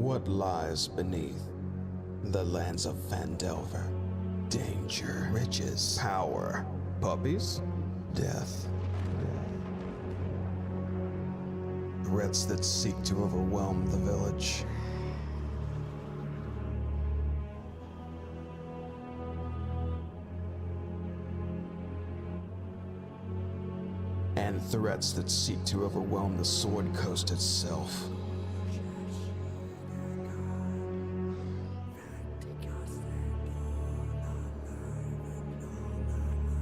what lies beneath the lands of Phandelver. Danger, riches, power, puppies, death. Threats that seek to overwhelm the village. And threats that seek to overwhelm the Sword Coast itself.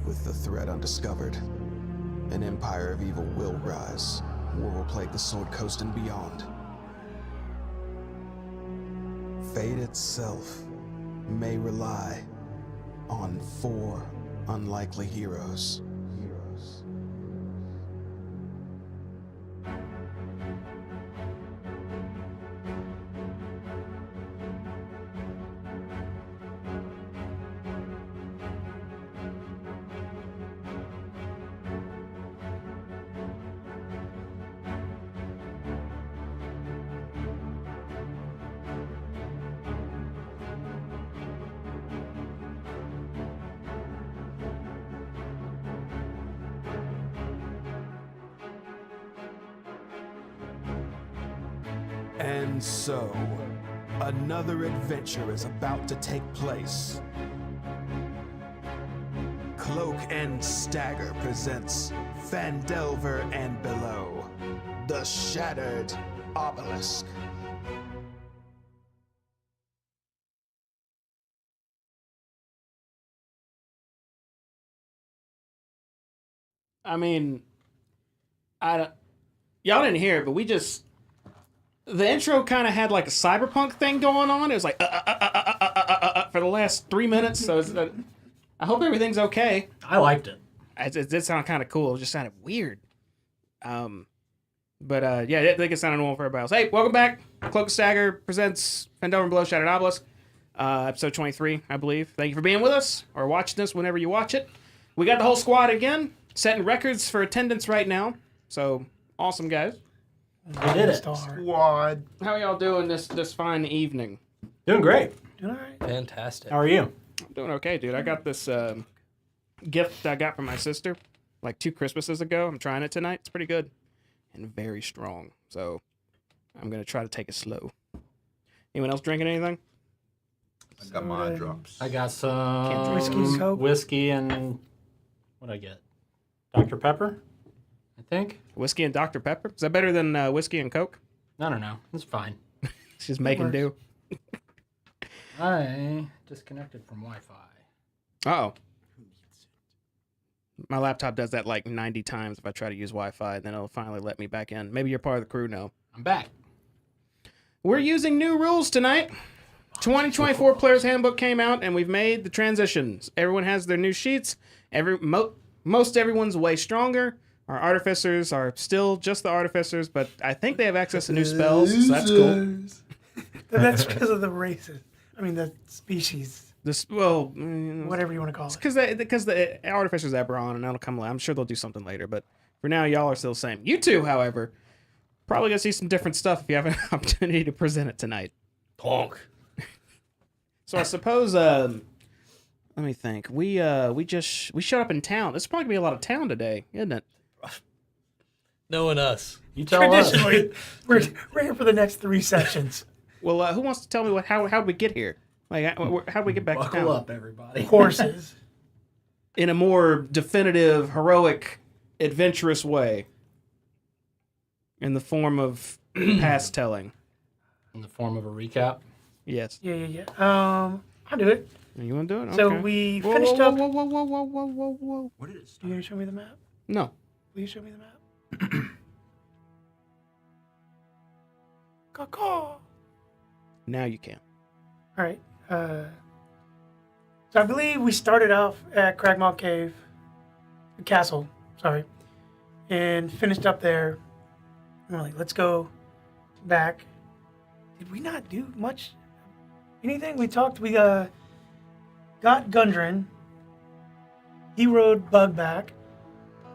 With the threat undiscovered, an empire of evil will rise. War will plague the Sword Coast and beyond. Fate itself may rely on 4 unlikely heroes. And so, another adventure is about to take place. Cloak and Stagger presents Phandelver and Below, the Shattered Obelisk. I mean, y'all didn't hear it, but the intro kind of had like a cyberpunk thing going on. It was like for the last 3 minutes. So I hope everything's okay. I liked it. It did sound kind of cool. It just sounded weird. But yeah, I think it sounded normal for everybody else. Hey, welcome back. Cloak and Stagger presents Phandelver and Below Shattered Obelisk, episode 23, I believe. Thank you for being with us or watching this whenever you watch it. We got the whole squad again, setting records for attendance right now. So awesome, guys. We did it. Squad. How are y'all doing this fine evening? Doing great. Doing all right. Fantastic. How are you? I'm doing okay, dude. I got this gift I got from my sister like 2 Christmases ago. I'm trying it tonight. It's pretty good and very strong. So I'm going to try to take it slow. Anyone else drinking anything? I got my drops. I got some Whiskey and Coke. Whiskey and what'd I get? Dr. Pepper, I think. Whiskey and Dr. Pepper? Is that better than whiskey and Coke? I don't know. It's fine. She's making do. I disconnected from Wi-Fi. Uh-oh. My laptop does that like 90 times if I try to use Wi-Fi, then it'll finally let me back in. Maybe you're part of the crew now. I'm back. We're using new rules tonight. 2024 Player's Handbook came out, and we've made the transitions. Everyone has their new sheets. Most everyone's way stronger. Our artificers are still just the artificers, but I think they have access to new spells, so that's cool. That's because of the races. I mean, the species. Whatever you want to call it. Because the artificers Eberron, and that'll come. I'm sure they'll do something later, but for now, y'all are still the same. You two, however, probably gonna see some different stuff if you have an opportunity to present it tonight. Honk. So I suppose, let me think. We showed up in town. There's probably gonna be a lot of town today, isn't it? Knowing us. You tell us. Traditionally, we're here for the next 3 sessions. Well, who wants to tell me how'd we get here? Like, how'd we get back to town? Buckle up, everybody. Horses. In a more definitive, heroic, adventurous way. In the form of past telling. In the form of a recap. Yes. Yeah. I'll do it. You want to do it? So Okay. we finished up. Whoa. Where did it start? You gonna show me the map? No. Will you show me the map? Caw. Now you can. All right. So I believe we started off at Cragmaw Cave, Castle, sorry, and finished up there. We're like, let's go back. Did we not do much? Anything? We got Gundren. He rode Bug back.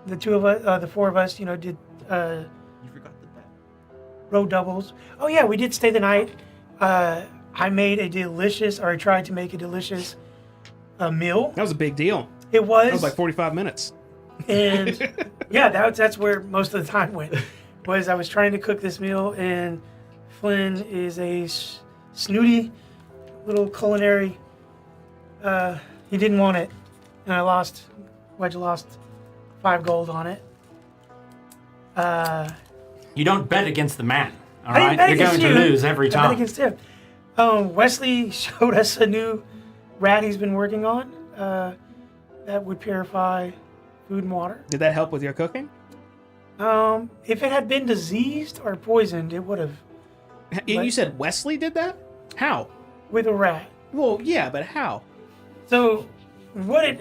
The 2 of us, the 4 of us, did You forgot the bet. road doubles. Oh yeah, we did stay the night. I made a delicious, or I tried to make a delicious meal. That was a big deal. It was. That was like 45 minutes. And yeah, that's where most of the time went. Was I was trying to cook this meal, and Flynn is a snooty little culinary. He didn't want it, and I lost. Wedge lost 5 gold on it. You don't bet against the man. All I didn't right, bet you're going against to you. lose every I bet time. against him. Wesley showed us a new rat he's been working on that would purify food and water. Did that help with your cooking? If it had been diseased or poisoned, it would have. You said Wesley did that? How? With a rat. Well, yeah, but how? So, what it.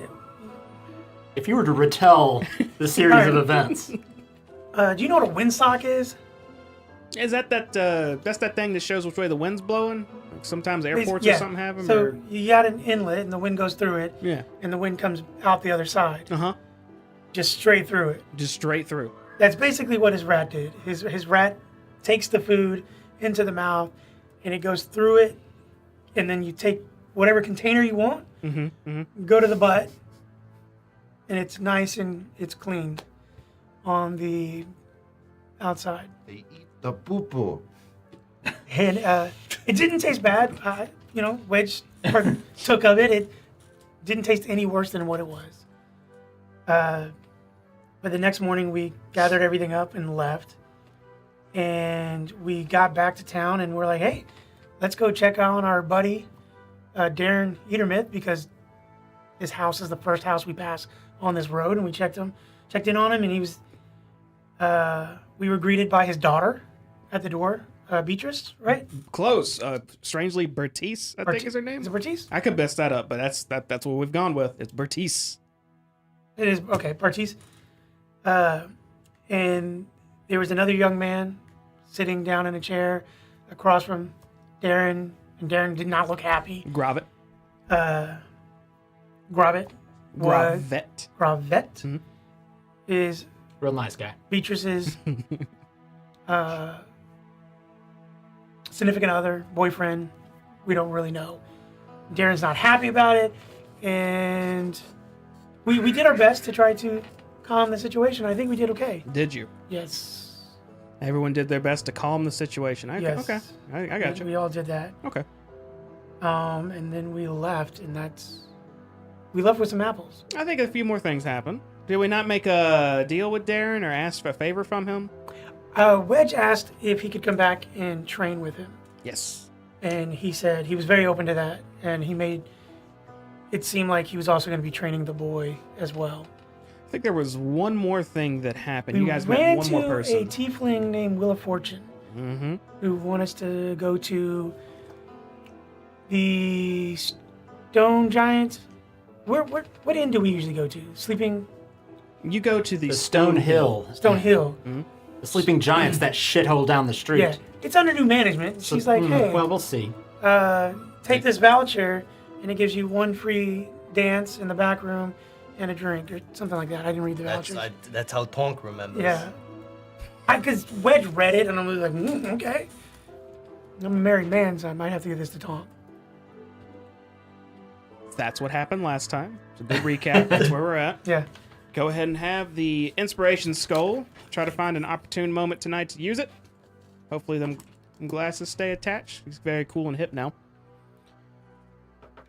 If you were to retell the series of events, Do you know what a windsock is? Is that's that thing that shows which way the wind's blowing? Like sometimes airports Yeah. or something have them? So or... you got an inlet, and the wind goes through it, Yeah. and the wind comes out the other side, Uh-huh. just straight through it. Just straight through. That's basically what his rat did. His rat takes the food into the mouth, and it goes through it, and then you take whatever container you want, go to the butt, and it's nice and it's clean on the outside. They eat the poo-poo. And it didn't taste bad. Wedge took of it. It didn't taste any worse than what it was. But the next morning, we gathered everything up and left. And we got back to town, and we're like, hey, let's go check on our buddy, Darren Eatermith, because his house is the first house we pass on this road. And we checked in on him, and he was... we were greeted by his daughter at the door, Beatrice, right? Close. Strangely, Bertice, I think is her name. Is it Bertice? I could mess that up, but that's what we've gone with. It's Bertice. It is, okay, Bertice. And there was another young man sitting down in a chair across from Darren, and Darren did not look happy. Gravet. Gravet. Gravet. Gravet is real nice guy. Beatrice's significant other, boyfriend. We don't really know. Darren's not happy about it, and we did our best to try to calm the situation. I think we did okay. Did you? Yes. Everyone did their best to calm the situation. Yes. Okay. I got you. We all did that. Okay. And then we left, and we left with some apples. I think a few more things happened. Did we not make a deal with Darren or ask for a favor from him? Wedge asked if he could come back and train with him. Yes. And he said he was very open to that, and he made it seem like he was also going to be training the boy as well. I think there was one more thing that happened. You guys ran met one more to person. a tiefling named Wheel of Fortune, who wanted us to go to the Stone Giant. What inn do we usually go to? Sleeping You go to the Stone Hill. Stone Hill. The Sleeping Giant's that shithole down the street. Yeah, it's under new management. She's like, hey, Well, we'll see. take this voucher, and it gives you one free dance in the back room and a drink or something like that. I didn't read the voucher. That's how Tonk remembers. Yeah. Because Wedge read it, and I was like, okay. I'm a married man, so I might have to give this to Tom. That's what happened last time. It's a good recap. That's where we're at. Yeah. Go ahead and have the inspiration skull. Try to find an opportune moment tonight to use it. Hopefully them glasses stay attached. He's very cool and hip now.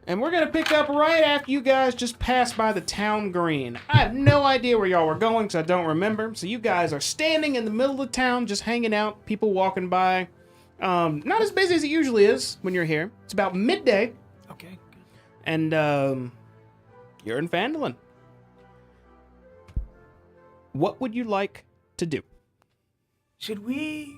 And we're going to pick up right after you guys just passed by the town green. I have no idea where y'all were going because I don't remember. So you guys are standing in the middle of the town just hanging out, people walking by. Not as busy as it usually is when you're here. It's about midday. Okay. And you're in Phandelver. What would you like to do? Should we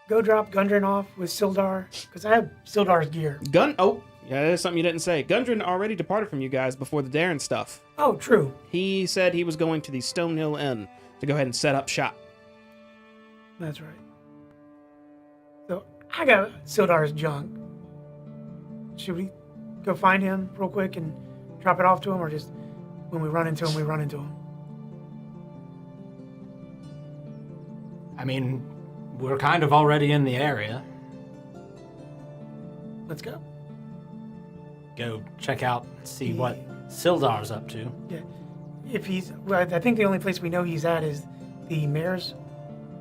go drop Gundren off with Sildar? Because I have Sildar's gear. Oh, yeah, that's something you didn't say. Gundren already departed from you guys before the Darren stuff. Oh, true. He said he was going to the Stonehill Inn to go ahead and set up shop. That's right. So I got Sildar's junk. Should we go find him real quick and drop it off to him, or just when we run into him, we run into him? I mean, we're kind of already in the area. Let's go. Go check out, see what Sildar's up to. Yeah. If he's, well, I think the only place we know he's at is the mayor's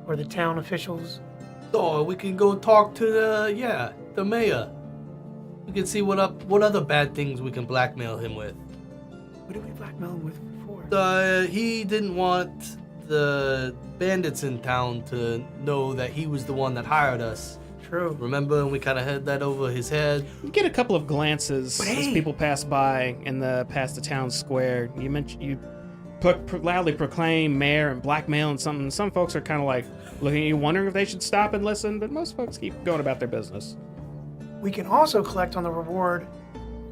or the town officials. Oh, we can go talk to the mayor. We can see what other bad things we can blackmail him with. What did we blackmail him with before? He didn't want the bandits in town to know that he was the one that hired us. True. Remember, and we kind of had that over his head. You get a couple of glances But as hey. people pass by past the town square. You loudly proclaim mayor and blackmail and something. Some folks are kind of like looking at you, wondering if they should stop and listen. But most folks keep going about their business. We can also collect on the reward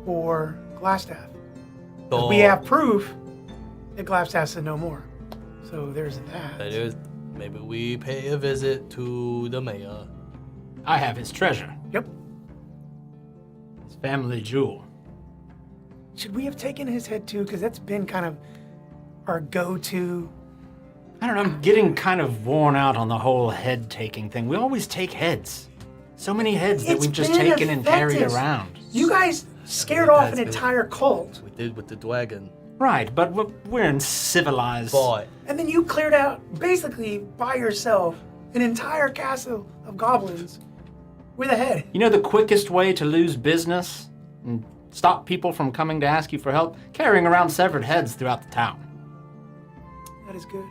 for Glassstaff. 'Cause So we have proof that Glassstaff said no more. So there's that. that is, maybe we pay a visit to the mayor. I have his treasure, Yep. his family jewel. Should we have taken his head too? Because that's been kind of our go-to. I don't know, I'm getting kind of worn out on the whole head-taking thing. We always take heads. So many heads that It's we've just been taken and carried effective. around. You guys scared off an That's been- entire cult, We did with the dragon. Right, but we're in civilized... But and then you cleared out basically by yourself an entire castle of goblins with a head. You know the quickest way to lose business and stop people from coming to ask you for help? Carrying around severed heads throughout the town. That is good.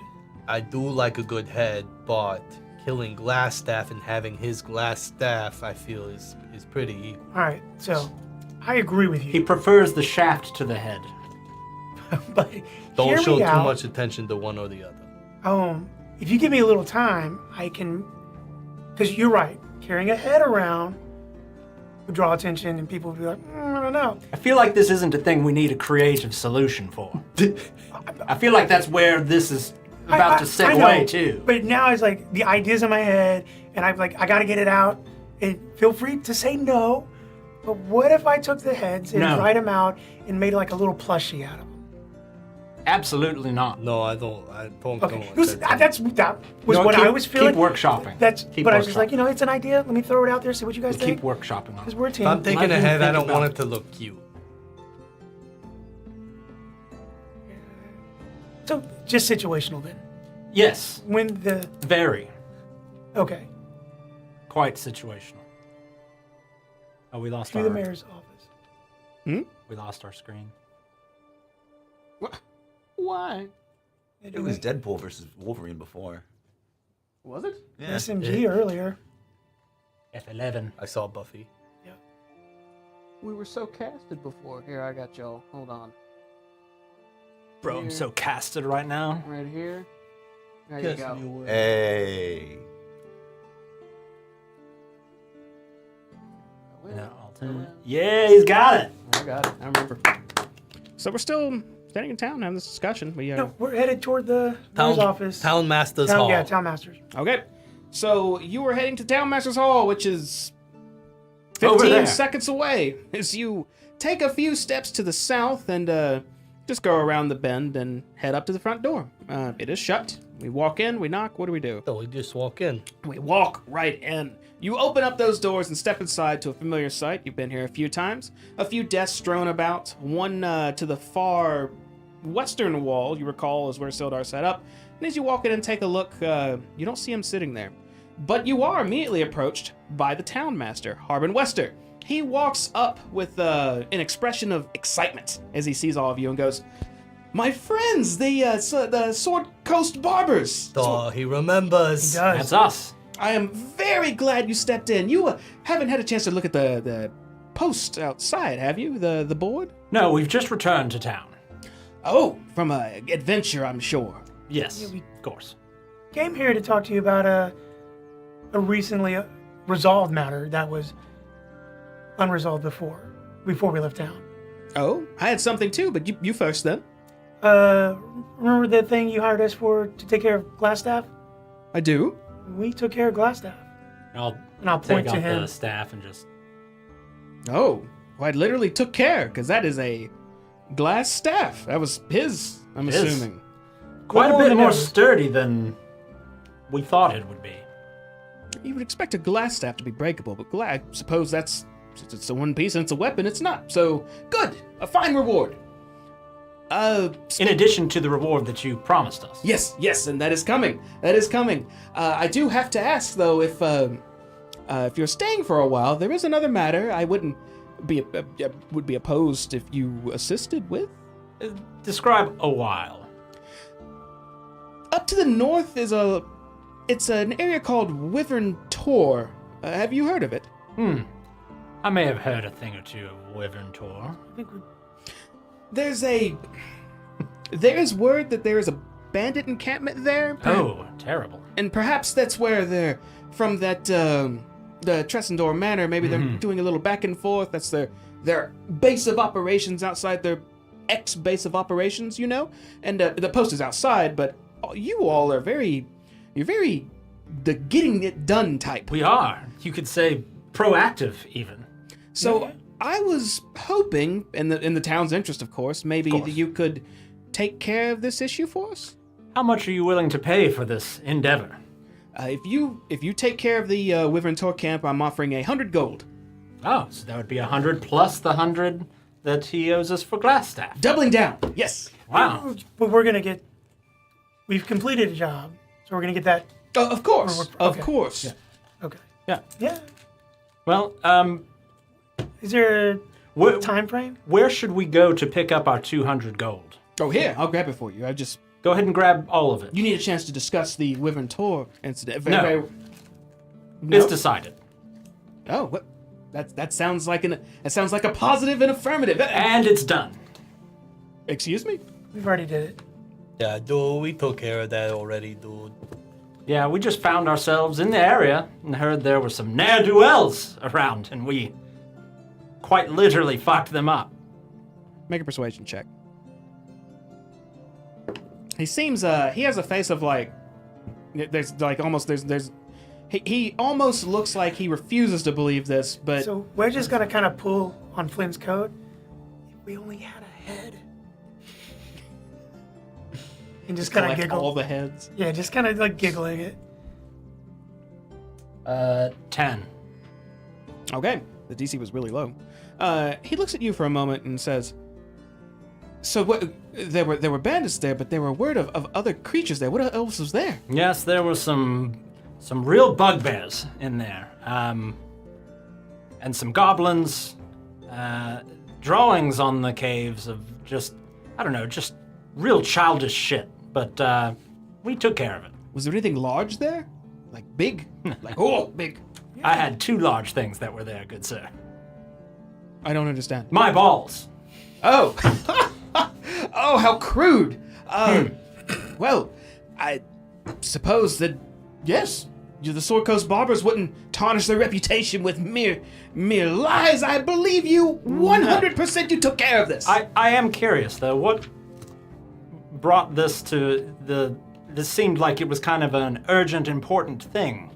I do like a good head, but killing Glassstaff and having his glass staff, I feel, is pretty equal. All right, so I agree with He you, prefers the shaft to the head. but Don't hear show me too out. much attention to one or the other. If you give me a little time, I can. Because you're right, carrying a head around would draw attention, and people would be like, I don't know. I feel like this isn't a thing we need a creative solution for. I feel like that's where this is about to I know, segue to. But now it's like the ideas in my head, and I'm like, I got to get it out. And feel free to say no. But what if I took the heads and No. dried them out and made like a little plushie out of them? Absolutely not. No, I don't Okay, want that was No, what keep- I was feeling. Keep workshopping. But I was just like, it's an idea. Let me throw it out there, see what you guys keep think. workshopping on Because it. we're a If team. I'm taking Let a me head, I think don't about want it. it to look cute. So just situational then. Yes, When the very. okay, Quite situational. Oh, we lost to our... the mayor's office. We lost our screen. Why? It was Deadpool versus Wolverine before. Was it? Yeah. SMG earlier. F11. I saw Buffy. We were so casted before. Here, I got y'all. Hold on. Bro, I'm so casted right now. Right here. There you go. Hey. No, alternate. Yeah, he's got it. I got it. I remember. So we're still standing in town having this discussion. No, we're headed toward the mayor's office. Town Master's Hall. Yeah, town masters. Okay. So you were heading to Townmaster's Hall, which is Over 15 there. seconds away. As you take a few steps to the south and just go around the bend and head up to the front door. It is shut. We walk in, we knock. What do we do? So we just walk in. We walk right in. You open up those doors and step inside to a familiar sight. You've been here a few times. A few desks strewn about. One to the far western wall, you recall, is where Sildar set up. And as you walk in and take a look, you don't see him sitting there. But you are immediately approached by the town master, Harbin Wester. He walks up with an expression of excitement as he sees all of you and goes, "My friends, the Sword Coast Barbers! Oh, he remembers. He does. That's us. I am very glad you stepped in. You haven't had a chance to look at the post outside, have you? The board? No, we've just returned to town. Oh, from a adventure, I'm sure. Yes, we- of course. Came here to talk to you about a recently resolved matter that was unresolved before we left town. Oh, I had something too, but you first then. Remember the thing you hired us for to take care of Glassstaff? I do. We took care of Glassstaff. I'll And I'll point take to out him. the staff and just... Oh, well, I literally took care, because that is a glass staff. That was his, I'm His. assuming. Quite a Well, bit more no. sturdy than we thought it would be. You would expect a glass staff to be breakable, but I suppose that's since it's a one piece and it's a weapon, it's not. So, good. A fine reward. In addition to the reward that you promised us. Yes, and that is coming. That is coming. I do have to ask, though, if you're staying for a while, there is another matter I would be opposed if you assisted with. Describe a while. Up to the north is it's an area called Wyvern Tor. Have you heard of it? I may have heard a thing or two of Wyvern Tor. There is word that there is a bandit encampment there. Oh, terrible. And perhaps that's where they're from that, the Tressendor Manor. Maybe they're doing a little back and forth. That's their base of operations outside their ex-base of operations, you know? And the post is outside, but you all are you're very the getting it done type. We are. You could say proactive, even. So I was hoping, in the town's interest, of course, maybe that you could take care of this issue for us. How much are you willing to pay for this endeavor? If you take care of the Wyvern Tor camp, I'm offering 100 gold. Oh, so that would be 100 plus the 100 that he owes us for Glassstaff. Doubling down. Yes. Wow. But we've completed a job, so we're gonna get that. Oh, of course. Okay. Of course. Yeah. Okay. Yeah. Yeah. Well, Is there a time frame? where should we go to pick up our 200 gold? Oh, here, I'll grab it for you. Go ahead and grab all of it. You need a chance to discuss the Wyvern Tor incident. No. No? It's decided. Oh, what? That sounds like a positive and affirmative. And it's done. Excuse me? We've already did it. Yeah, dude, we took care of that already, dude. Yeah, we just found ourselves in the area and heard there were some ne'er-do-wells around, and we quite literally fucked them up. Make a persuasion check. He seems he has a face of he almost looks like he refuses to believe this, but So we're just gonna kind of pull on Flynn's coat. If we only had a head. And just kind of collect giggle. all the heads. Yeah, just kind of like giggling it. 10. Okay, the DC was really low. He looks at you for a moment and says, "So what? There were bandits there, but there were word of other creatures there. What else was there?" Yes, there were some real bugbears in there, and some goblins, drawings on the caves of just real childish shit. But we took care of it. Was there anything large there? Like big? Big. I had 2 large things that were there, good sir. I don't understand. My balls. Oh. Oh, how crude. Well, I suppose that, yes, the Sword Coast Barbers wouldn't tarnish their reputation with mere lies. I believe you 100% you took care of this. I am curious, though. What brought this to this seemed like it was kind of an urgent, important thing.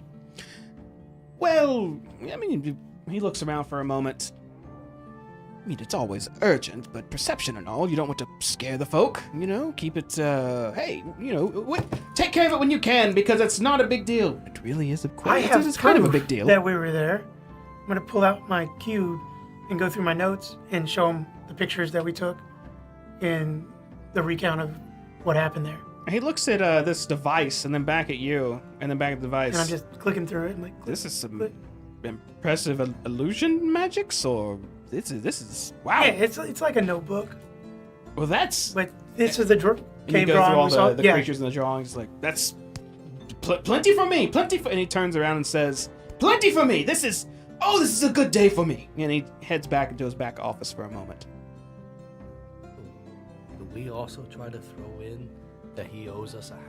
Well, I mean, he looks around for a moment. I mean, it's always urgent, but perception and all, you don't want to scare the folk, keep it, hey, take care of it when you can, because it's not a big deal. It really is it's kind of a big deal. That we were there. I'm gonna pull out my cube and go through my notes and show him the pictures that we took and the recount of what happened there. He looks at this device and then back at you and then back at the device. And I'm just clicking through it and like, This is some click. impressive illusion magics, or this is wow. Yeah, it's like a notebook, Well, that's but this is the and you cave go drawing through all we saw. the Yeah, creatures and the drawings. Like that's plenty for me, and he turns around and says, "Plenty for me. This is a good day for me." And he heads back into his back office for a moment. Do we also try to throw in that he owes us a house?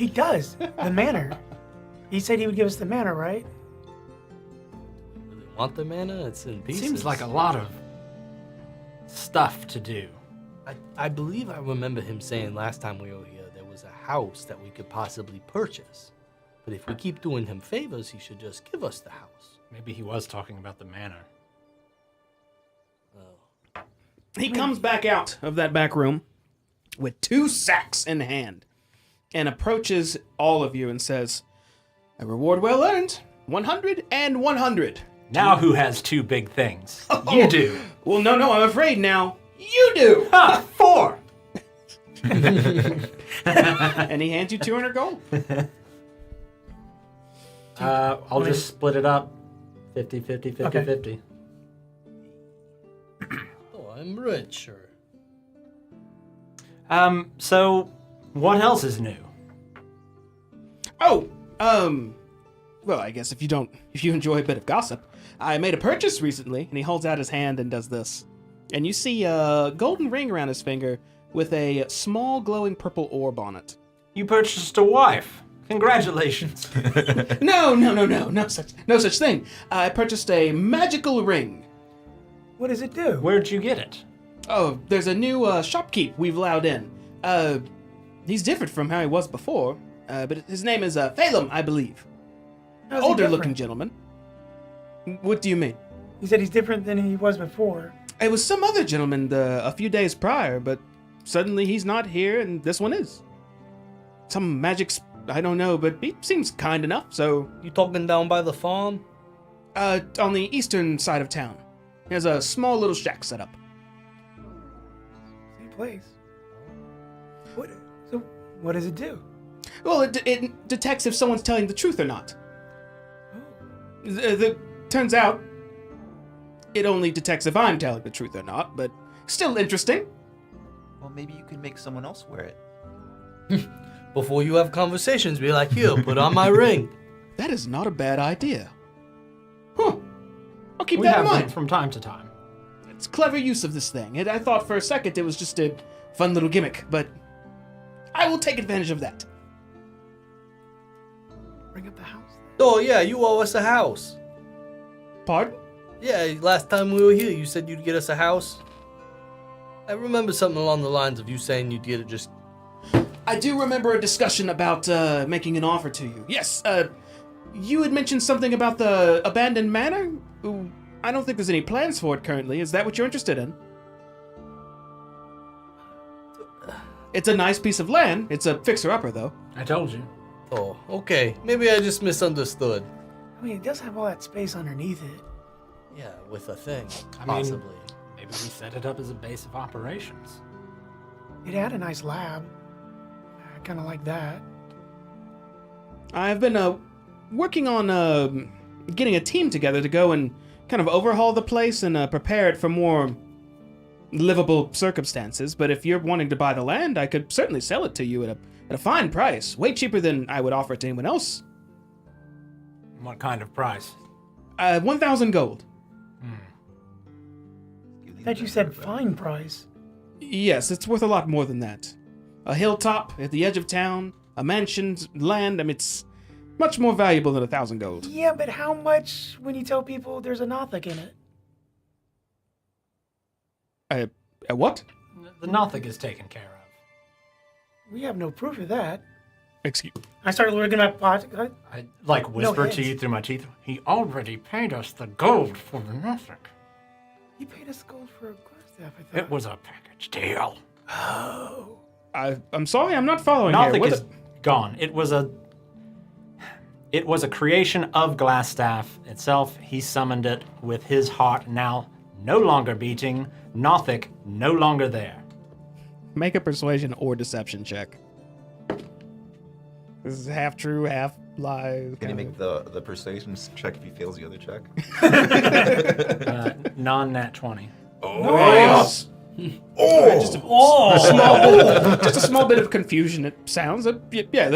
he does the manor. He said he would give us the manor, right? Really want the mana? It's in pieces. Seems like a lot of stuff to do. I believe I remember him saying last time we were here there was a house that we could possibly purchase. But if we keep doing him favors, he should just give us the house. Maybe he was talking about the manor. He comes back out of that back room with 2 sacks in hand and approaches all of you and says, "A reward well earned. 100 and 100. Now who has two big things? You do. Well, no, I'm afraid now. You do. Ha! 4! And he hands you 200 gold. I'll just split it up. 50, 50, 50, Okay. 50. Oh, I'm richer. So what else is new? Oh, well, I guess if you enjoy a bit of gossip, I made a purchase recently, and he holds out his hand and does this. And you see a golden ring around his finger with a small glowing purple orb on it. You purchased a wife. Congratulations. No such thing. I purchased a magical ring. What does it do? Where'd you get it? Oh, there's a new shopkeep we've allowed in. He's different from how he was before, but his name is Phalem, I believe. How's he Older-looking different? gentleman. What do you mean? You said he's different than he was before. It was some other gentleman a few days prior, but suddenly he's not here, and this one is. Some I don't know, but he seems kind enough, so... You talking down by the farm? On the eastern side of town. He has a small little shack set up. Same place. What does it do? Well, it detects if someone's telling the truth or not. Turns out, it only detects if I'm telling the truth or not, but still interesting. Well, maybe you could make someone else wear it. Before you have conversations, be like, here, put on my ring. That is not a bad idea. Huh. I'll keep We that in have them mind. from time to time. It's clever use of this thing. I thought for a second it was just a fun little gimmick, but I will take advantage of that. Bring up the house. Oh, yeah, you owe us a house. Pardon? Yeah, last time we were here, you said you'd get us a house. I remember something along the lines of you saying you'd get it just... I do remember a discussion about making an offer to you. Yes, you had mentioned something about the abandoned manor? Ooh, I don't think there's any plans for it currently. Is that what you're interested in? It's a nice piece of land. It's a fixer-upper, though. I told you. Oh, okay. Maybe I just misunderstood. I mean, it does have all that space underneath it. Yeah, with a thing, I mean- possibly. Maybe we set it up as a base of operations. It had a nice lab. I kind of like that. I've been working on getting a team together to go and kind of overhaul the place and prepare it for more livable circumstances. But if you're wanting to buy the land, I could certainly sell it to you at a fine price, way cheaper than I would offer it to anyone else. What kind of price? 1,000 gold. I thought you said fine price. Yes, it's worth a lot more than that. A hilltop at the edge of town, a mansion's land. I mean, it's much more valuable than 1,000 gold. Yeah, but how much when you tell people there's a Nothic in it? What? The Nothic is taken care of. We have no proof of that. Excuse. I started looking at pot. I whisper to heads. you through my teeth. He already paid us the gold for the Nothic. He paid us gold for a quarterstaff, I thought. It was a package deal. Oh. I'm sorry, I'm not following Nothic here. What is gone. It was a creation of Glassstaff itself. He summoned it with his heart now no longer beating. Nothic no longer there. Make a persuasion or deception check. This is half true, half lie. Can you make the persuasion check if he fails the other check? Non-nat 20. Nice. Oh! Just a small bit of confusion. It sounds. Yeah,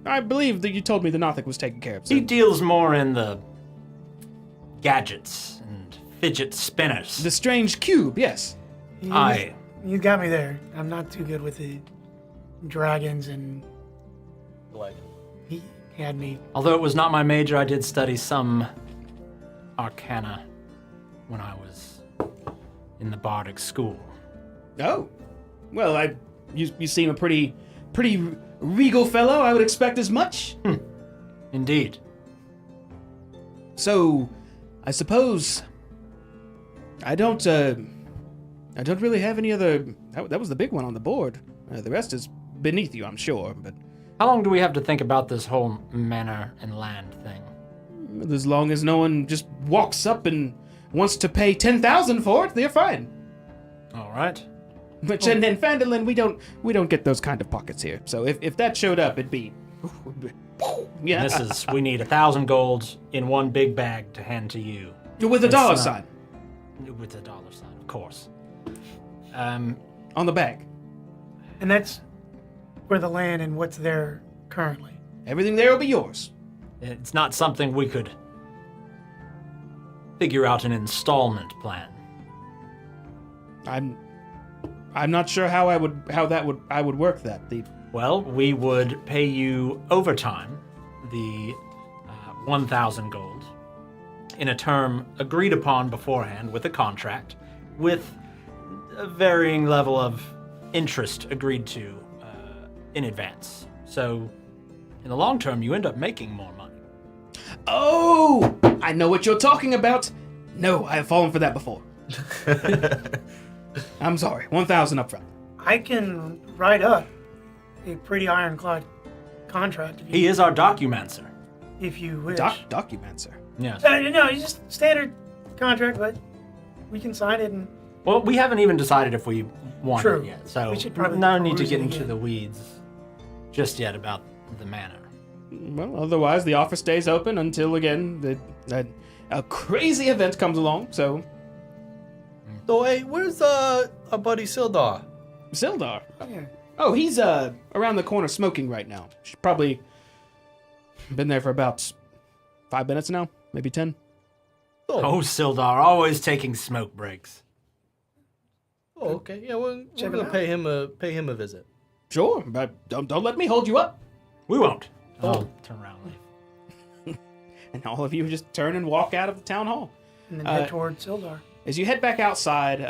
I believe that you told me the Nothic was taken care of. So. He deals more in the gadgets and fidget spinners. The strange cube, yes. You got me there. I'm not too good with the dragons, and Like, he had me. Although it was not my major, I did study some arcana when I was in the bardic school. Oh, well, you seem a pretty regal fellow. I would expect as much. Indeed. So, I suppose I don't really have any other. That was the big one on the board. The rest is beneath you, I'm sure. But How long do we have to think about this whole manor and land thing? As long as no one just walks up and wants to pay 10,000 for it, they're fine. All right. Which and in Phandelver, we don't get those kind of pockets here. So if that showed up, it'd be yeah. We need 1,000 golds in one big bag to hand to you. With a It's dollar not- sign With a dollar sign, of course. on the bag. And that's where the land and what's there currently. Everything there will be yours. It's not something we could figure out an installment plan. I'm not sure how I would work that. Well, we would pay you overtime, the 1,000 gold, in a term agreed upon beforehand with a contract, with a varying level of interest agreed to in advance. So, in the long term, you end up making more money. Oh, I know what you're talking about. No, I have fallen for that before. I'm sorry. 1,000 up front. I can write up a pretty ironclad contract He is our documancer. if you wish. Documancer. Yes. No, it's just standard contract, but we can sign it and Well, we haven't even decided if we want True. it yet, so We should probably no need to peruse get it into again. the weeds just yet about the manor. Well, otherwise the offer stays open until again a crazy event comes along. So So, hey, where's our buddy Sildar? Sildar. yeah. Oh, he's around the corner smoking right now. She's probably been there for about 5 minutes now, maybe 10. Oh, Sildar, always taking smoke breaks. Oh, okay. Yeah, we're Check him gonna out. pay him a visit. Sure, but don't let me hold you up. We won't. I'll turn around and leave. And all of you just turn and walk out of the town hall. And then head toward Sildar. As you head back outside,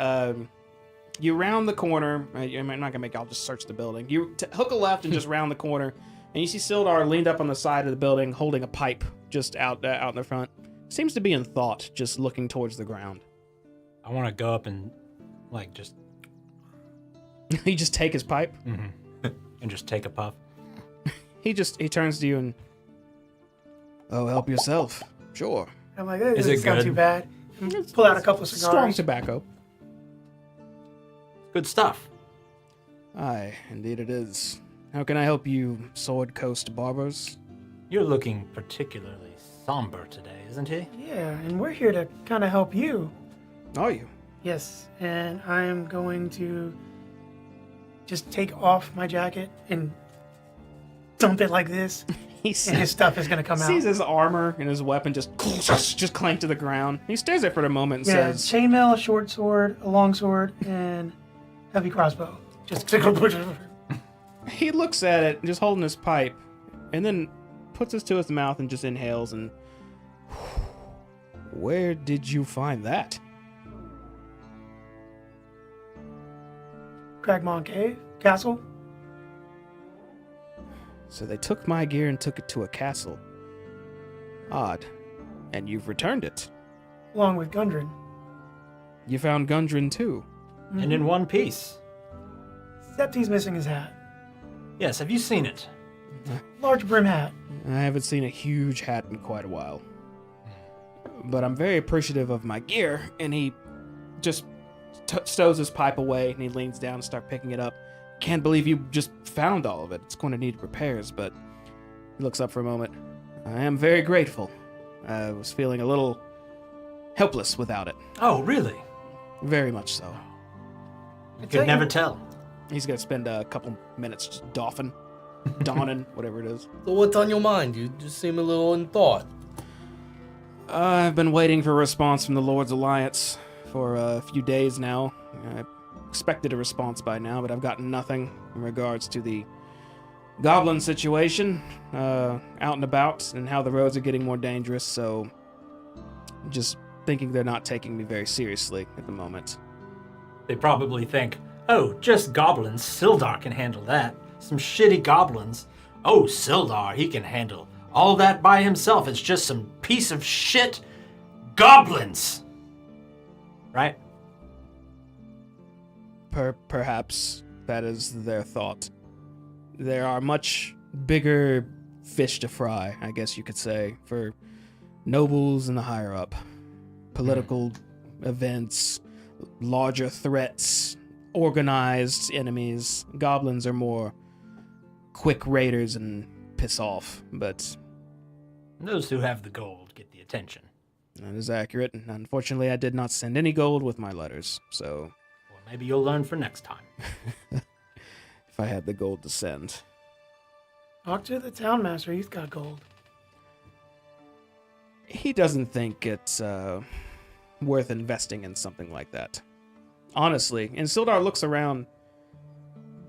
you round the corner. I'm not gonna make. I'll just search the building. You hook a left and just round the corner, and you see Sildar leaned up on the side of the building, holding a pipe just out in the front. Seems to be in thought, just looking towards the ground. I want to go up and, just He just take his pipe. and just take a puff. He turns to you and, oh, help yourself. Sure. I'm like, that Is doesn't it sound good? too bad. And pull out a couple of cigars. Strong tobacco. Good stuff. Aye, indeed it is. How can I help you, Sword Coast barbers? You're looking particularly somber today, isn't he? Yeah, and we're here to kind of help you. Are you? Yes, and I'm going to just take off my jacket and dump it like this, He and his stuff is going to come out. sees his armor and his weapon just clank to the ground. He stares there for a moment and Yeah, says, chainmail, a short sword, a long sword, and heavy crossbow. Just he looks at it, just holding his pipe, and then puts it to his mouth and just inhales and, where did you find that? Cragmont Cave, castle. So they took my gear and took it to a castle. Odd. And you've returned it. Along with Gundren. You found Gundren too. And in one piece. Except he's missing his hat. Yes, have you seen it? Large brim hat. I haven't seen a huge hat in quite a while. But I'm very appreciative of my gear, and he just stows his pipe away, and he leans down and starts picking it up. Can't believe you just found all of it. It's going to need repairs, but he looks up for a moment. I am very grateful. I was feeling a little helpless without it. Oh, really? Very much so. You could never tell. He's going to spend a couple minutes just donning, whatever it is. So what's on your mind? You just seem a little in thought. I've been waiting for a response from the Lord's Alliance for a few days now. I expected a response by now, but I've gotten nothing in regards to the goblin situation out and about and how the roads are getting more dangerous, so just thinking they're not taking me very seriously at the moment. They probably think, oh, just goblins. Sildar can handle that. Some shitty goblins. Oh, Sildar, he can handle all that by himself. It's just some piece of shit goblins. Right? Perhaps that is their thought. There are much bigger fish to fry, I guess you could say, for nobles and the higher up. Political events, larger threats, organized enemies. Goblins are more quick raiders and piss off, but Those who have the gold get the attention. that is accurate. And unfortunately, I did not send any gold with my letters, so Well, maybe you'll learn for next time. if I had the gold to send. Talk to the town master. He's got gold. He doesn't think it's worth investing in something like that. Honestly, and Sildar looks around.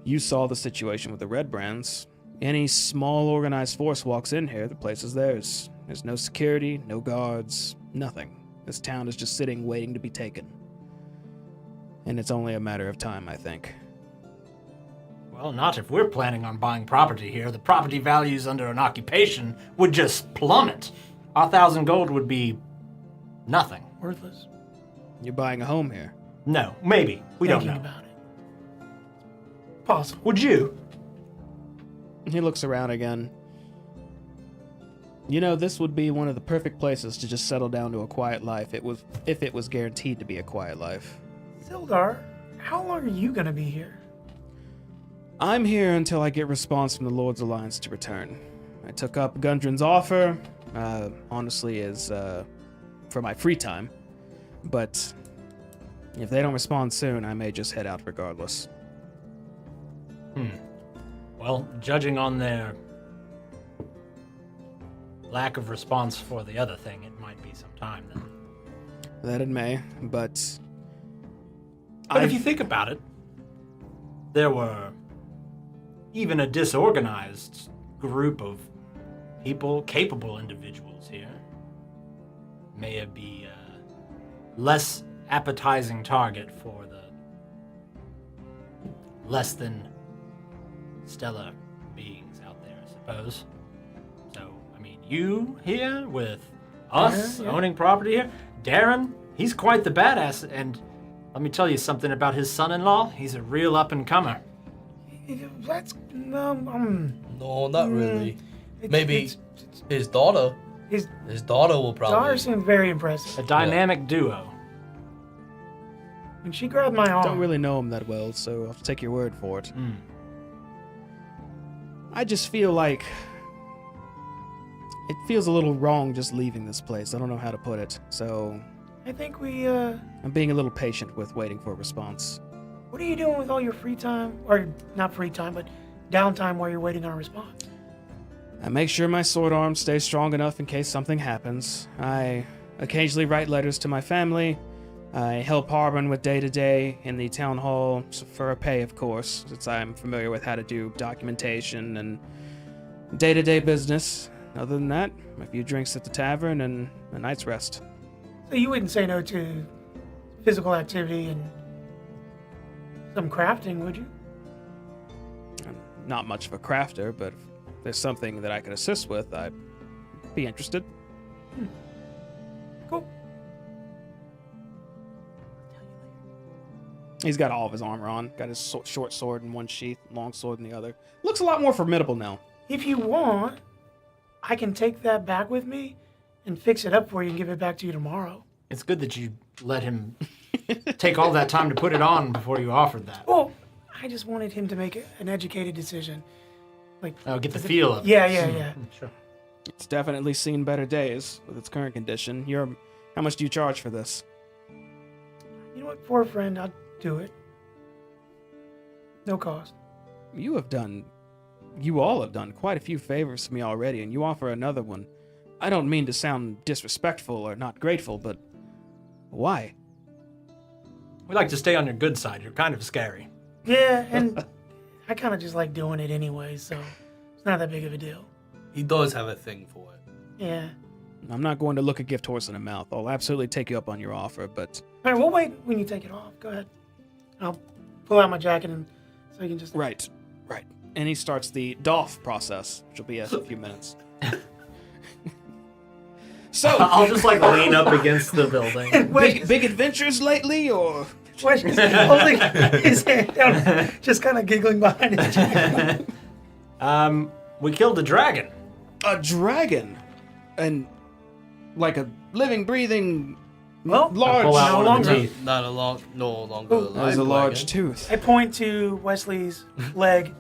You saw the situation with the Red Brands. Any small organized force walks in here, the place is theirs. There's no security, no guards, nothing. This town is just sitting waiting to be taken. And it's only a matter of time, I think. Well, not if we're planning on buying property here. The property values under an occupation would just plummet. 1,000 gold would be nothing. Worthless. You're buying a home here. No, maybe. We don't Thinking know. about it. Possible. Would you? He looks around again. You know, this would be one of the perfect places to just settle down to a quiet life. If it was guaranteed to be a quiet life. Sildar, how long are you going to be here? I'm here until I get response from the Lord's Alliance to return. I took up Gundren's offer, honestly, is for my free time. But if they don't respond soon, I may just head out regardless. Well, judging on their lack of response for the other thing, it might be some time then. That it may, but... But if you think about it, there were even a disorganized group of people, capable individuals here. May be a less appetizing target for the less than stellar beings out there, I suppose. So, I mean, you here with us Yeah. owning property here, Darren, he's quite the badass, and let me tell you something about his son-in-law. He's a real up-and-comer. That's No, not really. Maybe it's- his daughter. his His daughter will daughter probably. seemed very impressive. A dynamic duo. When she grabbed my arm, don't really know him that well, so I'll have to take your word for it. I just feel like it feels a little wrong just leaving this place. I don't know how to put it. So I think we, I'm being a little patient with waiting for a response. what are you doing with all your free time? Or not free time, but downtime while you're waiting on a response? I make sure my sword arm stays strong enough in case something happens. I occasionally write letters to my family. I help Harbin with day-to-day in the town hall, for a pay, of course, since I'm familiar with how to do documentation and day-to-day business. Other than that, a few drinks at the tavern and a night's rest. So you wouldn't say no to physical activity and some crafting, would you? I'm not much of a crafter, but if there's something that I could assist with, I'd be interested. Cool. He's got all of his armor on. Got his short sword in one sheath, long sword in the other. Looks a lot more formidable now. If you want, I can take that back with me and fix it up for you and give it back to you tomorrow. It's good that you let him take all that time to put it on before you offered that. Well, I just wanted him to make an educated decision. Like, Oh, get the feel of it. yeah. Sure. It's definitely seen better days with its current condition. How much do you charge for this? You know what? For a friend, I'll do it. No cost. You all have done quite a few favors for me already, and you offer another one. I don't mean to sound disrespectful or not grateful, but why? We like to stay on your good side. You're kind of scary. Yeah, and I kind of just like doing it anyway, so it's not that big of a deal. He does have a thing for it. Yeah. I'm not going to look a gift horse in the mouth. I'll absolutely take you up on your offer, but All right, we'll wait when you take it off. Go ahead. I'll pull out my jacket and so you can just. right. And he starts the doff process, which will be a few minutes. So, I'll just like lean up against the building. big adventures lately, or Wait, he's holding his hand down, just kind of giggling behind his jacket. We killed a dragon. a dragon? And like a living, breathing, Well, large. pull out no one of longer. the teeth. No longer alive. There's a large dragon. tooth. I point to Wesley's leg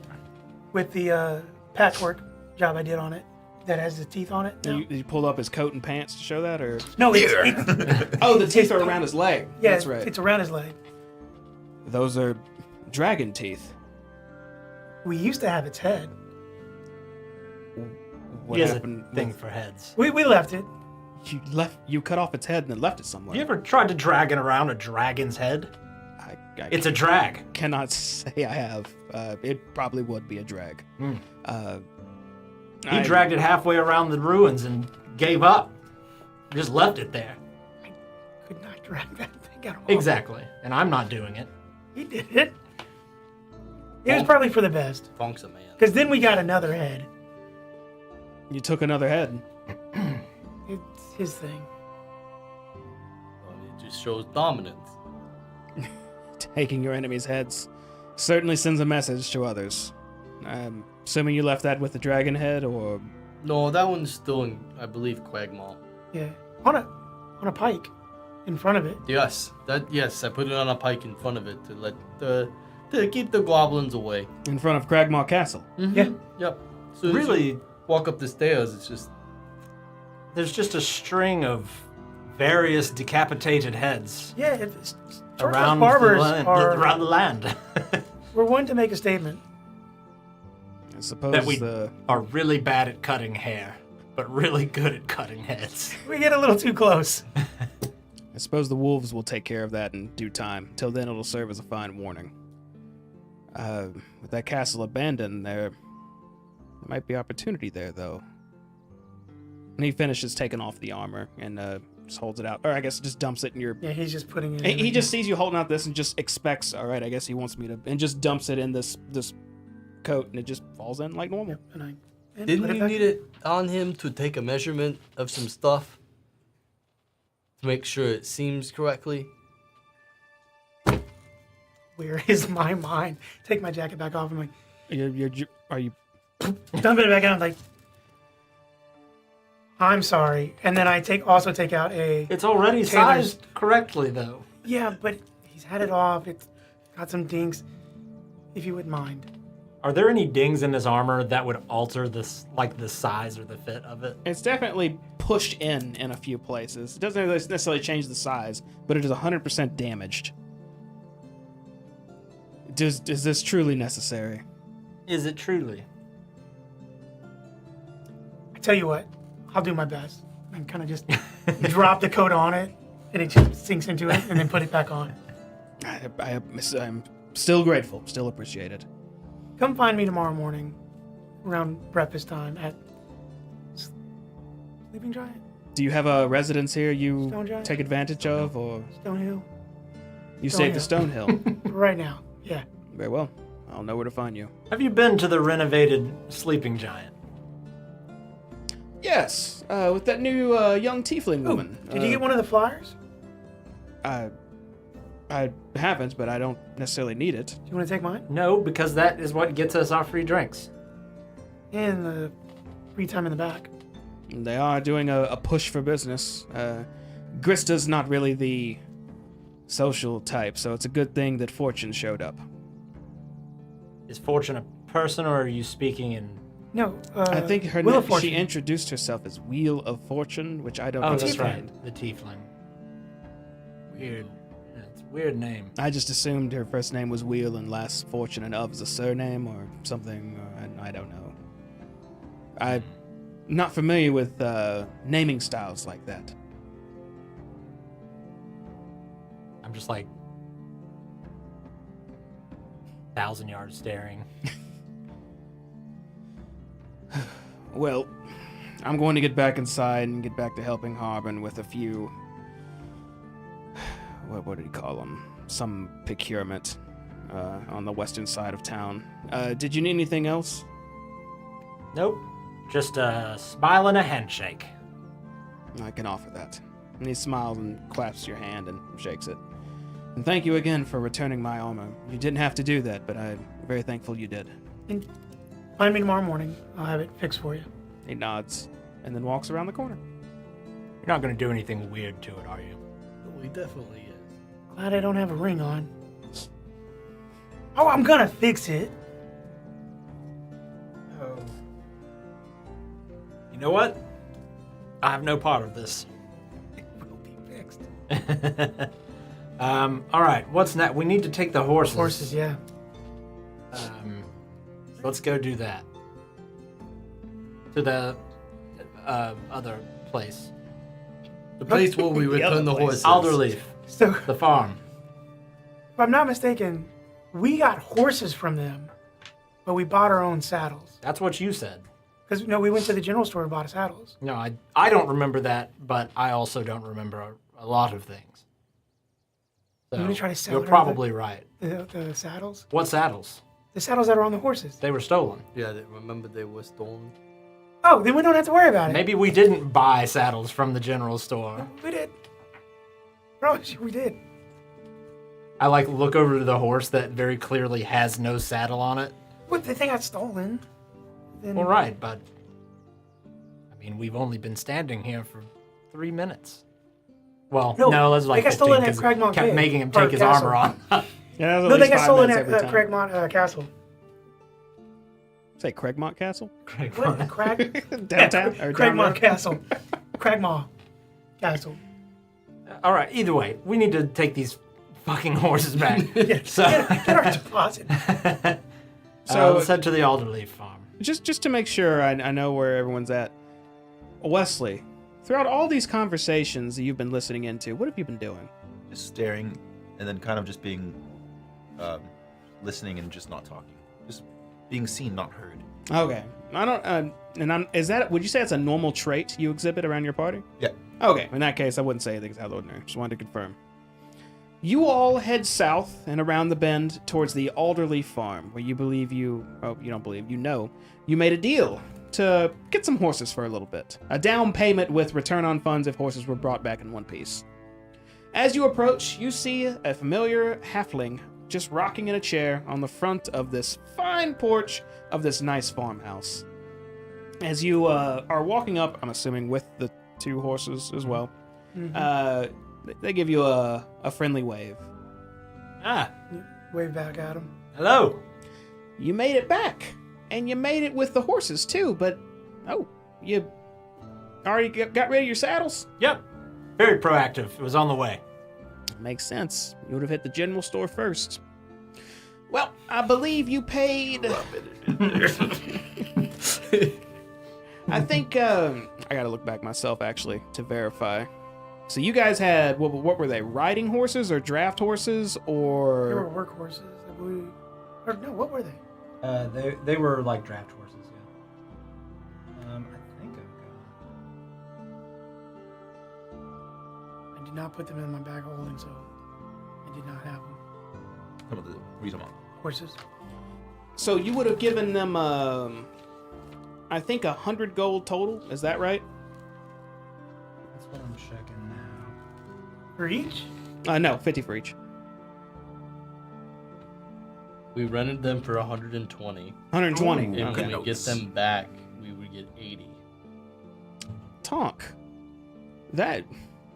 with the patchwork job I did on it that has the teeth on it. No, You pulled up his coat and pants to show that, or no it's oh, the teeth are around his leg. yeah, That's right. It's around his leg. Those are dragon teeth. We used to have its head. What He has a happened? thing for heads. We left it. You cut off its head and then left it somewhere. You ever tried to dragging around a dragon's head? I It's a drag. cannot say I have. It probably would be a drag. Hmm. I He dragged it halfway around the ruins and gave up. Just left it there. Could not drag that thing out of Exactly. And I'm not doing it. He did it. It was probably for the best. Funk's a man. Because then we got another head. You took another head. It's his thing. Well, it just shows dominance. Taking your enemies' heads certainly sends a message to others. I'm assuming you left that with the dragon head, or No, that one's still in, I believe, Quagmall. Yeah. On a pike in front of it. Yes, I put it on a pike in front of it to keep the goblins away. in front of Cragmaw Castle. Yeah. Yep. So as Really, you walk up the stairs, it's just there's just a string of various decapitated heads Yeah. It's around barbers around the land we're one to make a statement. I suppose that we the are really bad at cutting hair, but really good at cutting heads. We get a little too close. I suppose the wolves will take care of that in due time. Till then, it'll serve as a fine warning. With that castle abandoned, there might be opportunity there, though. And he finishes taking off the armor and just holds it out, or I guess just dumps it in your. Yeah, he's just putting it. He just sees you holding out this and just expects. All right, I guess he wants me to, and just dumps it in this coat, and it just falls in like normal. And I put Didn't it you back need it on him to take a measurement of some stuff to make sure it seems correctly? Where is my mind? Take my jacket back off. I'm like, Are you? dump it back out. I'm like, I'm sorry. And then I also take out a. It's already Taylor's- sized correctly, though. Yeah, but he's had it off. It's got some dinks. If you wouldn't mind. Are there any dings in this armor that would alter this, like the size or the fit of it? It's definitely pushed in a few places. It doesn't necessarily change the size, but it is 100% damaged. Is this truly necessary? Is it truly? I tell you what, I'll do my best. And kind of just drop the coat on it, and it just sinks into it, and then put it back on. I'm still grateful, still appreciate it. Come find me tomorrow morning around breakfast time at Sleeping Giant, Do you have a residence here you Stone Giant? take advantage of, or Stonehill. you stay at the Stonehill? Right now, yeah. Very well. I'll know where to find you. Have you been to the renovated Sleeping Giant? Yes, with that new young tiefling woman. Did you get one of the flyers? I haven't, but I don't necessarily need it. Do you want to take mine? No, because that is what gets us our free drinks. And the free time in the back. They are doing a push for business. Grista's not really the social type, so it's a good thing that Fortune showed up. Is Fortune a person, or are you speaking in... No, I think her Wheel of she Fortune. introduced herself as Wheel of Fortune, which I don't Oh, that's understand. right. The Tiefling. Weird. It's a weird name. I just assumed her first name was Wheel and last Fortune and of is a surname or something. I don't know. I'm not familiar with naming styles like that. I'm just like 1,000 yards staring. Well, I'm going to get back inside and get back to helping Harbin with a few... What did he call them? Some procurement on the western side of town. Did you need anything else? Nope. Just a smile and a handshake. I can offer that. And he smiles and claps your hand and shakes it. And thank you again for returning my armor. You didn't have to do that, but I'm very thankful you did. And find me tomorrow morning. I'll have it fixed for you. He nods and then walks around the corner. You're not going to do anything weird to it, are you? Oh, he definitely is. Glad I don't have a ring on. Oh, I'm gonna fix it. Oh. You know what? I have no part of this. It will be fixed. All right, what's next? We need to take the horses. Horses, yeah. Let's go do that. To the other place. The place where we return the horses. Alderleaf, So, the farm. if I'm not mistaken, we got horses from them, but we bought our own saddles. That's what you said. Because, we went to the general store and bought saddles. No, I don't remember that, but I also don't remember a lot of things. So I'm gonna try to sell you're it probably right. The saddles? What saddles? The saddles that are on the horses. They were stolen. Yeah, remember they were stolen. Oh, then we don't have to worry about it. Maybe we didn't buy saddles from the general store. We did. Promise you, we did. I look over to the horse that very clearly has no saddle on it. Well, the thing got stolen. Then Well, right, but I mean, we've only been standing here for 3 minutes. Well, no, let's they got 15 stolen at 'cause Cragmont kept Cave, making him or take his castle. armor on. Yeah, No, they got stolen at Cragmont Castle. Say Craigmont Castle? What? Downtown? Or Cragmont downtown? Castle. Cragmaw Castle. All right, either way, we need to take these fucking horses back. So, Get our deposit. So- let's head to the Alderleaf farm. Just to make sure I know where everyone's at. Wesley, throughout all these conversations that you've been listening into, what have you been doing? Just staring, and then kind of just being, listening and just not talking. Just being seen, not heard. Okay. I don't. Would you say that's a normal trait you exhibit around your party? Yeah. Okay. In that case, I wouldn't say anything's out of the ordinary. Just wanted to confirm. You all head south and around the bend towards the Alderleaf farm, where you know you made a deal to get some horses for a little bit. A down payment with return on funds if horses were brought back in one piece. As you approach, you see a familiar halfling just rocking in a chair on the front of this fine porch of this nice farmhouse. As you are walking up, I'm assuming with the 2 horses as well, they give you a friendly wave. Ah, Wave back at him. hello. You made it back, and you made it with the horses too, but you already got rid of your saddles? Yep, very proactive. It was on the way. Makes sense. You would have hit the general store first. Well, I believe you paid. I think I gotta look back myself actually to verify. So you guys had what were they? Riding horses or draft horses They were or? work horses, I believe. Or no, what were they? They were like draft horses, yeah. I think I've got. I did not put them in my bag of holding, so I did not have them. Some of the reason why. Horses. So you would have given them, I think 100 gold total. Is that right? That's what I'm checking now. For each? No, 50 for each. We rented them for 120. 120. And Okay. when we get them back, we would get 80. Tonk.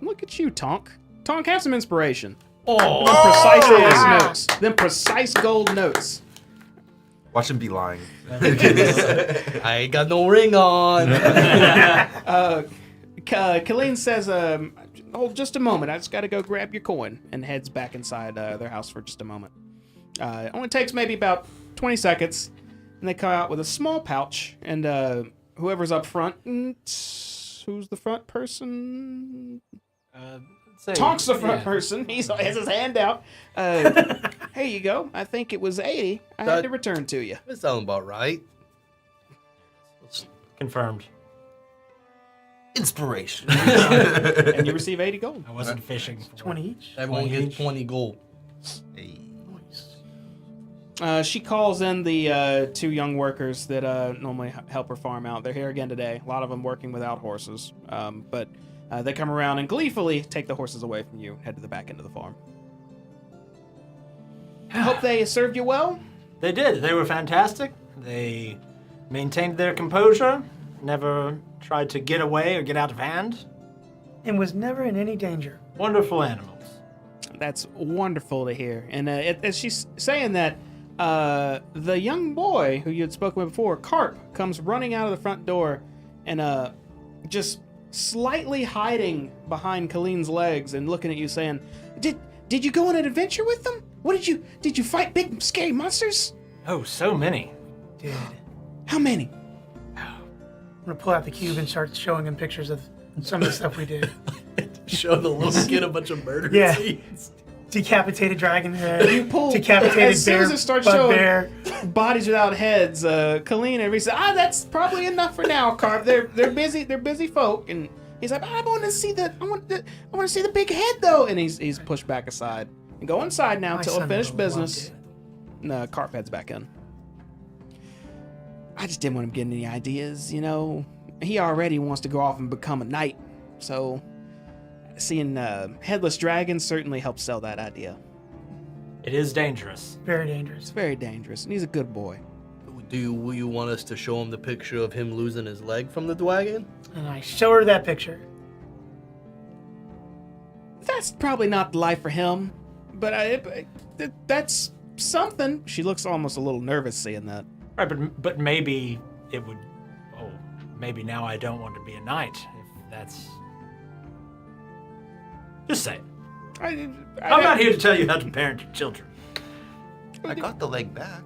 Look at you, Tonk. Tonk, have some inspiration. Oh! Precise ass notes. Them precise gold notes. Watch him be lying. I ain't got no ring on. Colleen says, hold just a moment. I just got to go grab your coin, and heads back inside their house for just a moment. It only takes maybe about 20 seconds, and they come out with a small pouch, and whoever's up front, who's the front person? Tonk's the front person. He has his hand out. Here you go. I think it was 80. I had to return to you. That sounds about right. Confirmed. Inspiration. And you receive 80 gold. I wasn't fishing. 20 each? Everyone 20 gets 20 gold. Hey. Nice. She calls in the 2 young workers that normally help her farm out. They're here again today. A lot of them working without horses. But they come around and gleefully take the horses away from you, head to the back end of the farm. I hope they served you well. They did. They were fantastic. They maintained their composure, never tried to get away or get out of hand. and was never in any danger. Wonderful animals. That's wonderful to hear. And as she's saying that, the young boy who you had spoken with before, Carp, comes running out of the front door and just slightly hiding behind Colleen's legs and looking at you saying, Did you go on an adventure with them? Did you fight big scary monsters? Oh, so many. Did. How many? I'm gonna pull out the cube and start showing him pictures of some of the stuff we did. Show the little kid a bunch of murder Yeah. scenes. Decapitated dragon head. You pull decapitated as soon bear. as it starts bugbear. showing bodies without heads. Colleen and says, that's probably enough for now, Carp. They're busy. They're busy folk. And he's like, I want to see the big head though. And he's pushed back aside. And go inside now My till son unfinished would've loved business. it. No, Carp heads back in. I just didn't want him getting any ideas. He already wants to go off and become a knight. So seeing headless dragons certainly helps sell that idea. It is dangerous. Very dangerous. It's very dangerous, and he's a good boy. Will you want us to show him the picture of him losing his leg from the dragon? And I show her that picture. That's probably not the life for him, but that's something. She looks almost a little nervous seeing that. Right, but maybe it would. Oh, maybe now I don't want to be a knight. If that's. Just say it. I'm not here to tell you how to parent your children. I got the leg back.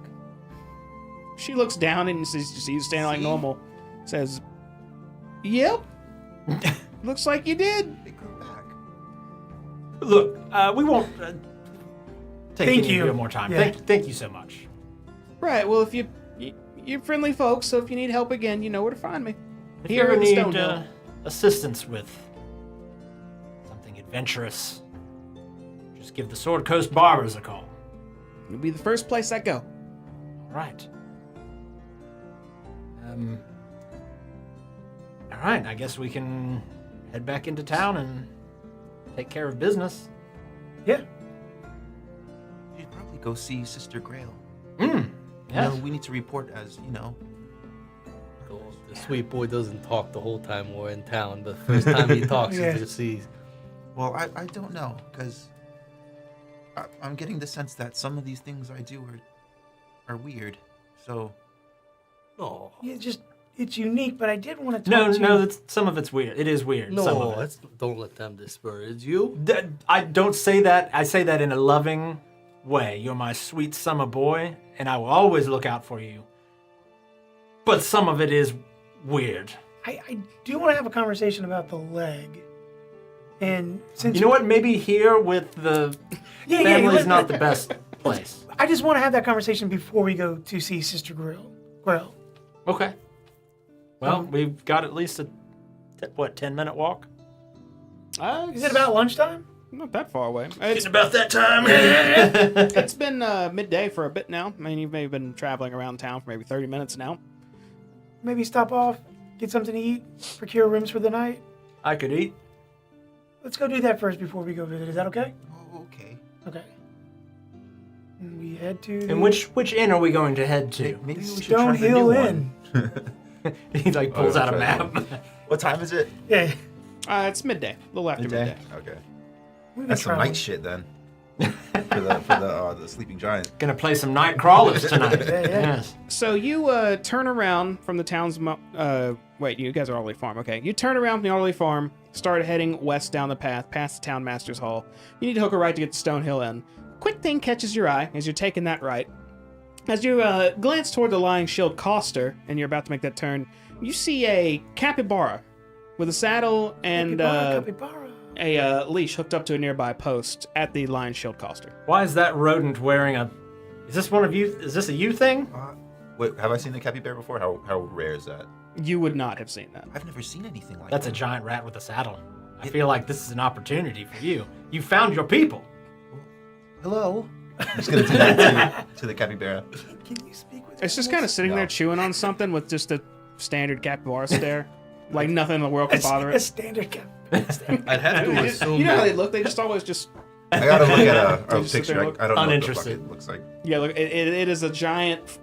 She looks down and sees you standing like normal. Says, "Yep, looks like you did." It grew back. Look, we won't take Thank any you. of your more time. Yeah. Thank you so much. Right. Well, if you're friendly folks, so if you need help again, you know where to find me. If you Here ever in need Stonehill. assistance with something adventurous, just give the Sword Coast Barbers a call. It'll be the first place I go. All right. All right. I guess we can head back into town and take care of business. Yeah. You'd probably go see Sister Grail. Yes. We need to report as, Oh, the sweet boy doesn't talk the whole time we're in town, but the first time he talks Yeah. is to see. Well, I don't know, because I'm getting the sense that some of these things I do are weird. So, No, Yeah, it's unique, but I did want to talk to you. No. Some of it's weird. It is weird. some no, of it. don't let them discourage you. I don't say that. I say that in a loving way. You're my sweet summer boy, and I will always look out for you. But some of it is weird. I do want to have a conversation about the leg. And since You know what? Maybe here with the family's let- not the best place. I just want to have that conversation before we go to see Sister Grail. Okay. Well, we've got at least a 10-minute walk. Is it about lunchtime? Not that far away. It's about that time. It's been midday for a bit now. I mean, you've maybe been traveling around town for maybe 30 minutes now. Maybe stop off, get something to eat, procure rooms for the night. I could eat. Let's go do that first before we go visit. Is that okay? okay. Okay. And we head to And which inn are we going to head to? Maybe we should try the new Stonehill one. Inn. He like pulls out a try map. What time is it? Yeah. It's midday, a little after midday. Okay. We've been That's some traveling. night shit then. for the sleeping giant. Gonna play some night crawlers tonight. Yeah. Yes. So you turn around from the town's... wait, you guys are Alderley Farm. Okay. You turn around from the Alderley Farm, start heading west down the path, past the Town Master's Hall. You need to hook a right to get to Stonehill Inn. Quick thing catches your eye as you're taking that right. As you glance toward the Lying Shield Coster, and you're about to make that turn, you see a capybara with a saddle and Capybara. a leash hooked up to a nearby post at the Lion Shield Coster. Why is that rodent wearing a? Is this one of you? Is this a you thing? Wait, have I seen the capybara before? How rare is that? You would not have seen that. I've never seen anything like That's a that. giant rat with a saddle. I feel like this is an opportunity for you. You found your people. Hello. I'm just gonna do that to the capybara. Can you speak with It's just animals? kind of sitting No. there chewing on something with just a standard capybara stare. Like nothing in the world can bother A it. standard cap. I'd have to assume You know how that they look? They just always just... I gotta look at a Just sit there picture. and I don't know what the fuck uninterested. it looks like. Yeah, look, it is a giant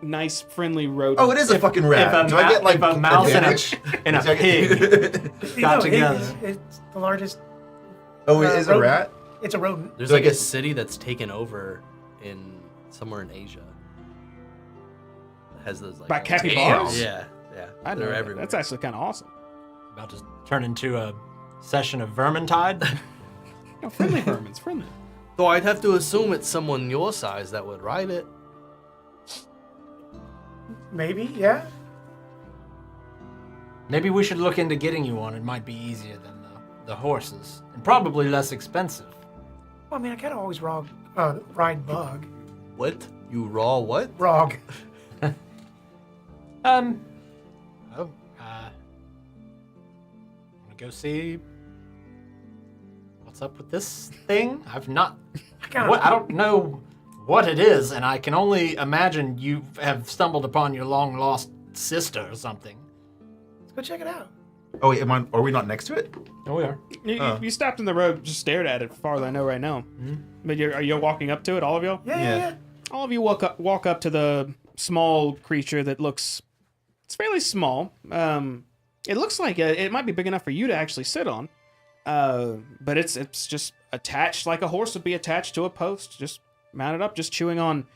nice, friendly rodent. Oh, it is a fucking rat. Do I get like if a mouse advantage? and a Do I pig get- got No, together? It's the largest. Oh, it is a rodent. rat. It's a rodent. There's Do I like a get- city that's taken over somewhere in Asia. It has those like By capybaras? Yeah, yeah. I know They're that. everywhere. That's actually kind of awesome. About to turn into a session of Vermintide. No, friendly vermin's friendly. Though I'd have to assume it's someone your size that would ride it. Maybe, yeah. Maybe we should look into getting you one. It might be easier than the horses, and probably less expensive. Well, I mean, I kind of always ride bug. What? You raw what? Rog. Want to go see what's up with this thing? I've not. I don't know what it is, and I can only imagine you have stumbled upon your long lost sister or something. Let's go check it out. Oh wait, are we not next to it? Oh, we are. You stopped in the road, just stared at it, as far as I know right now. But are you walking up to it, all of you? Yeah. All of you walk up to the small creature that looks. It's fairly small. It looks like it might be big enough for you to actually sit on. But it's just attached like a horse would be attached to a post, just mounted up, just chewing on,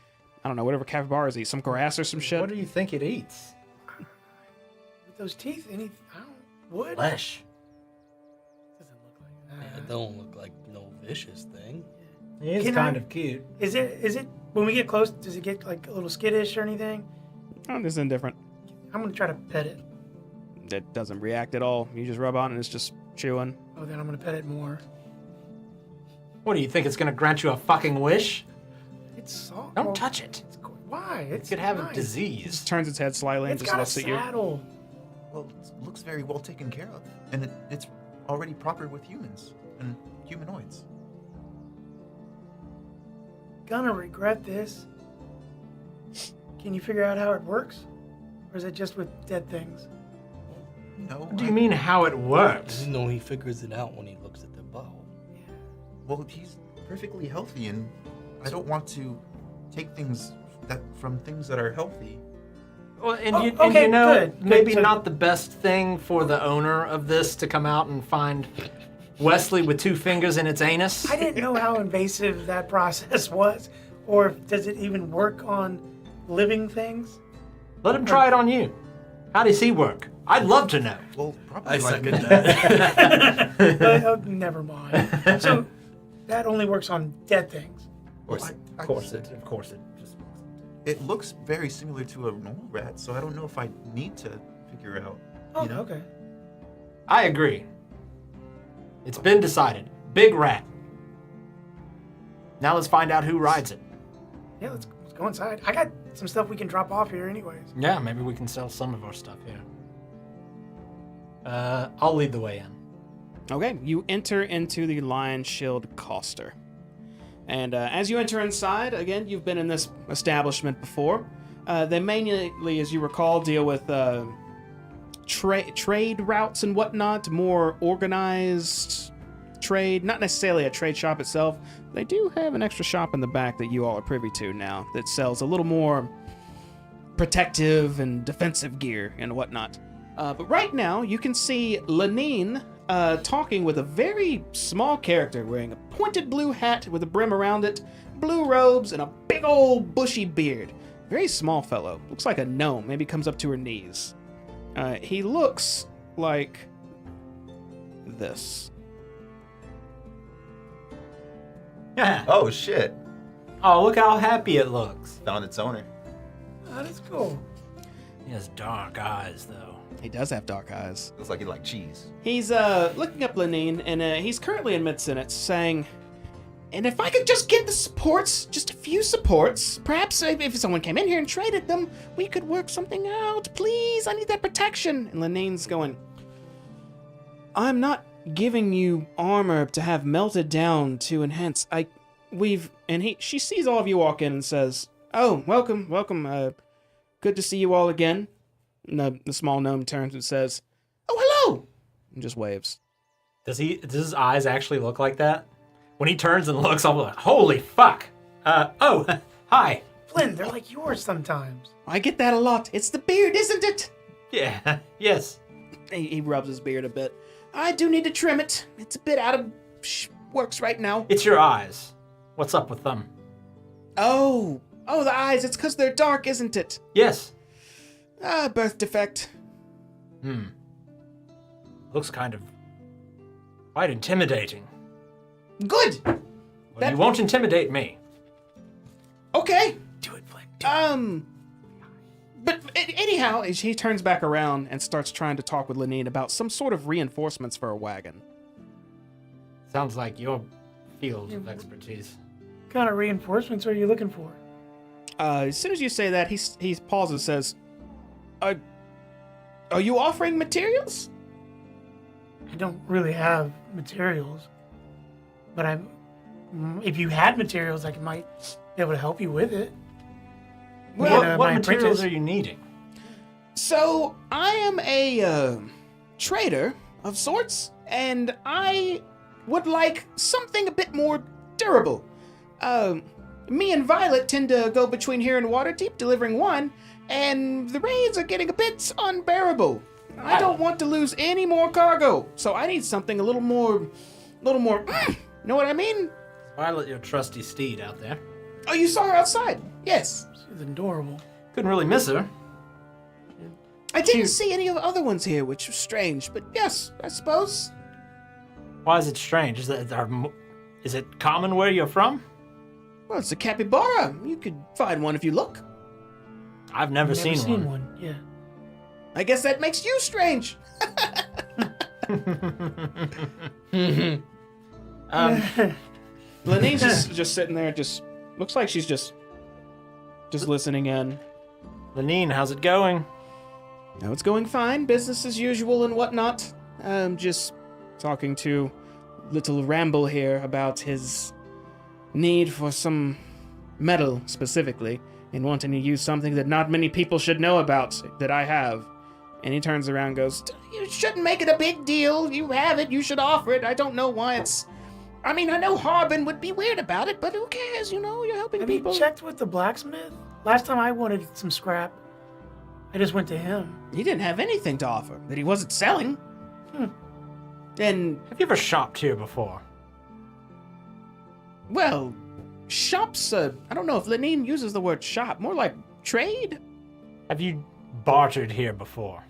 I don't know, whatever capybaras eat, some grass or some shit. What do you think it eats? With those teeth, wood? Flesh. Doesn't look like that. It don't look like no vicious thing. He is Can kind I- of cute. Is it when we get close? Does it get like a little skittish or anything? Oh, this is indifferent. I'm gonna try to pet it. It doesn't react at all. You just rub on and it's just chewing. Oh, then I'm gonna pet it more. What do you think? It's going to grant you a fucking wish? It's soft. Don't touch it. Why? It It's could have a nice. disease. Just turns its head slightly and It's just got a looks at you. saddle. Well, it looks very well taken care of, and it's already proper with humans and humanoids. Gonna regret this. Can you figure out how it works, or is it just with dead things? No. What do you mean how it works? You know, he figures it out when he looks at the bow. Well, he's perfectly healthy, and I don't want to take things from things that are healthy. Well, and, Oh, you, and okay, you know, good. maybe So- not the best thing for the owner of this to come out and find Wesley with 2 fingers in its anus. I didn't know how invasive that process was, or does it even work on living things? Let him try it on you. How does he work? I'd love to know. Well, probably I like second that. Never mind. So that only works on dead things. Of course it just. It looks very similar to a normal rat, so I don't know if I need to figure out. Oh, you know? okay. I agree. It's been decided. Big rat. Now let's find out who rides it. Yeah, let's go inside. I got some stuff we can drop off here, anyways. Yeah, maybe we can sell some of our stuff here. I'll lead the way in. Okay, you enter into the Lion Shield Coster. And as you enter inside, again, you've been in this establishment before. They mainly, as you recall, deal with trade routes and whatnot, more organized trade. Not necessarily a trade shop itself. They do have an extra shop in the back that you all are privy to now that sells a little more protective and defensive gear and whatnot. But right now, you can see Lenine talking with a very small character wearing a pointed blue hat with a brim around it, blue robes, and a big old bushy beard. Very small fellow. Looks like a gnome. Maybe comes up to her knees. He looks like this. Yeah. Oh shit! Oh, look how happy it looks. Found its owner. Oh, that's cool. He has dark eyes, though. He does have dark eyes. Looks like he like cheese. He's looking up Lenine, and he's currently in mid-sentence, saying, "And if I could just get the supports, just a few supports, perhaps if someone came in here and traded them, we could work something out. Please, I need that protection." And Lenine's going, "I'm not giving you armor to have melted down to enhance. She sees all of you walk in and says, 'Oh, welcome. Good to see you all again.'" And the small gnome turns and says, "Oh, hello," and just waves. Does his eyes actually look like that? When he turns and looks, I'll be like, holy fuck. Hi. Flynn, they're like yours sometimes. I get that a lot. It's the beard, isn't it? Yeah, yes. He rubs his beard a bit. I do need to trim it. It's a bit out of works right now. It's your eyes. What's up with them? Oh, the eyes. It's because they're dark, isn't it? Yes. Birth defect. Looks kind of quite intimidating. Good. Well, you won't intimidate me. Okay. Do it, Flynn. But anyhow, he turns back around and starts trying to talk with Lenine about some sort of reinforcements for a wagon. Sounds like your field of expertise. What kind of reinforcements are you looking for? As soon as you say that, he pauses and says, Are you offering materials? I don't really have materials, but if you had materials, I might be able to help you with it. Well, What materials are you needing? So, I am a trader of sorts, and I would like something a bit more durable. Me and Violet tend to go between here and Waterdeep delivering wine, and the raids are getting a bit unbearable. I don't want to lose any more cargo, so I need something a little more, you know what I mean? Violet, your trusty steed out there. Oh, you saw her outside? Yes. She's adorable. Couldn't really miss her. I didn't see any of the other ones here, which was strange, but yes, I suppose. Why is it strange? Is it common where you're from? Well, it's a capybara. You could find one if you look. I've never seen one. one. Yeah. I guess that makes you strange. Lenine's just sitting there, just looks like she's just listening in. Lenine, how's it going? Now it's going fine, business as usual and whatnot. Just talking to little Ramble here about his need for some metal specifically, and wanting to use something that not many people should know about that I have. And he turns around and goes, "You shouldn't make it a big deal. You have it. You should offer it. I don't know why it's... I mean, I know Harbin would be weird about it, but who cares? You know, you're helping Have people." you checked with the blacksmith? Last time I wanted some scrap, I just went to him. He didn't have anything to offer that he wasn't selling. And, Have you ever shopped here before? well, shops, I don't know if Lenine uses the word shop, more like trade? Have you bartered here before?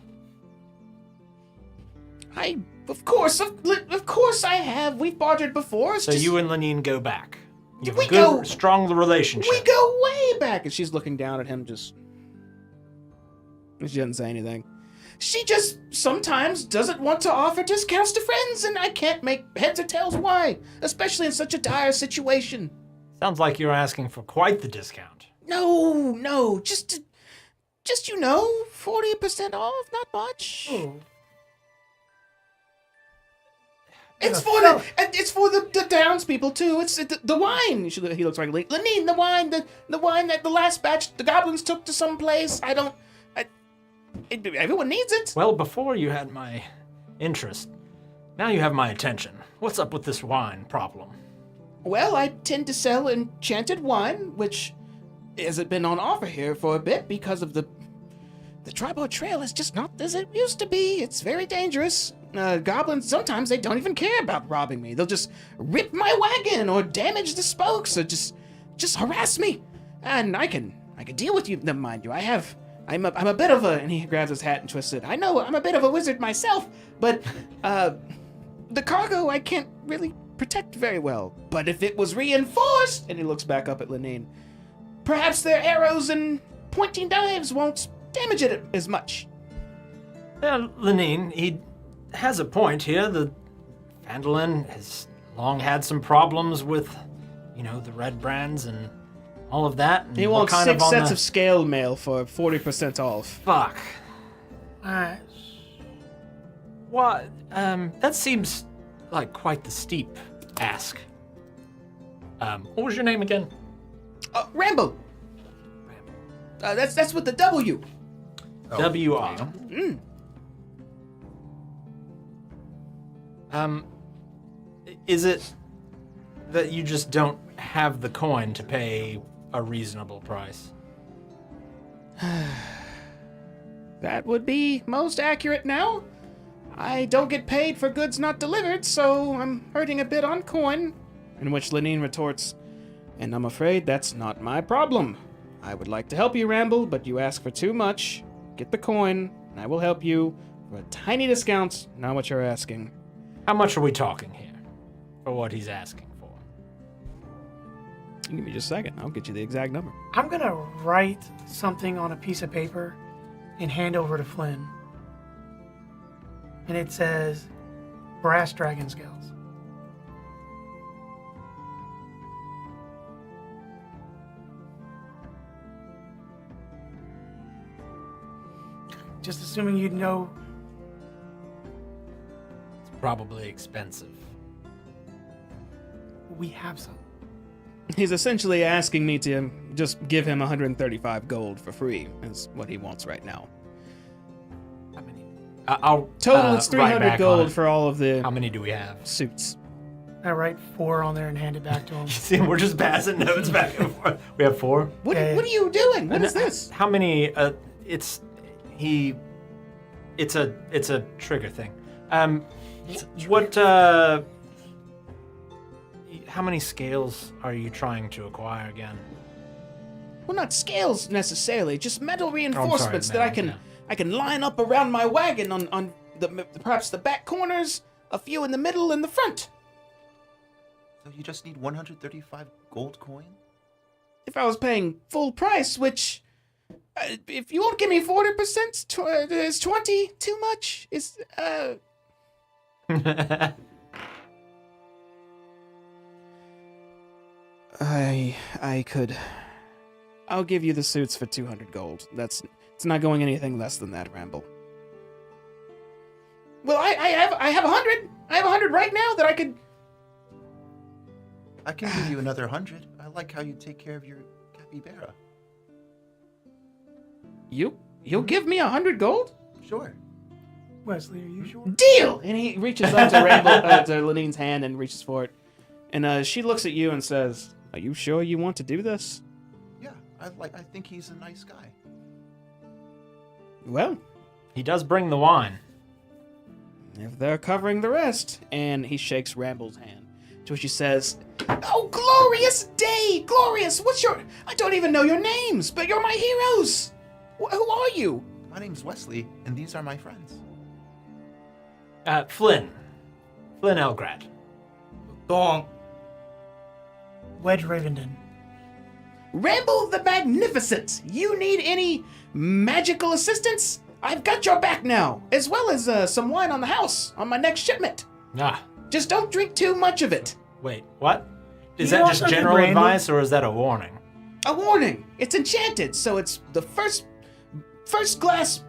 Of course I have. We've bartered before. It's So just- you and Lenine go back. You have We a good, go- strong relationship. We go way back. And she's looking down at him just... She doesn't say anything. She just sometimes doesn't want to offer discounts to friends, and I can't make heads or tails why, especially in such a dire situation. Sounds like you're asking for quite the discount. No, just 40% off, not much. Oh. It's for the townspeople too. It's the wine. He looks like Lenine. The wine that the last batch the goblins took to some place. Everyone needs it. Well, before you had my interest. Now you have my attention. What's up with this wine problem? Well, I tend to sell enchanted wine, which hasn't been on offer here for a bit because of the Tribo Trail is just not as it used to be. It's very dangerous. Goblins, sometimes they don't even care about robbing me. They'll just rip my wagon or damage the spokes or just harass me. And I can deal with you. Never mind you. I'm a bit of a, and he grabs his hat and twists it. I know I'm a bit of a wizard myself, but the cargo I can't really protect very well. But if it was reinforced, and he looks back up at Lenine, perhaps their arrows and pointing knives won't damage it as much. Well, Lenine, he has a point here. The Phandelver has long had some problems with, the red brands and all of that. And He we're wants kind 6 on sets the- of scale mail for 40% off. Fuck. Alright. What? That seems like quite the steep ask. What was your name again? Rambo. That's with the W. WR. Is it that you just don't have the coin to pay a reasonable price? That would be most accurate now. I don't get paid for goods not delivered, so I'm hurting a bit on coin. In which Lenine retorts, and I'm afraid that's not my problem. I would like to help you, Ramble, but you ask for too much. Get the coin, and I will help you for a tiny discount, not what you're asking. How much are we talking here for what he's asking for? Give me just a second. I'll get you the exact number. I'm gonna write something on a piece of paper and hand over to Flynn. And it says, brass dragon scales. Just assuming you'd know. It's probably expensive. We have some. He's essentially asking me to just give him 135 gold for free, is what he wants right now. How many? I'll Total, it's write 300 back on gold it. for all of the How many do we have? suits. I write 4 on there and hand it back to him. See, we're just passing notes back and forth. We have 4. What Yeah. are you doing? What is this? How many? It's a trigger thing. What? How many scales are you trying to acquire again? Well, not scales necessarily, just metal reinforcements that metal, I can line up around my wagon on the perhaps the back corners, a few in the middle, and the front. So you just need 135 gold coin? If I was paying full price, which if you won't give me 40%, is 20 too much? I could. I'll give you the suits for 200 gold. It's not going anything less than that, Ramble. Well, I have 100. I have 100 right now that I could. I can give you another 100. I like how you take care of your capybara. You'll give me 100 gold? Sure. Wesley, are you sure? Deal! And he reaches up to Ramble, to Lenine's hand and reaches for it. And she looks at you and says, "Are you sure you want to do this?" Yeah, I think he's a nice guy. Well, He does bring the wine. if they're covering the rest. And he shakes Ramble's hand, to which he says, "Oh, glorious day! Glorious! I don't even know your names, but you're my heroes! Who are you?" My name's Wesley, and these are my friends. Flynn Elgrad. Donk. Wedge Ravenden. Ramble the Magnificent! You need any magical assistance? I've got your back now, as well as some wine on the house on my next shipment. Ah, Just don't drink too much of it. wait, what? Is You that just also did general brandy? advice, or is that a warning? A warning, it's enchanted, so it's the first glass,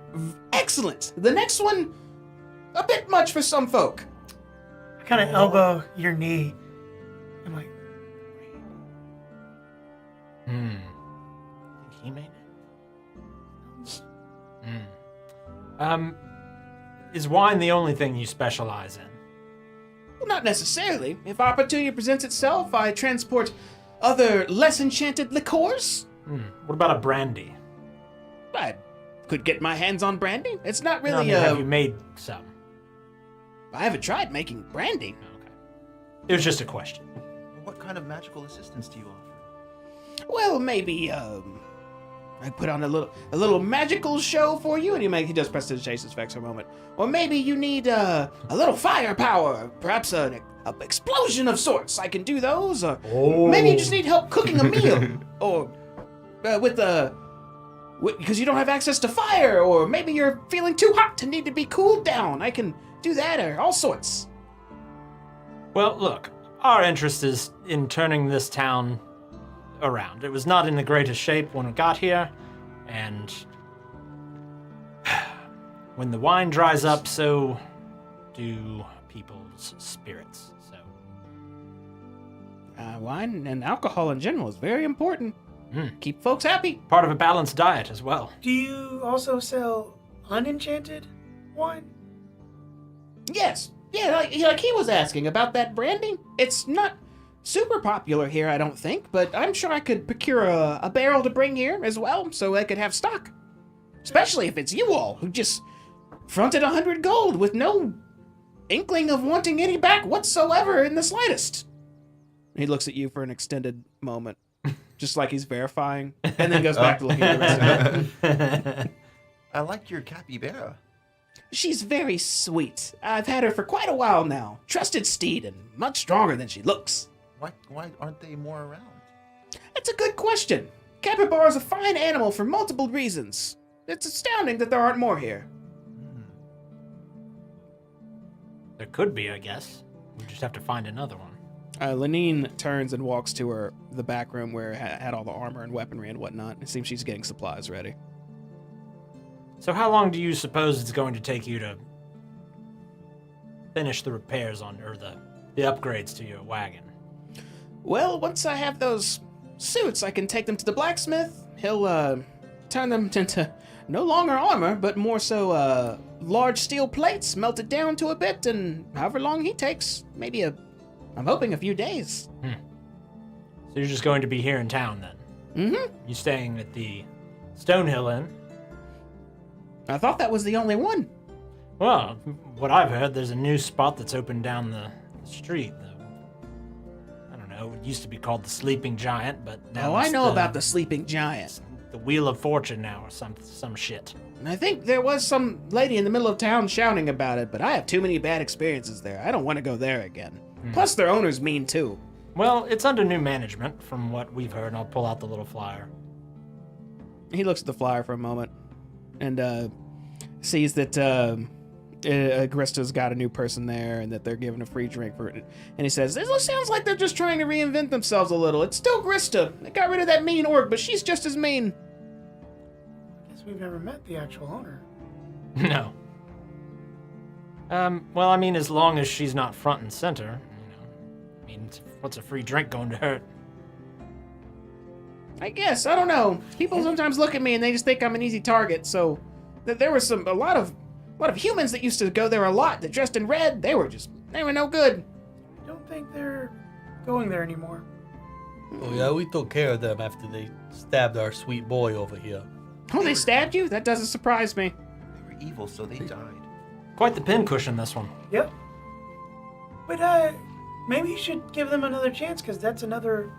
excellent. The next one, a bit much for some folk. I kind of elbow your knee. I'm like, He made it. Is wine the only thing you specialize in? Well, not necessarily. If opportunity presents itself, I transport other less enchanted liqueurs. What about a brandy? I could get my hands on brandy. It's not No, I really mean, have you made some? I haven't tried making brandy. Okay. It was just a question. What kind of magical assistance do you offer? Well, maybe I put on a little magical show for you, and he does prestidigitation effects for a moment. Or maybe you need a little firepower, perhaps an explosion of sorts. I can do those. Or maybe you just need help cooking a meal, or because you don't have access to fire, or maybe you're feeling too hot and need to be cooled down. I can do that, or all sorts. Well, look, our interest is in turning this town around. It was not in the greatest shape when it got here, and when the wine dries up, so do people's spirits. So Wine and alcohol in general is very important. Keep folks happy. part of a balanced diet as well. do you also sell unenchanted wine? Yes. Yeah, like he was asking about that brandy. It's not super popular here, I don't think, but I'm sure I could procure a barrel to bring here as well, so I could have stock. Especially if it's you all who just fronted 100 gold with no inkling of wanting any back whatsoever in the slightest. He looks at you for an extended moment, just like he's verifying, and then goes back to looking at the rest of it. I like your capybara. She's very sweet. I've had her for quite a while now. Trusted steed and much stronger than she looks. Why aren't they more around? That's a good question. Capybara is a fine animal for multiple reasons. It's astounding that there aren't more here. There could be, I guess. We just have to find another one. Lenine turns and walks to the back room where it had all the armor and weaponry and whatnot. It seems she's getting supplies ready. So how long do you suppose it's going to take you to finish the repairs or the upgrades to your wagon? Well, once I have those suits, I can take them to the blacksmith. He'll turn them into no longer armor, but more so large steel plates, melt it down to a bit, and however long he takes, maybe I'm hoping a few days. So you're just going to be here in town then? Mm-hmm. You staying at the Stonehill Inn? I thought that was the only one. Well, what I've heard, there's a new spot that's opened down the street. I don't know, it used to be called the Sleeping Giant, but now I it's know about the Sleeping Giant. the Wheel of Fortune now, or some shit. And I think there was some lady in the middle of town shouting about it, but I have too many bad experiences there. I don't want to go there again. Plus, their owner's mean too. Well, it's under new management, from what we've heard, and I'll pull out the little flyer. He looks at the flyer for a moment and sees that Grista's got a new person there and that they're giving a free drink for it. And he says, "This sounds like they're just trying to reinvent themselves a little. It's still Grista. They got rid of that mean orc, but she's just as mean." I guess we've never met the actual owner. No. Well, I mean, as long as she's not front and center, you know. I mean, what's a free drink going to hurt? I guess. I don't know. People sometimes look at me and they just think I'm an easy target, so there was a lot of humans that used to go there a lot that dressed in red. They were no good. I don't think they're going there anymore. Oh yeah, we took care of them after they stabbed our sweet boy over here. Oh, they stabbed you? That doesn't surprise me. They were evil, so they died. Quite the pincushion, this one. Yep. But maybe you should give them another chance, because that's another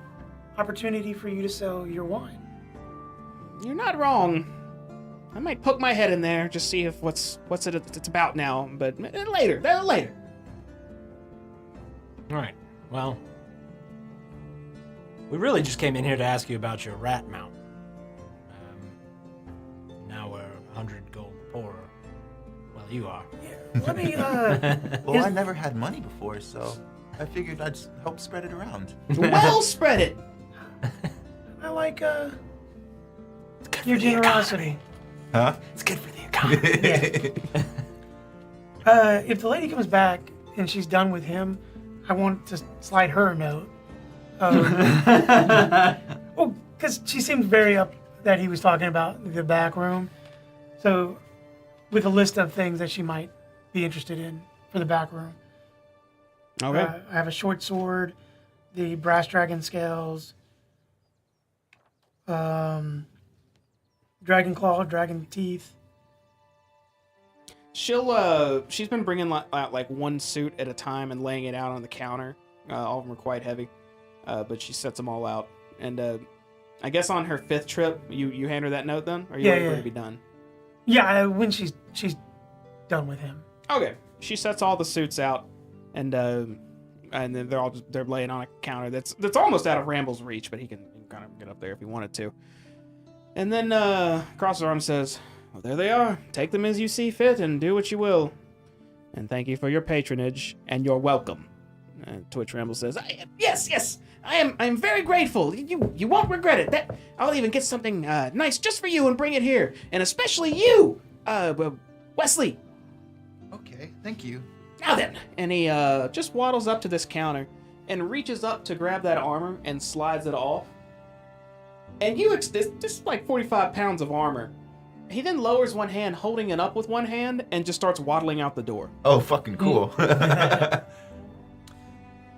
opportunity for you to sell your wine. You're not wrong. I might poke my head in there, just see if what's it's about now, but later. All right. Well, we really just came in here to ask you about your rat mount. Now we're 100 gold poorer. Well, you are. Yeah, let me, Well, I never had money before, so I figured I'd help spread it around. Well, spread it. I like, your generosity. Huh? It's good for the economy. If the lady comes back and she's done with him, I want to slide her a note. Well, because she seemed very up that he was talking about the back room. So, with a list of things that she might be interested in for the back room. Okay. I have a short sword, the brass dragon scales, dragon claw, dragon teeth. She's been bringing out like one suit at a time and laying it out on the counter. All of them are quite heavy, but she sets them all out. And I guess on her 5th trip, you hand her that note then, or you wait for her to be done? Yeah, when she's done with him. Okay. She sets all the suits out, and then they're laying on a counter that's almost out of Ramble's reach, but he can kind of get up there if he wanted to. And then across her arm says, "Well, there they are. Take them as you see fit, and do what you will. And thank you for your patronage, and you're welcome." To which Ramble says, "Yes, I am very grateful. You won't regret it. I'll even get something nice just for you and bring it here, and especially you, Wesley." Okay, thank you. Now then, and he just waddles up to this counter and reaches up to grab that armor and slides it off. And this is like 45 pounds of armor. He then lowers one hand, holding it up with one hand, and just starts waddling out the door. Oh, fucking cool.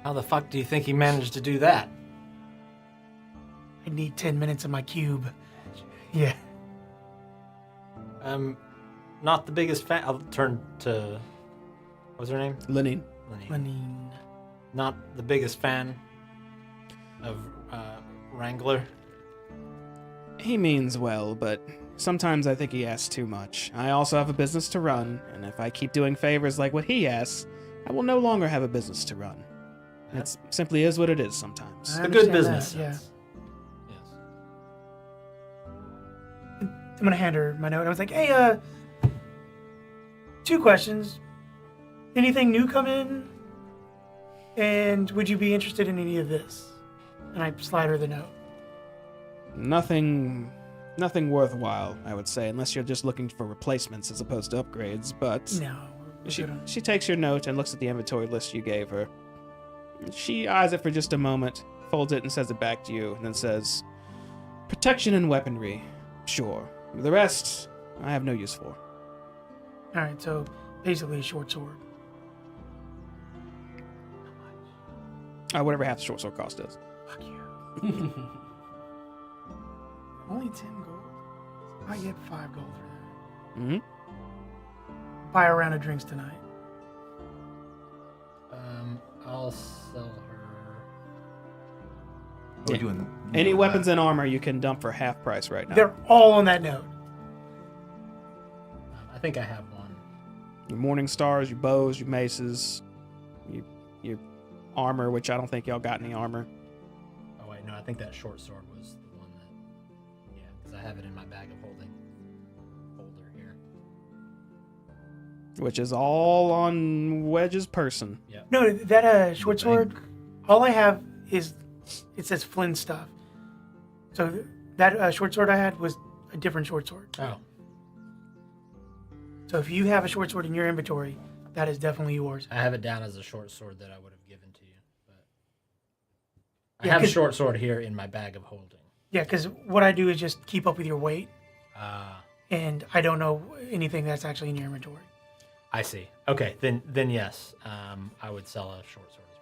How the fuck do you think he managed to do that? I need 10 minutes in my cube. Yeah. Not the biggest fan. I'll turn to. What's her name? Lenine. Lenine. Not the biggest fan of Wrangler. He means well, but sometimes I think he asks too much. I also have a business to run, and if I keep doing favors like what he asks, I will no longer have a business to run. It simply is what it is sometimes. I A good understand business that, yeah. sense. Yes. I'm gonna hand her my note. I was like, hey, 2 questions. Anything new come in? And would you be interested in any of this? And I slide her the note. Nothing worthwhile, I would say, unless you're just looking for replacements as opposed to upgrades, but No. we're good on- she takes your note and looks at the inventory list you gave her. She eyes it for just a moment, folds it and says it back to you, and then says, "Protection and weaponry, sure. The rest, I have no use for." Alright, so basically a short sword. Whatever half the short sword cost is. Fuck you. Only 10 gold. I get 5 gold for that. Mm-hmm. Buy a round of drinks tonight. I'll sell her. We're doing Any doing weapons that. and armor you can dump for half price right now. They're all on that note. I think I have one. Your morning stars, your bows, your maces, your armor, which I don't think y'all got any armor. Oh wait, no, I think that short sword was the one that. Yeah, because I have it in my bag of holding folder here. Which is all on Wedge's person. Yep. No, that short sword, all I have is, it says Flynn stuff. So that short sword I had was a different short sword. Oh. So if you have a short sword in your inventory, that is definitely yours. I have it down as a short sword that I would have given to you, but I Yeah, have a 'cause- short sword here in my bag of holding. Yeah, because what I do is just keep up with your weight, Ah, and I don't know anything that's actually in your inventory. I see. Okay, then yes, I would sell a short sword as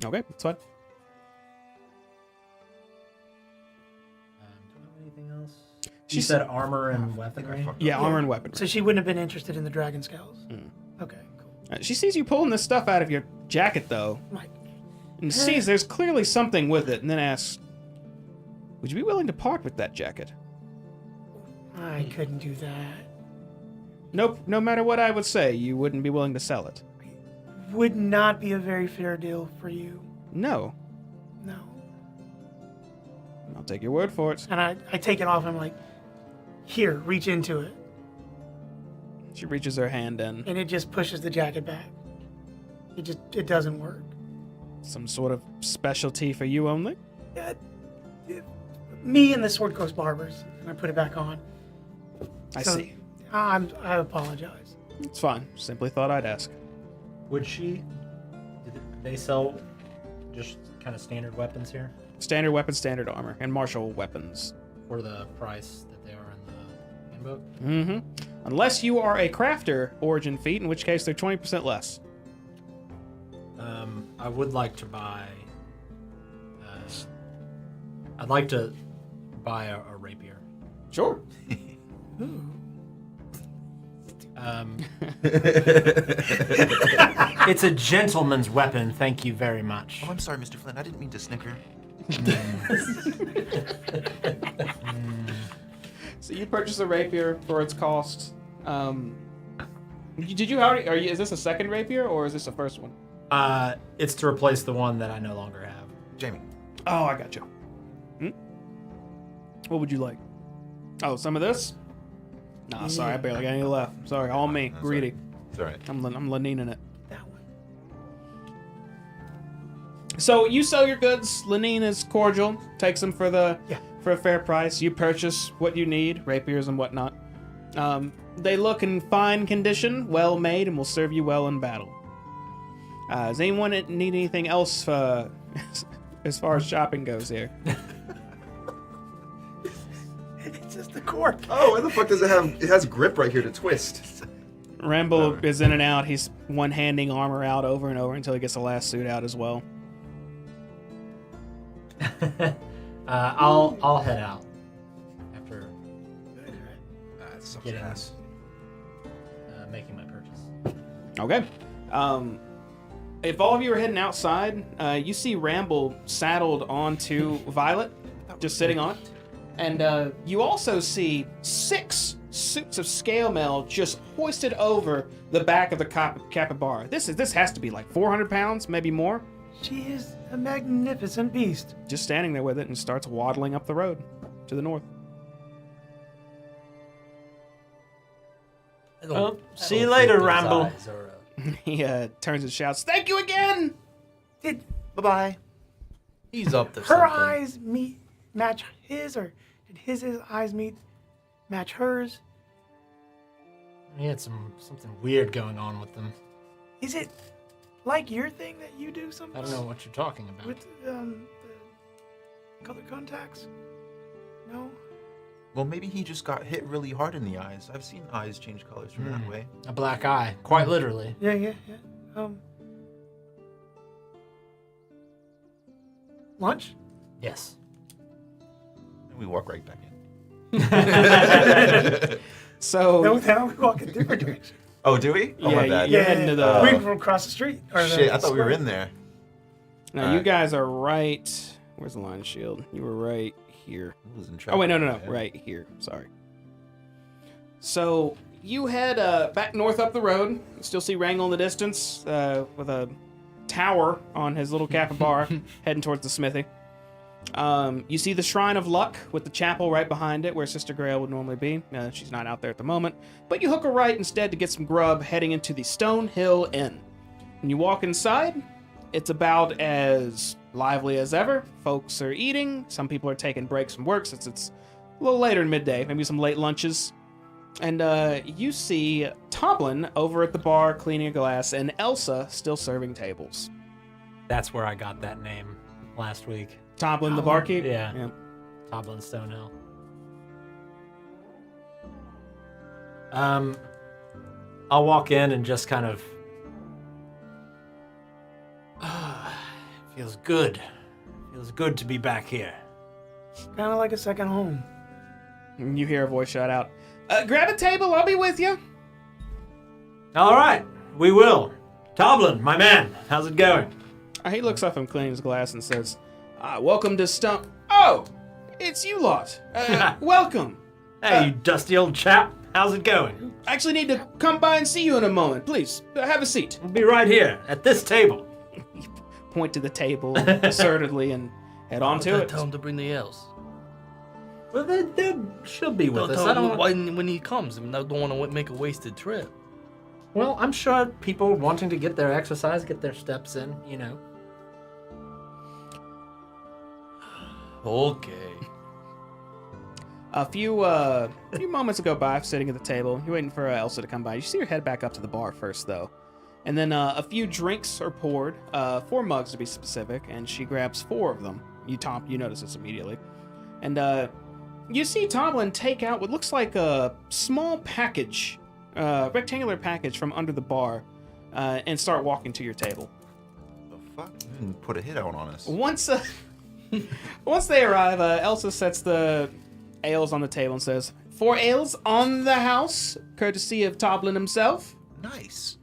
well. Okay, that's fine. Do I have anything else? She You said armor and I think I weaponry. fucked Yeah, up. armor and weaponry. So she wouldn't have been interested in the dragon scales. Okay, cool. She sees you pulling this stuff out of your jacket, though, I'm like, and sees there's clearly something with it, and then asks, "Would you be willing to part with that jacket?" I couldn't do that. Nope. No matter what I would say, you wouldn't be willing to sell it. Would not be a very fair deal for you. No. No. I'll take your word for it. And I take it off and I'm like, here, reach into it. She reaches her hand in. And it just pushes the jacket back. It doesn't work. Some sort of specialty for you only? Me and the Sword Coast Barbers. And I put it back on. I So, see. I apologize. It's fine. Simply thought I'd ask. Would she? Did they sell just kind of standard weapons here Standard weapons, standard armor, and martial weapons. for the price that they are in the handbook? Mm-hmm. Unless you are a crafter origin feat, in which case they're 20% less. I would like to buy. I'd like to buy a rapier. Sure. It's a gentleman's weapon. Thank you very much. Oh, I'm sorry, Mr. Flynn. I didn't mean to snicker. So you purchase a rapier for its cost. Did you already? Is this a second rapier or is this the first one? It's to replace the one that I no longer have. Jamie. Oh, I got you. What would you like? Oh, some of this? Nah, sorry, I barely got any left. Sorry, all me, That's greedy. It's all right. I'm leaning in it. That one. So you sell your goods. Lenine is cordial. Takes them for a fair price. You purchase what you need, rapiers and whatnot. They look in fine condition, well made, and will serve you well in battle. Does anyone need anything else as far as shopping goes here? It's just the cork. Oh, why the fuck does it have? It has grip right here to twist. Rambo is in and out. He's one-handing armor out over and over until he gets the last suit out as well. I'll head out after Sucks Getting- ass. making my purchase. Okay. If all of you are heading outside, you see Ramble saddled onto Violet, just sitting on it. And you also see 6 suits of scale mail just hoisted over the back of the capybara. This has to be like 400 pounds, maybe more. She is a magnificent beast. Just standing there with it and starts waddling up the road to the north. I don't- Well, I see you don't later, think those Ramble. eyes are, He turns and shouts, "Thank you again!" Bye bye. he's up to Her something. eyes match his, or did his eyes match hers? He had something weird going on with them. Is it like your thing that you do I sometimes? don't know what you're talking about. With the color contacts? No? Well, maybe he just got hit really hard in the eyes. I've seen eyes change colors from that way. A black eye, quite literally. Yeah. Lunch? Yes. And we walk right back in. So No, then we walk in different direction. Oh, do we? Oh, my bad. you're heading to the. we from across the street. Or Shit, the I thought we were square. in there. Now you guys are right. Where's the line shield? You were right here. I was in track Oh wait, no, of that. right here. Sorry. So you head back north up the road. You still see Wrangle in the distance with a tower on his little capybara heading towards the smithy. You see the Shrine of Luck with the chapel right behind it where Sister Grail would normally be. She's not out there at the moment. But you hook a right instead to get some grub heading into the Stone Hill Inn. When you walk inside, it's about as lively as ever. Folks are eating. Some people are taking breaks from work since it's a little later in midday. Maybe some late lunches. And you see Toblin over at the bar cleaning a glass and Elsa still serving tables. That's where I got that name last week. Toblin, the barkeep? Yeah. Toblin Stonehill. I'll walk in and just kind of. Feels good. Feels good to be back here. Kind of like a second home. And you hear a voice shout out, grab a table, I'll be with you. All right, we will. Toblin, my man, how's it going? He looks up from cleaning his glass and says, welcome to Stump. Oh, it's you lot. Welcome. Hey, you dusty old chap, how's it going? I actually need to come by and see you in a moment. Please, have a seat. We'll be right here at this table. Point to the table assertively and head on to it. Tell him to bring the ales. Well, they should be with Don't us. tell I don't. him when he comes. I don't want to make a wasted trip. Well, I'm sure people wanting to get their exercise, get their steps in, you know. Okay. A few moments go by, sitting at the table. You're waiting for Elsa to come by. You see her head back up to the bar first, though. And then a few drinks are poured, 4 mugs to be specific, and she grabs 4 of them. You notice this immediately. And you see Toblin take out what looks like a small package, rectangular package from under the bar, and start walking to your table. The fuck? Put a hit out on us. Once they arrive, Elsa sets the ales on the table and says, 4 ales on the house, courtesy of Toblin himself. Nice.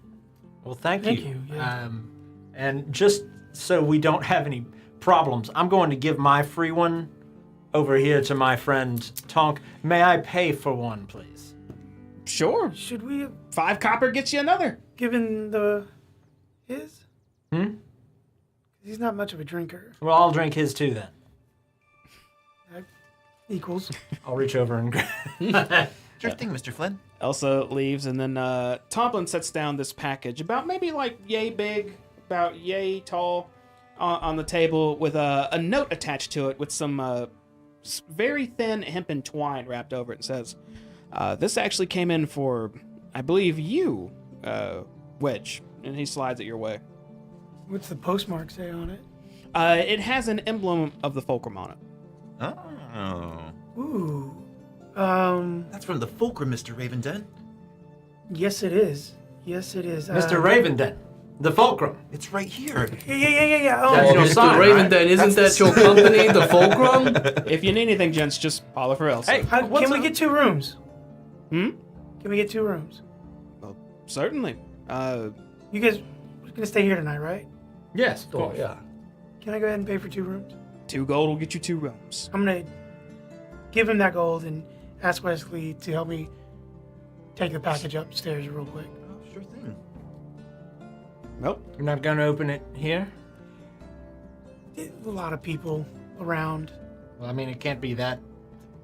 Well, thank Thank you. you, yeah. And just so we don't have any problems, I'm going to give my free one over here to my friend Tonk. May I pay for one, please? Sure. Should we have 5 copper gets you another. given his? He's not much of a drinker. Well, I'll drink his too then. That equals. I'll reach over and grab. Sure thing, Mr. Flynn. Elsa leaves, and then Toblin sets down this package, about maybe like yay big, about yay tall, on the table with a note attached to it with some very thin hempen twine wrapped over it, and says, this actually came in for, I believe, you, Wedge. And he slides it your way. What's the postmark say on it? It has an emblem of the Fulcrum on it. Oh. Ooh. That's from the Fulcrum, Mr. Ravenden. Yes, it is. Yes, it is. Mr. Ravenden. The Fulcrum. It's right here. Yeah. Oh, That's your Mr. sign, Raven, right? then isn't That's that your company, the Fulcrum? If you need anything, gents, just holler for Elsa. Hey, can we get 2 rooms? Hmm? Can we get 2 rooms? Certainly. You guys are gonna stay here tonight, right? Yes, of Oh, course. yeah. Can I go ahead and pay for 2 rooms? 2 gold will get you 2 rooms. I'm gonna give him that gold and ask Wesley to help me take the package upstairs real quick. Oh, sure thing. Nope. You're not going to open it here? There's a lot of people around. Well, I mean, it can't be that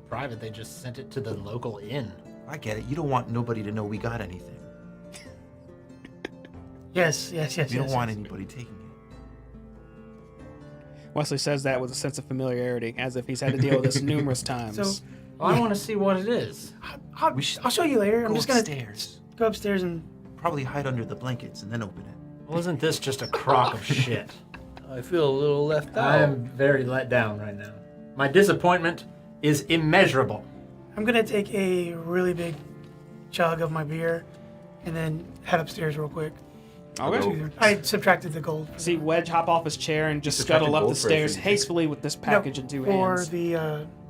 private. They just sent it to the local inn. I get it. You don't want nobody to know we got anything. Yes. You don't want anybody taking it. Wesley says that with a sense of familiarity, as if he's had to deal with this numerous times. So Well, I want to see what it is. I'll show you later. I'm Go just gonna upstairs. go upstairs and Probably hide under the blankets and then open it. Wasn't this just a crock of shit? I feel a little left out. I am very let down right now. My disappointment is immeasurable. I'm gonna take a really big chug of my beer and then head upstairs real quick. Okay. I subtracted the gold. For See Wedge hop off his chair and just Subtracted scuttle up gold the for stairs everything. hastily with this package in 2 for hands. the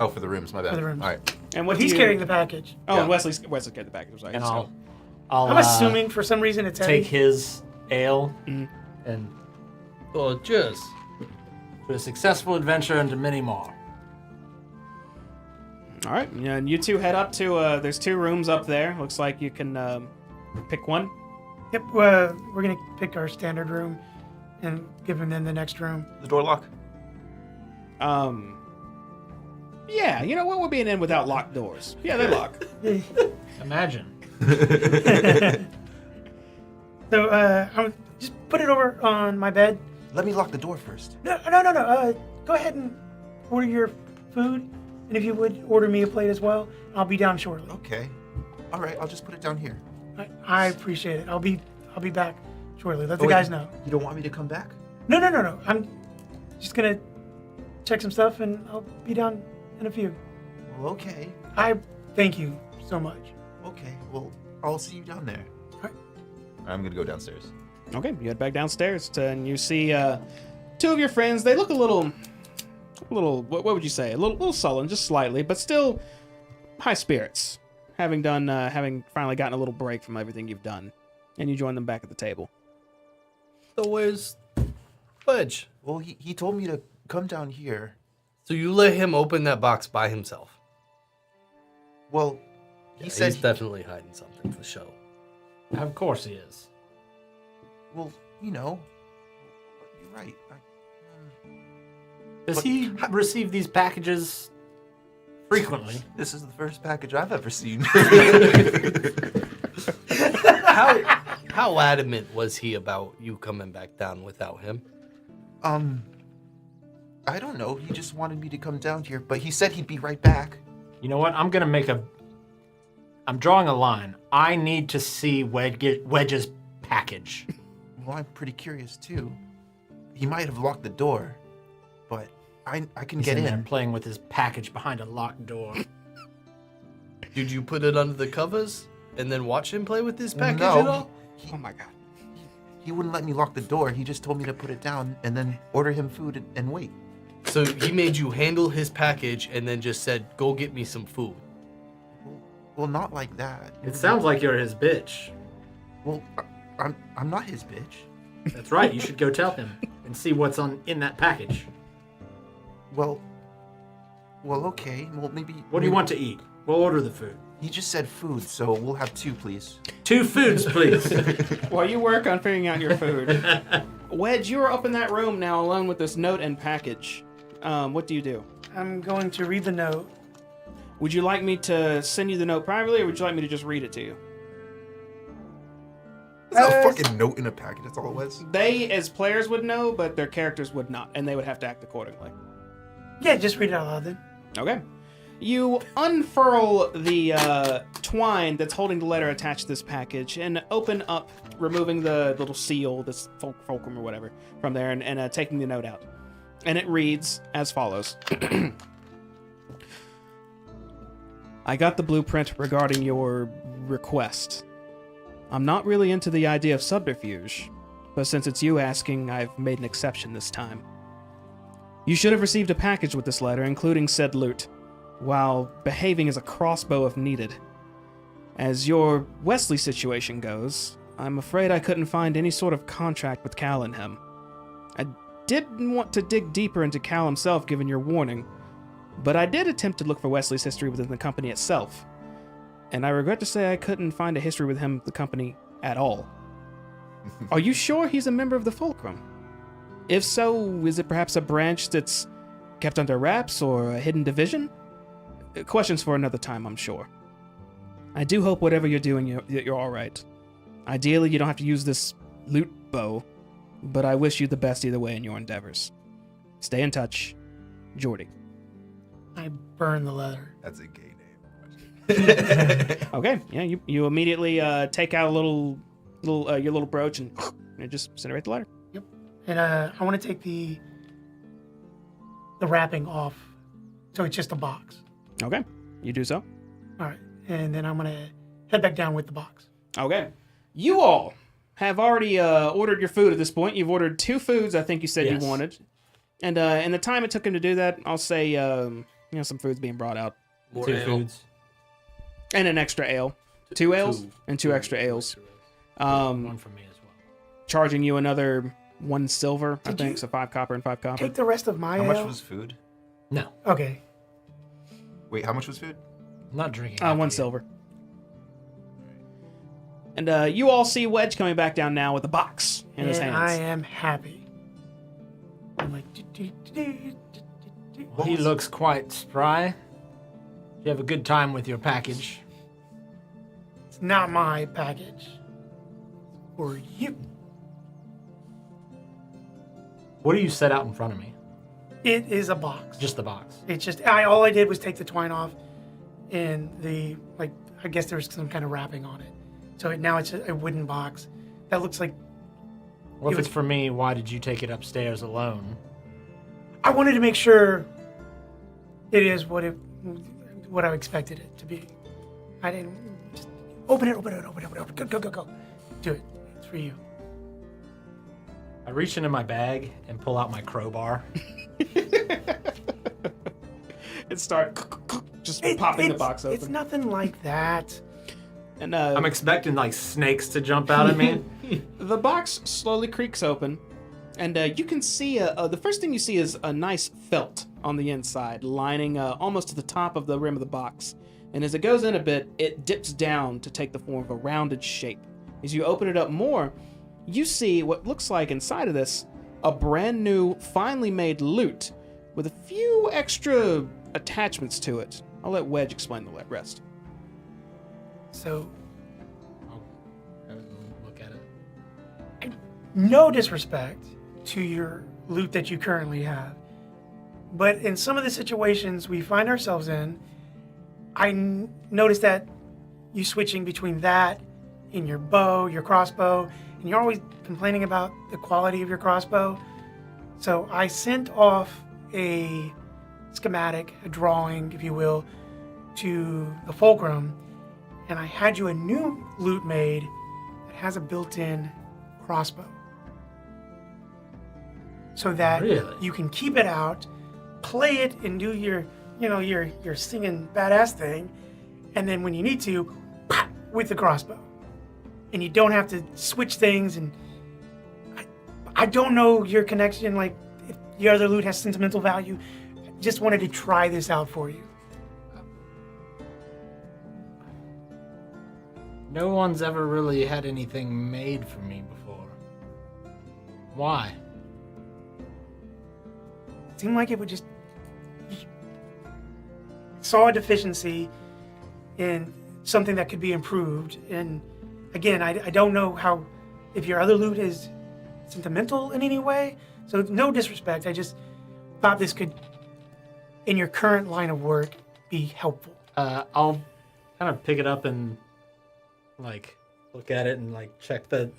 Oh, for the rooms, my bad. For the rooms. All right. And what he's do you... carrying the package. Oh, Yeah. and Wesley's carrying the package. I'm sorry. And So- I'll I'm assuming for some reason it's heavy. take his ale Mhm. and Oh, just. for a successful adventure into many more. All right, yeah, and you 2 head up to. There's 2 rooms up there. Looks like you can pick one. Yep, we're gonna pick our standard room and give him then the next room. The door lock. Yeah, you know what would be an inn without locked doors? Yeah, they lock. Imagine. So I'm just put it over on my bed. Let me lock the door first. No. Go ahead and order your food, and if you would order me a plate as well, I'll be down shortly. Okay. All right, I'll just put it down here. I appreciate it. I'll be back shortly. Let Oh, the wait, guys know. You don't want me to come back? No. I'm just gonna check some stuff, and I'll be down in a few. Well, okay. I thank you so much. Okay. Well, I'll see you down there. I'm gonna go downstairs. Okay, you head back downstairs and you see 2 of your friends. They look a little. What would you say? A little sullen, just slightly, but still high spirits. Having finally gotten a little break from everything you've done, and you join them back at the table. So where's Wedge? Well, he told me to come down here. So you let him open that box by himself? Well, he said he's definitely hiding something for show. Of course he is. well, you know, you're right. Does But- he receive these packages frequently? This is the first package I've ever seen. How adamant was he about you coming back down without him? I don't know. He just wanted me to come down here, but he said he'd be right back. You know what? I'm drawing a line. I need to see Wedge's package. Well, I'm pretty curious too. He might have locked the door, but I can He's get in there in. playing with his package behind a locked door. Did you put it under the covers and then watch him play with this package No. at all? Oh my god. He wouldn't let me lock the door. He just told me to put it down and then order him food and wait. So he made you handle his package and then just said, "Go get me some food." Well, not like that. It sounds like you're his bitch. Well, I'm not his bitch. That's right. You should go tell him and see what's in that package. Well, okay. Well, maybe. What do you want to eat? We'll order the food. He just said food, so we'll have 2, please. 2 foods, please. While you work on figuring out your food, Wedge, you are up in that room now alone with this note and package. What do you do? I'm going to read the note. Would you like me to send you the note privately, or would you like me to just read it to you? There's a fucking note in a packet. That's all it was. They, as players, would know, but their characters would not, and they would have to act accordingly. Yeah, just read it out loud then. Okay. You unfurl the twine that's holding the letter attached to this package and open up, removing the little seal, this fulcrum or whatever, from there, and taking the note out. And it reads as follows. I got the blueprint regarding your request. I'm not really into the idea of subterfuge, but since it's you asking, I've made an exception this time. You should have received a package with this letter, including said loot, while behaving as a crossbow if needed. As your Wesley situation goes, I'm afraid I couldn't find any sort of contract with Cal and him. I didn't want to dig deeper into Cal himself given your warning, but I did attempt to look for Wesley's history within the company itself, and I regret to say I couldn't find a history with him, the company, at all. Are you sure he's a member of the Fulcrum? If so, is it perhaps a branch that's kept under wraps or a hidden division? Questions for another time, I'm sure. I do hope whatever you're doing, you're all right. Ideally, you don't have to use this loot bow, but I wish you the best either way in your endeavors. Stay in touch, Jordy. I burn the letter. That's a gay name. Okay, yeah, you immediately take out a little your little brooch and just incinerate the letter. Yep. And I want to take the wrapping off, so it's just a box. Okay, you do so. All right. And then I'm going to head back down with the box. Okay. You all have already ordered your food at this point. You've ordered 2 foods I think you said Yes. you wanted. And in the time it took him to do that, I'll say some food's being brought out. More 2 ale. foods. And an extra ale. 2 ales and 2 extra ales. One for me as well. Charging you another 1 silver, I Did think, you so 5 copper and 5 copper. Take the rest of my How ale. much was food? No, Okay. Wait, how much was food? I'm not drinking. 1 after you. silver. And you all see Wedge coming back down now with a box in his And hands. I am happy. I'm like, Well, he looks quite spry. You have a good time with your package. it's not my package. Or you. What do you set out in front of me? It is a box. Just the box. It's just all I did was take the twine off, and I guess there was some kind of wrapping on it. So now it's a wooden box that looks like. Well, if It it's for me, why did you take it upstairs alone? I wanted to make sure it is what I expected it to be. I didn't just open it. Go. Do it. It's for you. I reach into my bag and pull out my crowbar. And start just popping the box open. It's nothing like that. And I'm expecting like snakes to jump out at me. the box slowly creaks open, and you can see the first thing you see is a nice felt on the inside, lining almost to the top of the rim of the box. And as it goes in a bit, it dips down to take the form of a rounded shape. As you open it up more, you see what looks like inside of this a brand new, finely made loot with a few extra attachments to it. I'll let Wedge explain the rest. So, I'll have a look at it. no disrespect to your loot that you currently have, but in some of the situations we find ourselves in, I noticed that you switching between that and your bow, your crossbow, and you're always complaining about the quality of your crossbow. So I sent off a schematic, a drawing, if you will, to the Fulcrum, and I had you a new loot made that has a built-in crossbow. So that Really? you can keep it out, play it, and do your singing badass thing, and then when you need to, pop, with the crossbow. And you don't have to switch things, and I don't know your connection, like if your other loot has sentimental value. Just wanted to try this out for you. No one's ever really had anything made for me before. Why? It seemed like it would just saw a deficiency in something that could be improved. And again, I don't know how, if your other loot is sentimental in any way. So no disrespect. I just thought this could, in your current line of work, be helpful. I'll kind of pick it up and like look at it and like check the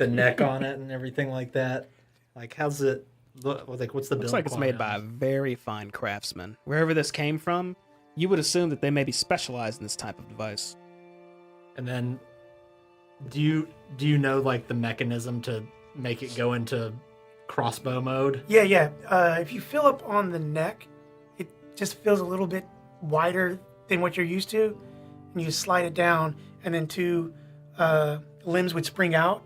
neck on it and everything like that. Like, how's it look? Like, what's the Looks build like it's made quality by a on it? very fine craftsman. Wherever this came from, you would assume that they may be specialized in this type of device. And then, do you know like the mechanism to make it go into crossbow mode. Yeah. If you fill up on the neck, it just feels a little bit wider than what you're used to, and you slide it down, and then two limbs would spring out.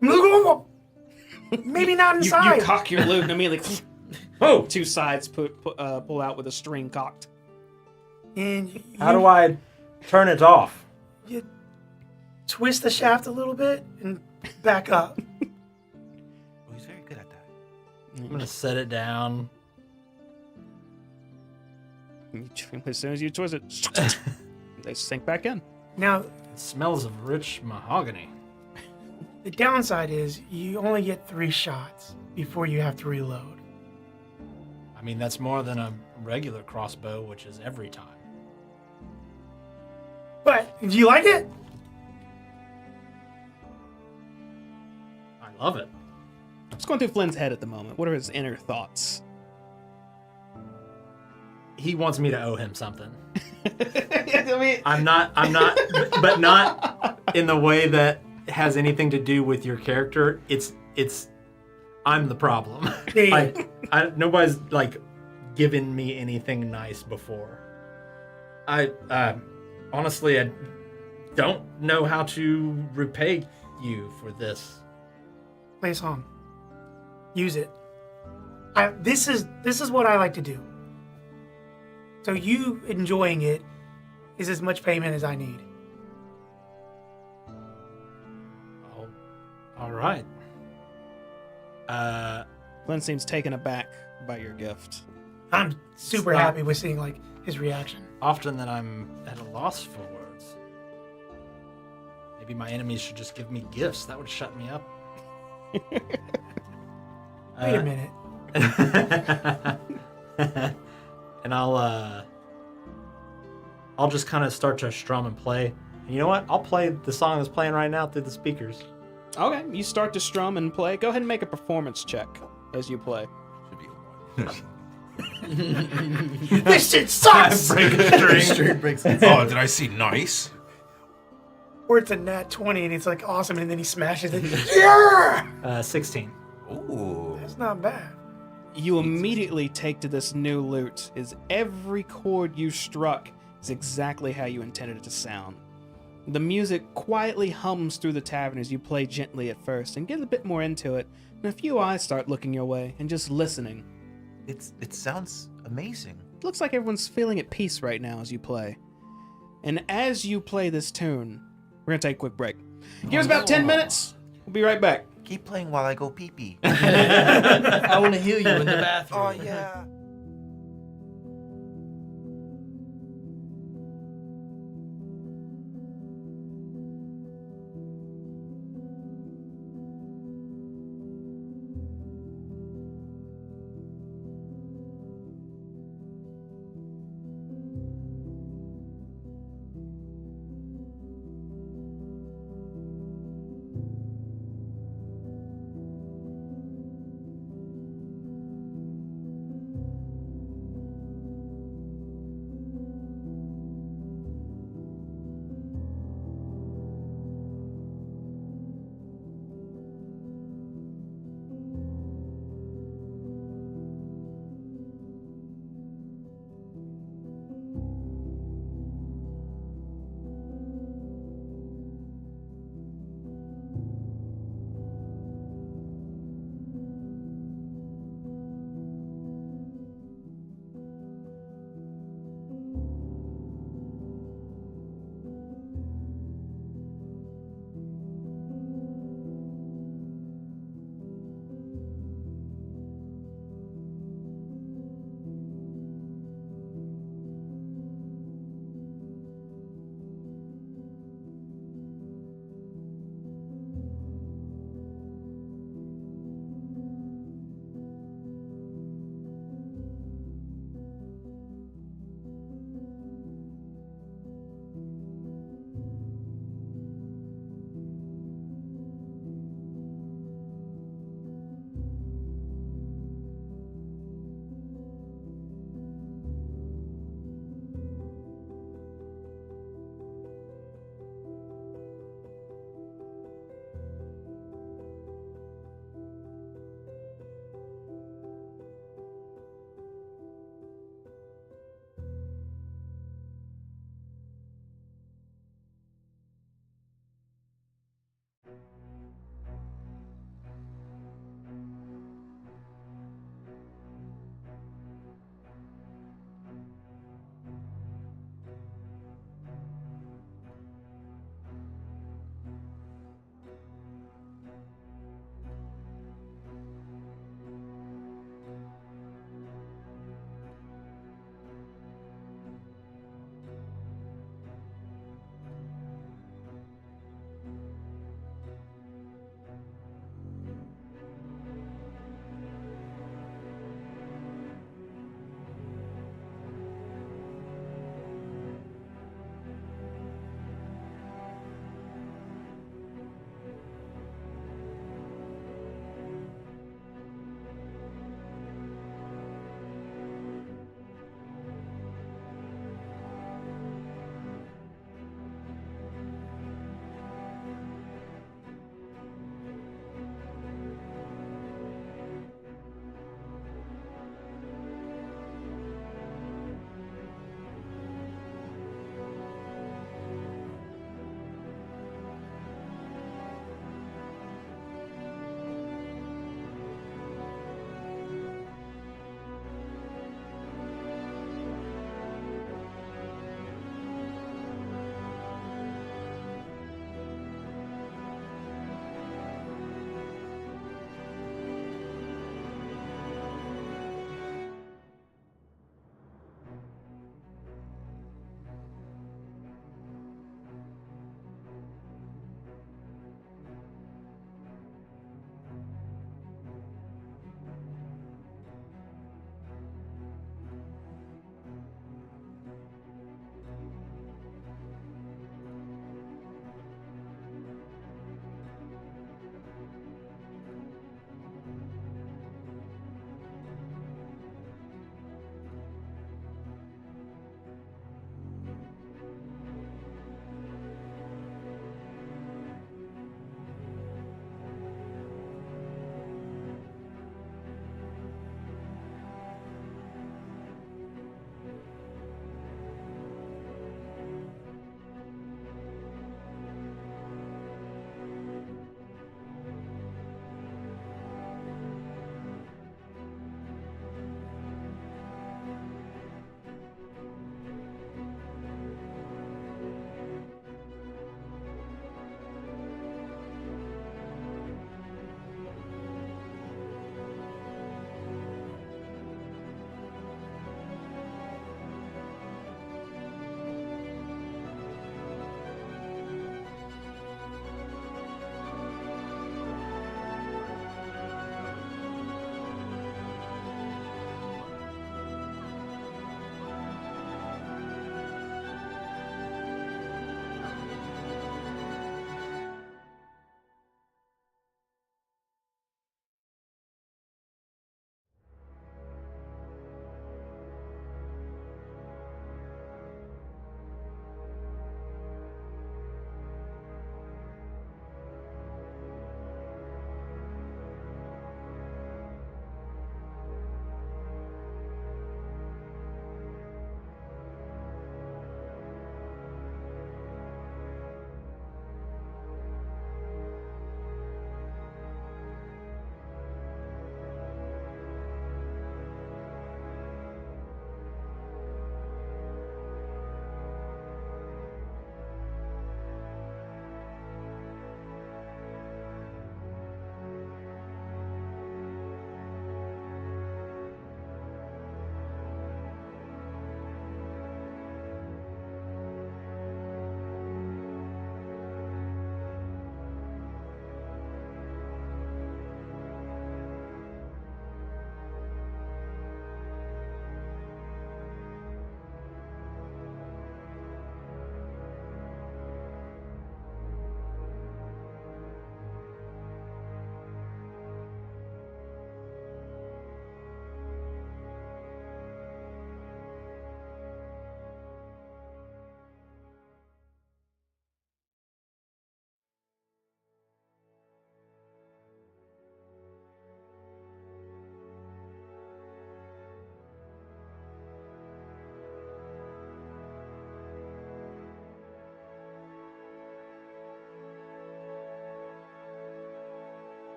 Maybe not You inside. cock your lute and immediately Oh, two sides pull out with a string cocked. And you, how do I turn it off? you twist the shaft a little bit and back up. Oh, he's very good at that. I'm gonna set it down. As soon as you twist it, they sink back in. Now, It smells of rich mahogany. the downside is you only get 3 shots before you have to reload. I mean, that's more than a regular crossbow, which is every time. But do you like it? I love it. What's going through Flynn's head at the moment? What are his inner thoughts? He wants me to owe him something. I mean, I'm not, but not in the way that has anything to do with your character. It's, I'm the problem. Yeah. Nobody's like given me anything nice before. Honestly, I don't know how to repay you for this. Play a song. Use it. This is what I like to do. So you enjoying it is as much payment as I need. Oh, all right. Flynn seems taken aback by your gift. I'm super Stop. happy with seeing like his reaction. Often that I'm at a loss for words. Maybe my enemies should just give me gifts. That would shut me up. Wait a minute. And I'll just kind of start to strum and play. And you know what? I'll play the song that's playing right now through the speakers. Okay, you start to strum and play. Go ahead and make a performance check as you play. Should be a 1. This shit sucks! Break a string. String breaks. Oh, did I see nice? Or it's a nat 20 and it's like awesome and then he smashes it. Yeah! 16. Ooh. That's not bad. You immediately take to this new lute, as every chord you struck is exactly how you intended it to sound. The music quietly hums through the tavern as you play gently at first and get a bit more into it, and a few eyes start looking your way and just listening. It sounds amazing. It looks like everyone's feeling at peace right now as you play. And as you play this tune, we're going to take a quick break. Give us about 10 minutes. We'll be right back. Keep playing while I go pee pee. I want to heal you in the bathroom. Oh yeah.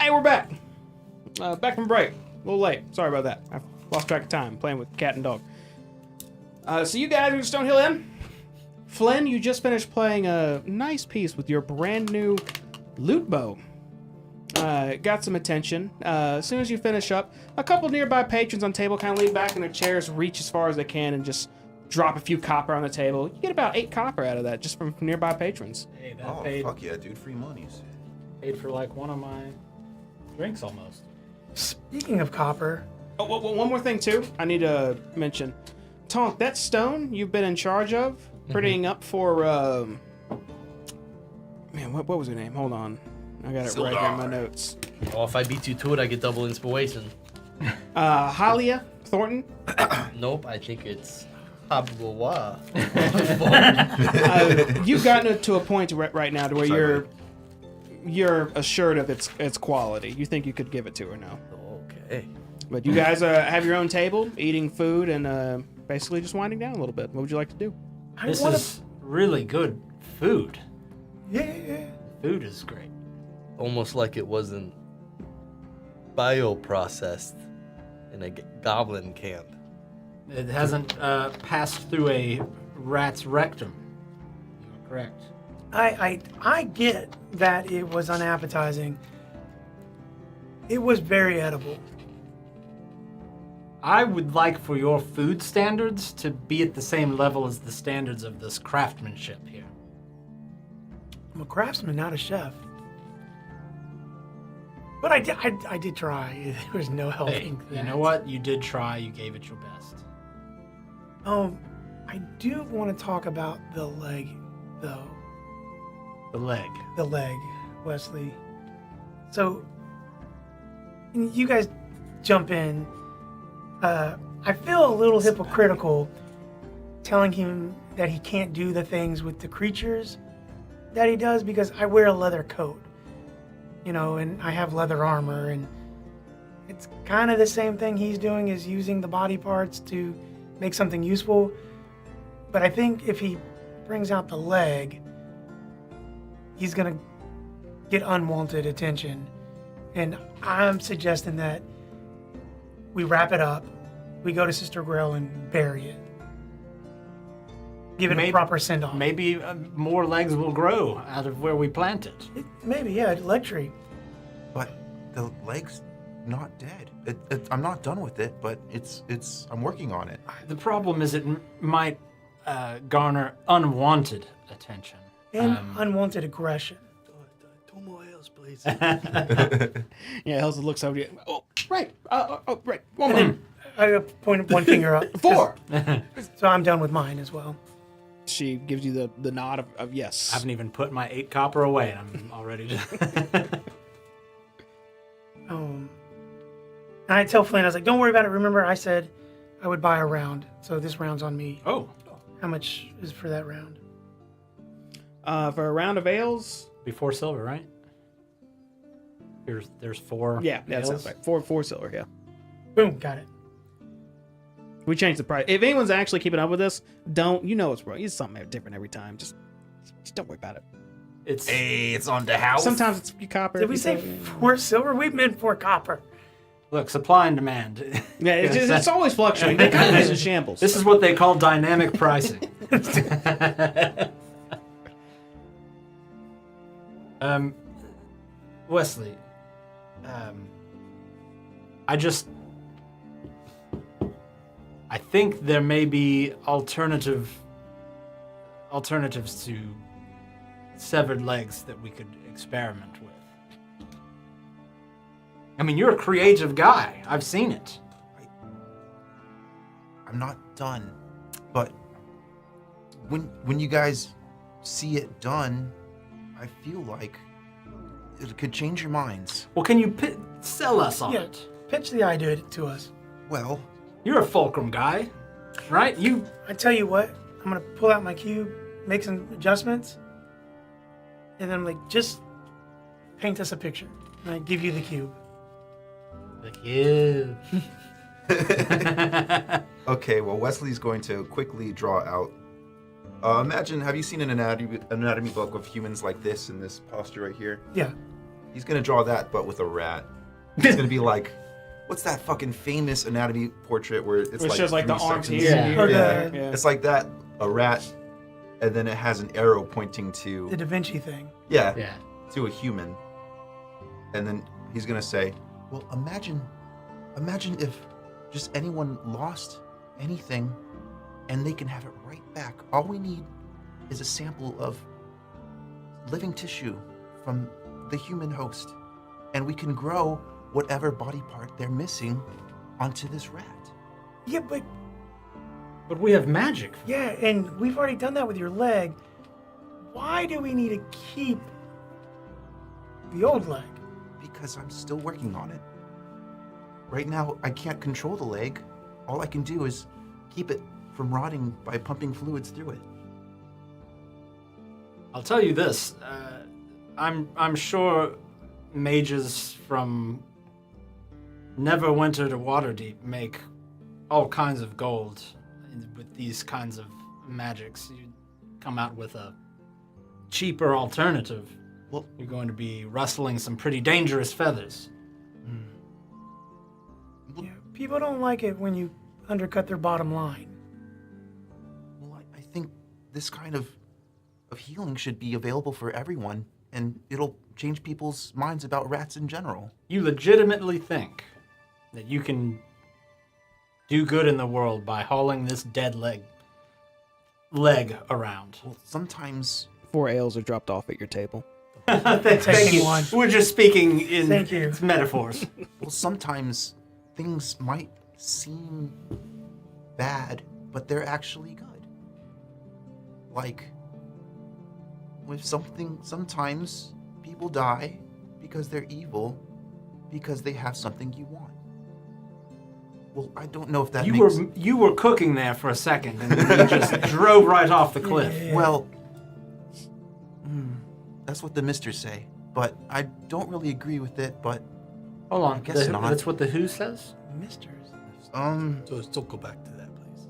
Hey, we're back. Back from break. A little late. Sorry about that. I lost track of time playing with cat and dog. So you guys are at Stonehill Inn. Flynn, you just finished playing a nice piece with your brand new lute bow. Got some attention. As soon as you finish up, a couple nearby patrons on table kind of lean back in their chairs, reach as far as they can, and just drop a few copper on the table. You get about 8 copper out of that just from nearby patrons. Hey, that Oh, paid, fuck yeah, dude. Free monies. paid for like one of my drinks almost. Speaking of copper, Oh, one more thing too. I need to mention, Tonk. That stone you've been in charge of, prettying up for. Man, what was her name? Hold on, I got it right here in my notes. Oh, if I beat you to it, I get double inspiration. Halia Thornton. Nope, I think it's Habwa. You've gotten it to a point right now to where you're assured of its quality. You think you could give it to her now. Okay. But you guys have your own table, eating food, and basically just winding down a little bit. What would you like to do? This is really good food. yeah. Food is great. Almost like it wasn't bioprocessed in a goblin camp. It hasn't passed through a rat's rectum. You're correct. I get that it was unappetizing. It was very edible. I would like for your food standards to be at the same level as the standards of this craftsmanship here. I'm a craftsman, not a chef. But I did try. There was no Hey, helping you that. know what? You did try. You gave it your best. I do want to talk about the leg, though. The leg. The leg, Wesley. So, you guys jump in. I feel a little hypocritical telling him that he can't do the things with the creatures that he does because I wear a leather coat, and I have leather armor, and it's kind of the same thing he's doing is using the body parts to make something useful. But I think if he brings out the leg, he's gonna get unwanted attention. And I'm suggesting that we wrap it up, we go to Sister Grail and bury it. Give it a proper send-off. Maybe more legs will grow out of where we plant it. Maybe, yeah, leg tree. But the leg's not dead. I'm not done with it, but I'm working on it. The problem is it might garner unwanted attention. And unwanted aggression. 2 more ales, please. Yeah, Elsa looks over you. Oh, right. Right. One more. I point one finger up. 4. So I'm done with mine as well. She gives you the nod of yes. I haven't even put my 8 copper away, and I'm already just. And I tell Flynn, I was like, don't worry about it. Remember, I said I would buy a round. So this round's on me. Oh, How much is for that round? For a round of ales. before silver, right? There's 4. Yeah, that sounds right. 4 silver. Yeah. Boom, got it. We changed the price. If anyone's actually keeping up with this, it's wrong. It's something different every time. Just don't worry about it. It's Hey, it's on the house. Sometimes it's you copper. Did we say 4 silver? We meant 4 copper. look, supply and demand. Yeah, it's always fluctuating. The economy is in shambles. This is what they call dynamic pricing. Wesley, I think there may be alternatives to severed legs that we could experiment with. I mean, you're a creative guy. I've seen it. I'm not done, but when you guys see it done, I feel like it could change your minds. Well, can you sell us on Yeah, it? pitch the idea to us. Well, You're a fulcrum guy, right? I tell you what, I'm going to pull out my cube, make some adjustments, and then I'm like, just paint us a picture. And I give you the cube. Like, yeah. okay, well, Wesley's going to quickly draw out. Imagine, have you seen an anatomy book of humans like this in this posture right here? Yeah. He's gonna draw that, but with a rat. It's gonna be like, what's that fucking famous anatomy portrait where it's It like shows like the 3 arms sections? here. Yeah. Or Yeah. the, Yeah. It's like that, a rat, and then it has an arrow pointing the to Da Vinci thing. Yeah. to a human. And then he's gonna say, well, imagine if just anyone lost anything and they can have it right back. All we need is a sample of living tissue from the human host, and we can grow whatever body part they're missing onto this rat. Yeah, but But we have magic. yeah, and we've already done that with your leg. Why do we need to keep the old leg? Because I'm still working on it. Right now, I can't control the leg. All I can do is keep it from rotting by pumping fluids through it. I'll tell you this. I'm sure mages from Neverwinter to Waterdeep make all kinds of gold with these kinds of magics. You come out with a cheaper alternative. Well, You're going to be rustling some pretty dangerous feathers. Yeah, people don't like it when you undercut their bottom line. well, I think this kind of healing should be available for everyone, and it'll change people's minds about rats in general. You legitimately think that you can do good in the world by hauling this dead leg around. Well, sometimes 4 ales are dropped off at your table. Thank Taking you. one. We're just speaking in Thank you. metaphors. Well, sometimes things might seem bad, but they're actually good. Like, with something, sometimes people die because they're evil, because they have something you want. Well, I don't know if that makes... You were cooking there for a second, and you just drove right off the cliff. Yeah. Well, that's what the misters say, but I don't really agree with it, but, Hold on, I guess not. that's what the Who says. Misters. So let's don't go back to that place.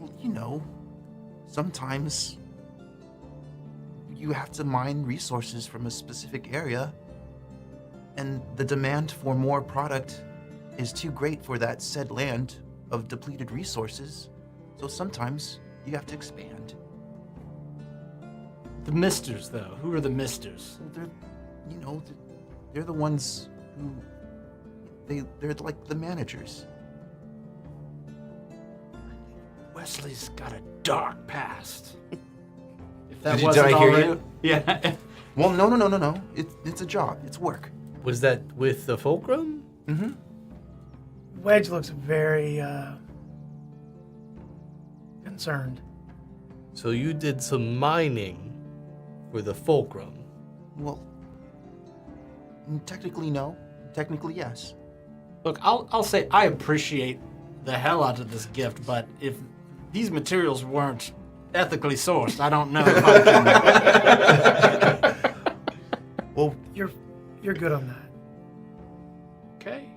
well, you know, sometimes you have to mine resources from a specific area, and the demand for more product is too great for that said land of depleted resources, so sometimes you have to expand. The Misters, though. Who are the Misters? So they're, you know, they're the ones who, they're like the managers. Wesley's got a dark past. If that Did wasn't I hear already- you? Yeah. Well, no. It's a job. It's work. Was that with the fulcrum? Mm-hmm. Wedge looks very concerned. So you did some mining for the fulcrum. Well, technically no. Technically yes. Look, I'll say I appreciate the hell out of this gift, but if these materials weren't ethically sourced, I don't know if I can. Well, You're good on that. Okay.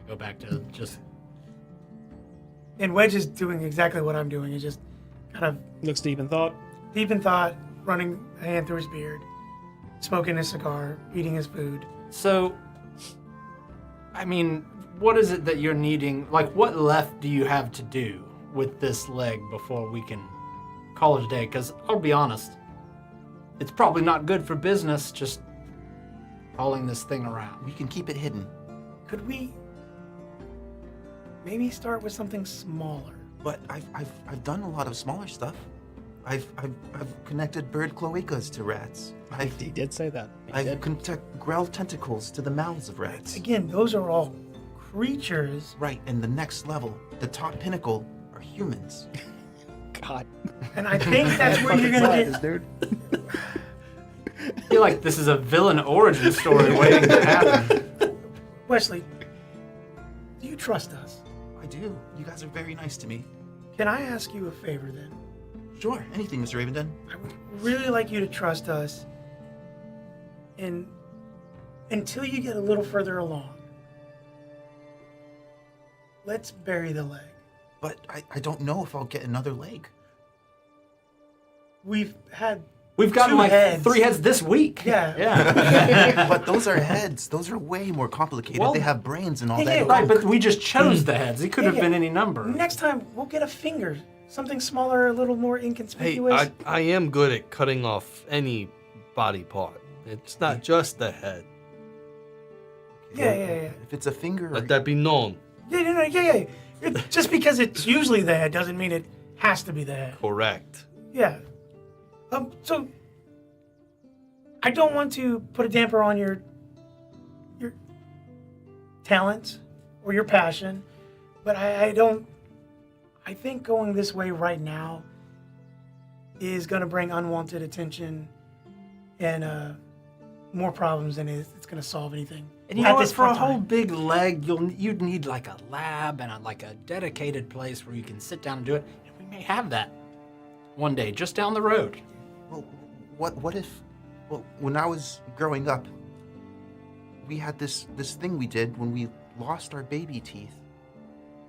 Go back to just. And Wedge is doing exactly what I'm doing. He's just kind of Looks deep in thought. deep in thought, running a hand through his beard, smoking his cigar, eating his food. So, I mean, what is it that you're needing? Like, what left do you have to do with this leg before we can call it a day? Because I'll be honest, it's probably not good for business just hauling this thing around. we can keep it hidden. Could we maybe start with something smaller? But I've done a lot of smaller stuff. I've connected bird cloacas to rats. He did say that. He I've did. connected grell tentacles to the mouths of rats. Again, those are all creatures. Right, and the next level, the top pinnacle, are humans. God. And I think that's where you're gonna get. dude. I feel like this is a villain origin story waiting to happen. Wesley, do you trust us? I do. You guys are very nice to me. Can I ask you a favor then? Sure, anything, Mr. Ravenden. I would really like you to trust us. And until you get a little further along, let's bury the leg. But I don't know if I'll get another leg. We've had We've gotten 2 like heads. 3 heads this week. Yeah. Yeah. But those are heads. Those are way more complicated. Well, they have brains and all yeah, that. yeah, Right, but we just chose the heads. It could have Yeah, been any number. Next time, we'll get a finger. Something smaller, a little more Hey, inconspicuous. I am good at cutting off any body part. It's not just the head. yeah. If it's a finger, Let that be known. Yeah. Just because it's usually the head doesn't mean it has to be the head. Correct. Yeah. So I don't want to put a damper on your talent or your passion, but I think going this way right now is going to bring unwanted attention and more problems than it's going to solve anything. And you at know what? this For a point in whole time. big leg, you'd need like a lab and like a dedicated place where you can sit down and do it. And we may have that one day, just down the road. well, what if? Well, when I was growing up, we had this thing we did when we lost our baby teeth,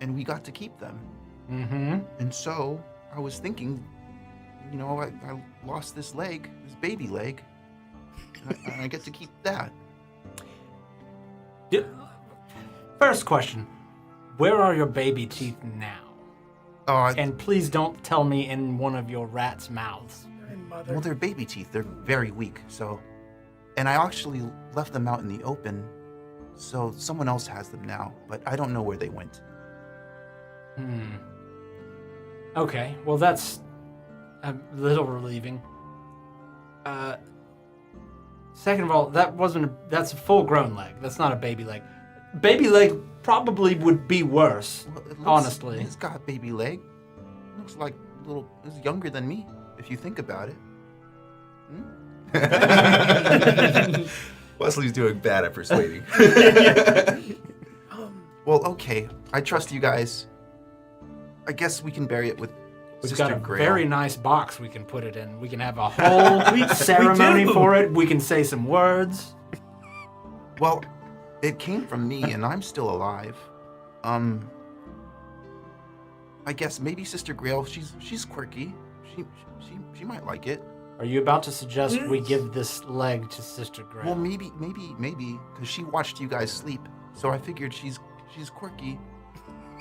and we got to keep them. Mm-hmm. And so I was thinking, I lost this leg, this baby leg, and I get to keep that. First question: where are your baby teeth now? Oh, And please don't tell me in one of your rats' mouths. Mother. well, they're baby teeth. They're very weak. So, and I actually left them out in the open, so someone else has them now. But I don't know where they went. Okay, well that's a little relieving. Second of all, that's a full-grown leg. That's not a baby leg. Baby leg probably would be worse, Well, it looks, honestly. It's got a baby leg. Looks like it's younger than me, if you think about it. Wesley's doing bad at persuading. Well, okay. I trust you guys. I guess we can bury it with We've Sister got a Grail. very nice box we can put it in. We can have a whole ceremony do. for it. We can say some words. Well, it came from me, and I'm still alive. I guess maybe Sister Grail. She's quirky. She might like it. Are you about to suggest we give this leg to Sister Grail? Well, maybe, because she watched you guys sleep. So I figured she's quirky.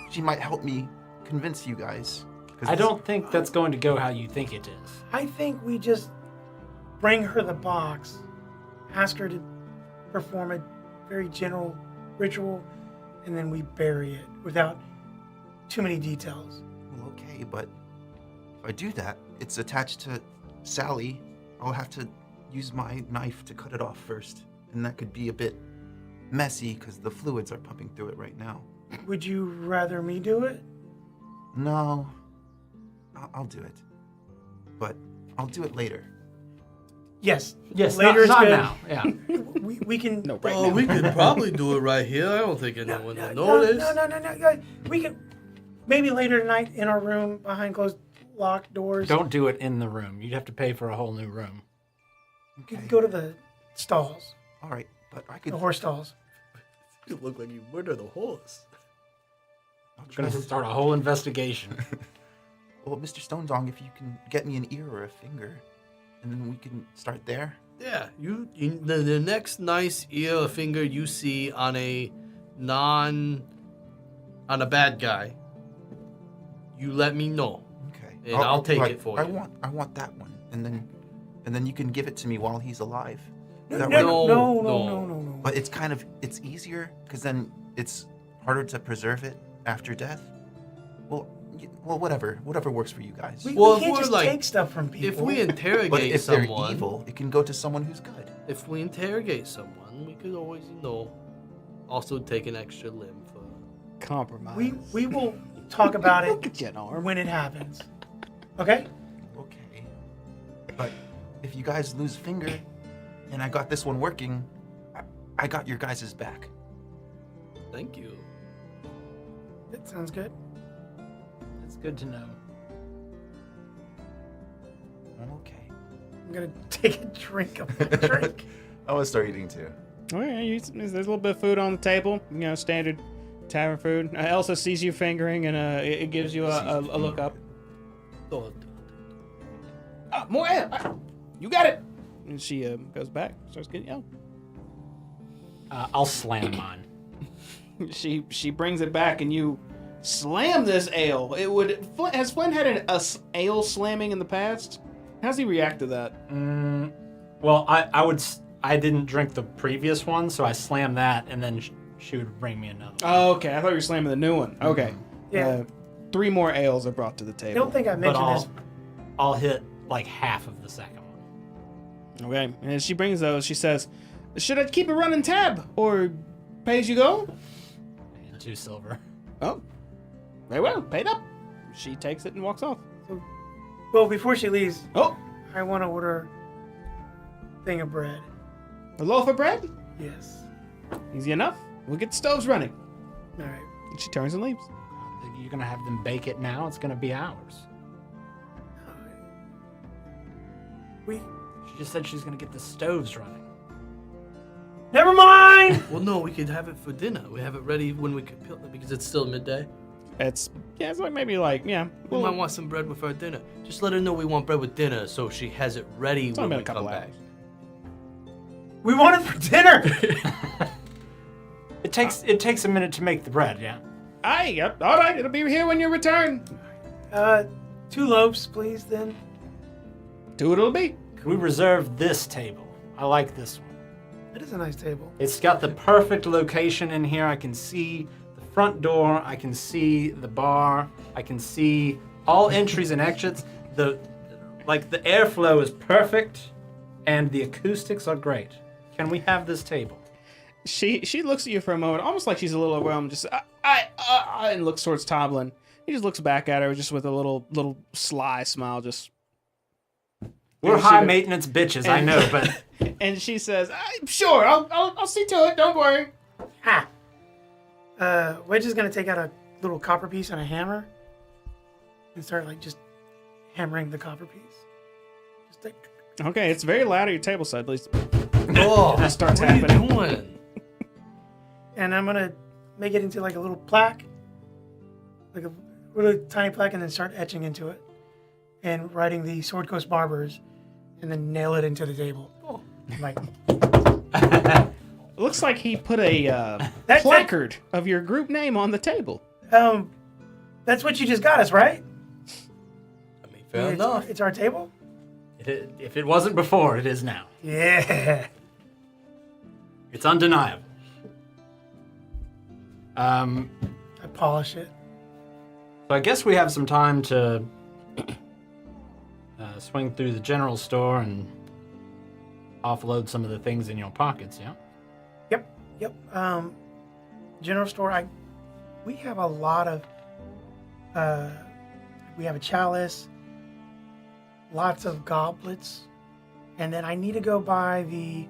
She might help me convince you guys. I don't think that's going to go how you think it is. I think we just bring her the box, ask her to perform a very general ritual, and then we bury it without too many details. Well, okay, but if I do that, it's attached to Sally. I'll have to use my knife to cut it off first, and that could be a bit messy because the fluids are pumping through it right now. Would you rather me do it? No, I'll do it, but I'll do it later. Yes. Yes, Later is not good. now. Yeah. We can. No, right Oh, now. we could probably do it right here. I don't think anyone will No, notice. no. We can maybe later tonight in our room behind closed locked doors. Don't do it in the room. You'd have to pay for a whole new room. You can go to the stalls, All right, but I could. the horse stalls. You look like you murdered the horse. I'll We're try going to to- start a whole investigation. Well, Mr. Stone Dong, if you can get me an ear or a finger, and then we can start there. Yeah, the next nice ear or finger you see on a bad guy, you let me know. Okay. And I'll take like, it for I you. I want that one, and then you can give it to me while he's alive. That No, way- no. But it's easier because then it's harder to preserve it after death. Well, whatever works for you guys. We Well, if can't we're just like- take stuff from people. If we But interrogate if they're someone, evil, it can go to someone who's good. if we interrogate someone, we could always, also take an extra limb for. Compromise. we will talk about it Get an arm. when it happens. Okay? Okay. But if you guys lose a finger, and I got this one working, I got your guys' back. Thank you. That sounds good. It's good to know. Okay. I'm gonna take a drink of my drink. I want to start eating too. Oh, yeah, there's a little bit of food on the table. Standard tavern food. Elsa sees you fingering, and it gives you a look up. Oh, More. You got it. And she goes back, starts getting out. I'll slam mine. She brings it back, and you slam this ale. Has Flynn had a ale slamming in the past? How's he react to that? Well, I didn't drink the previous one, so I slammed that, and then she would bring me another one. Oh, okay. I thought you were slamming the new one. Okay. Yeah. 3 more ales are brought to the I table. don't think I But mentioned this. I'll hit like half of the second one. Okay. And as she brings those, she says, "Should I keep a running tab or pay as you go?" And 2 silver. Oh, very well. Paid up. She takes it and walks off. Well, before she leaves, Oh, I want to order a thing of bread. a loaf of bread? Yes. Easy enough. We'll get the stoves running. All right. And she turns and leaves. You're gonna have them bake it now. It's gonna be ours. We. She just said she's gonna get the stoves running. Never mind. Well, no, we could have it for dinner. We have it ready when we could because it's still midday. It's like maybe We might want some bread with our dinner. Just let her know we want bread with dinner, so she has it ready only when been we a couple come back. hours. We want it for dinner. It takes a minute to make the bread, yeah. Aye, yep. All right, it'll be here when you return. 2 loaves, please. Then. 2 it'll be. Could we reserve this table? I like this one. That is a nice table. It's got the perfect location in here. I can see the front door. I can see the bar. I can see all entries and exits. The airflow is perfect, and the acoustics are great. Can we have this table? She looks at you for a moment, almost like she's a little overwhelmed. Just and looks towards Toblin. He just looks back at her, just with a little sly smile. Just We're Yeah, high she- maintenance bitches, I know, but and she says, "Sure, I'll see to it. Don't worry." Ha. Wedge is gonna take out a little copper piece and a hammer, and start just hammering the copper piece. Just like. Okay, it's very loud at your table side. Please. Oh, It starts what are you happening. doing? And I'm gonna make it into like a little plaque, like a really tiny plaque, and then start etching into it, and writing the Sword Coast Barbers, and then nail it into the table. Oh. Like It looks like he put a That's placard of your group name on the table. that's what you just got us, right? I mean, fair enough. It's our table. if it wasn't before, it is now. Yeah. It's undeniable. I polish it. So I guess we have some time to swing through the general store and offload some of the things in your pockets, yeah? Yep. General store. We have a lot of. We have a chalice. Lots of goblets, and then I need to go by the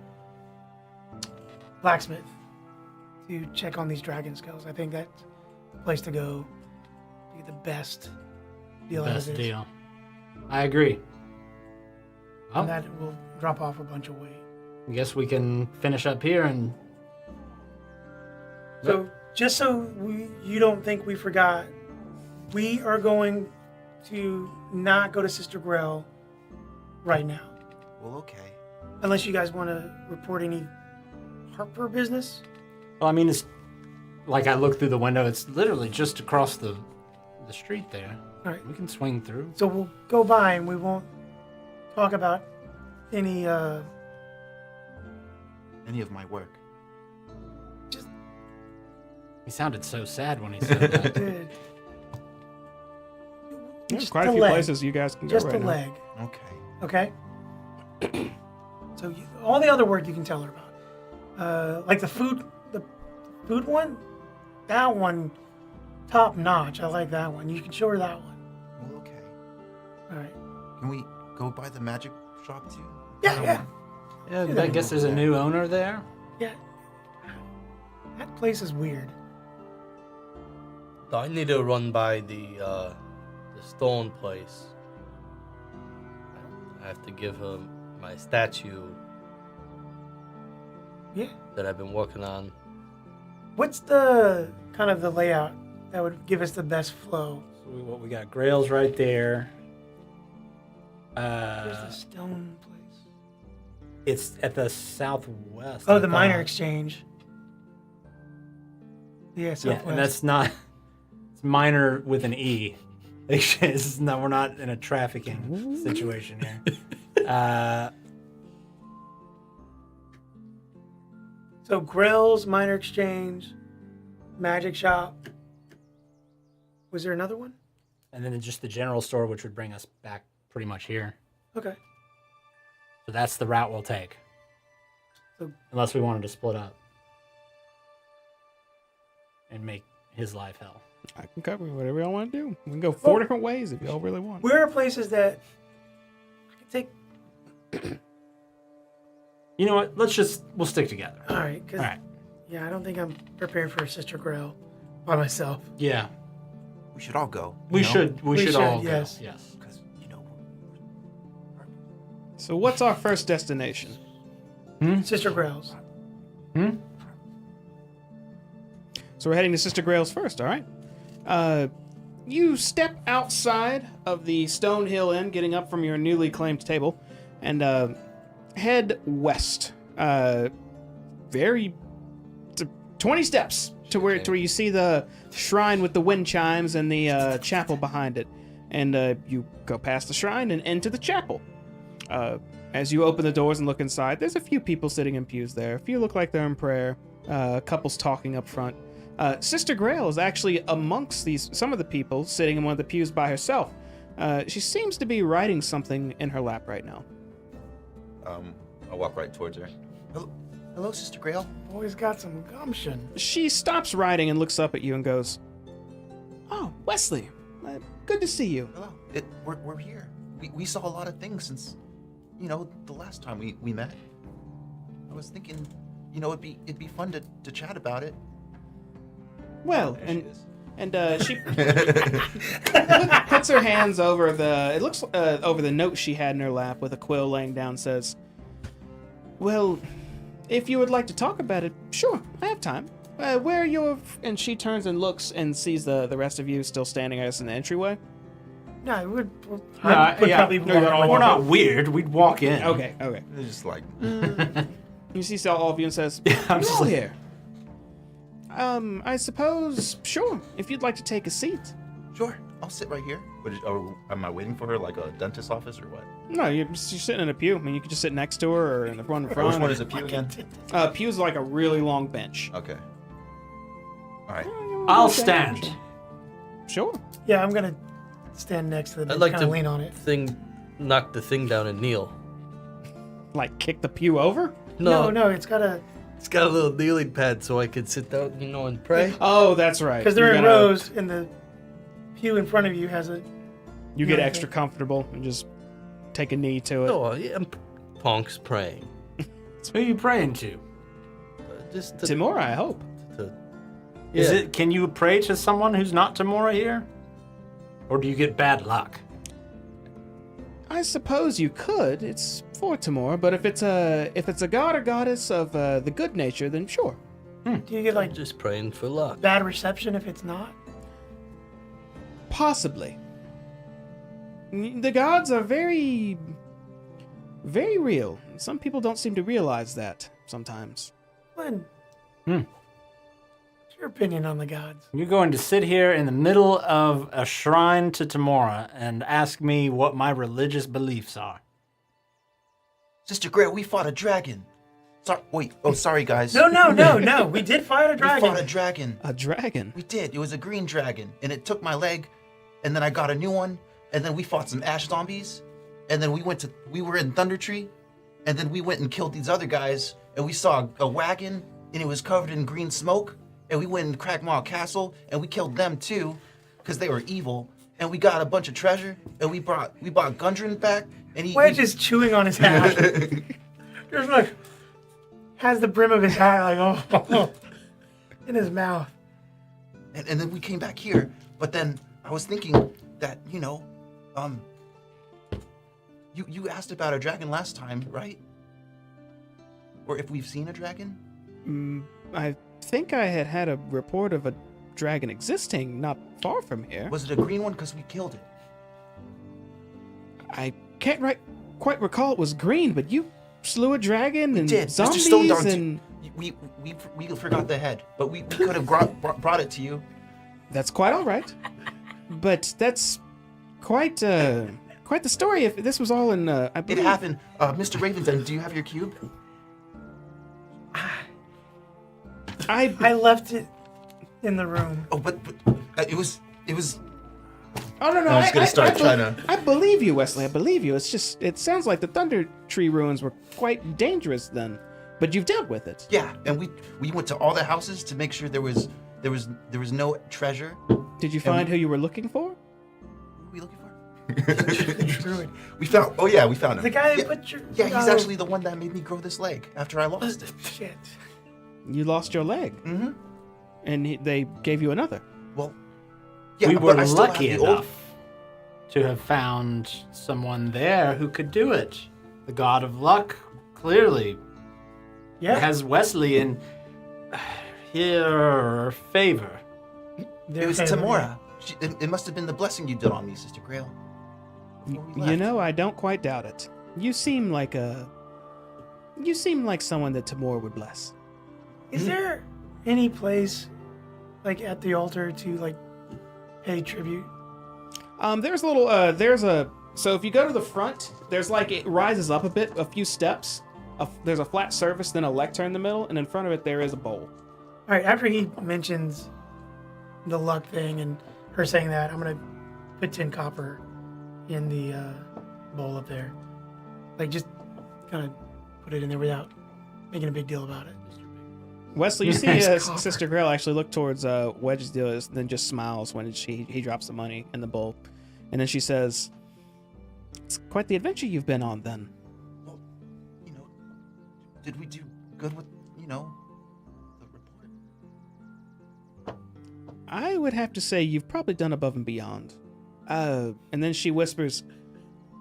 blacksmith to check on these dragon skulls. I think that's the place to go to get the best deal out of Best this. deal. I agree. Well, And that will drop off a bunch of weight. I guess we can finish up here and So, just so you don't think we forgot, we are going to not go to Sister Grell right now. Well, okay. Unless you guys want to report any Harper business. well, I mean, it's like I look through the window. It's literally just across the street there. All right. We can swing through. So we'll go by and we won't talk about any, Any of my work. He sounded so sad when he said that. There's just quite the a few leg. places you guys can go Just right the now. leg, Okay. okay? So all the other work you can tell her about. Like the food one, that one, top notch. I like that one. You can show her that one. Well, okay. All right. Can we go by the magic shop too? Yeah. Yeah, I guess there's a new owner there. Yeah. That place is weird. I need to run by the stone place. I have to give her my statue Yeah. that I've been working on. What's the kind of the layout that would give us the best flow? So we got Grail's right there. There's the stone place. It's at the southwest. Oh, I the minor thought. exchange. Yeah, Yeah, southwest. and that's not. It's minor with an E. We're not in a trafficking situation here. So grills, minor exchange, magic shop. Was there another one? And then just the general store, which would bring us back pretty much here. Okay. So that's the route we'll take. So- Unless we wanted to split up and make his life hell. I can cover whatever y'all want to do. We can go 4 different ways if y'all really want. Where are places that I can take? You know what? We'll stick together. All right. 'Cause, All right. yeah, I don't think I'm prepared for Sister Grail by myself. Yeah. We should all go. We you know? should all yes. go. Yes. Because, So what's our first destination? Sister Grail's. So we're heading to Sister Grail's first, all right? You step outside of the Stone Hill Inn, getting up from your newly claimed table, and head west. 20 steps to where you see the shrine with the wind chimes and the chapel behind it. And you go past the shrine and into the chapel. As you open the doors and look inside, there's a few people sitting in pews there. A few look like they're in prayer. Couples talking up front. Sister Grail is actually amongst some of the people sitting in one of the pews by herself. She seems to be writing something in her lap right now. I'll walk right towards her. Hello, Sister Grail. Boy's got some gumption. She stops writing and looks up at you and goes, "Oh, Wesley, good to see you." Hello. We're here. We saw a lot of things since, the last time we met. I was thinking, it'd be fun to chat about it. Well, and she puts her hands over over the note she had in her lap with a quill laying down, says, "Well, if you would like to talk about it, sure, I have time. Where are your..." And she turns and looks and sees the rest of you still standing as in the entryway. No, it would. Yeah, probably. No, you're all- We're not weird. We'd walk in. Okay. It's just like, You see all of you and says, I'm just "Hello like- here. I suppose, sure, if you'd like to take a seat." sure, I'll sit right here. Am I waiting for her like a dentist's office or what? No, you're sitting in a pew. I mean, you could just sit next to her or in the one in front. Which one is a pew again? Pew's like a really long bench. Okay. All right. I'll stand. Sure. Yeah, I'm gonna stand next to the I'd bench, like kind to of lean on it. knock the thing down and kneel. Like kick the pew over? No, it's got a It's got a little kneeling pad so I could sit down, and pray. Oh, that's right. because they're You're in gonna- rows, and the pew in front of you has a. You get Yeah, extra comfortable and just take a knee to it. No, I'm Ponk's praying. Who are you praying to? Just Timora, I hope. Can you pray to someone who's not Tamora here? Or do you get bad luck? I suppose you could. It's for Timora, but if it's a god or goddess of the good nature, then sure. Do you get like just praying for luck. bad reception if it's not? Possibly. The gods are very, very real. Some people don't seem to realize that sometimes. Glenn, what's your opinion on the gods? You're going to sit here in the middle of a shrine to Tamora and ask me what my religious beliefs are. Sister Grail, we fought a dragon. Sorry, wait. Oh, sorry, guys. No. We did fight a We dragon. fought a dragon. A dragon? We did. It was a green dragon, and it took my leg, and then I got a new one, and then we fought some ash zombies, and then we were in Thunder Tree, and then we went and killed these other guys, and we saw a wagon, and it was covered in green smoke, and we went in Cragmaw Castle, and we killed them too, because they were evil, and we got a bunch of treasure, and we bought Gundren back, and Wedge is chewing on his hat. Just like has the brim of his hat like in his mouth. and then we came back here, but then I was thinking that, you asked about a dragon last time, right? Or if we've seen a dragon? I think I had a report of a dragon existing not far from here. Was it a green one? Because we killed it. I can't quite recall it was green, but you slew a dragon and did. zombies Mr. Stone Dog, and we forgot the head, but we could have brought it to you. that's quite all right. But that's quite the story. If this was all in, I It believe, happened. Mr. Ravensden, do you have your cube? I left it in the room. Oh, but it was. Oh no! I was gonna start trying to. I believe you, Wesley. I believe you. It's just it sounds like the Thunder Tree ruins were quite dangerous then, but you've dealt with it. Yeah, and we went to all the houses to make sure there was no treasure. Did you find who you were looking for? Who are we looking for? Druid. We found. Oh yeah, we found him. The guy yeah, that put your. Yeah, he's actually the one that made me grow this leg after I lost it. Shit. You lost your leg, Mm-hmm. and they gave you another. Well, yeah, we were but I still have lucky the enough old- to have found someone there who could do it. The god of luck, clearly, Yeah. has Wesley in her favor. Their It was favorite, Tamora. It must have been the blessing you did on me, Sister Grail. before we You left. know, I don't quite doubt it. You seem like someone that Tamor would bless. Is there any place, like at the altar, to like pay tribute? There's a little, so if you go to the front, there's like, it rises up a bit, a few steps. There's a flat surface, then a lectern in the middle, and in front of it there is a bowl. All right. After he mentions the luck thing and her saying that, I'm gonna put 10 copper in the bowl up there. Like just kind of put it in there without making a big deal about it. Wesley, you see Nice copper. Sister Grail actually look towards Wedge's deal, and then just smiles when he drops the money in the bowl. And then she says, "It's quite the adventure you've been on then." Well, did we do good with, the report? I would have to say you've probably done above and beyond. And then she whispers,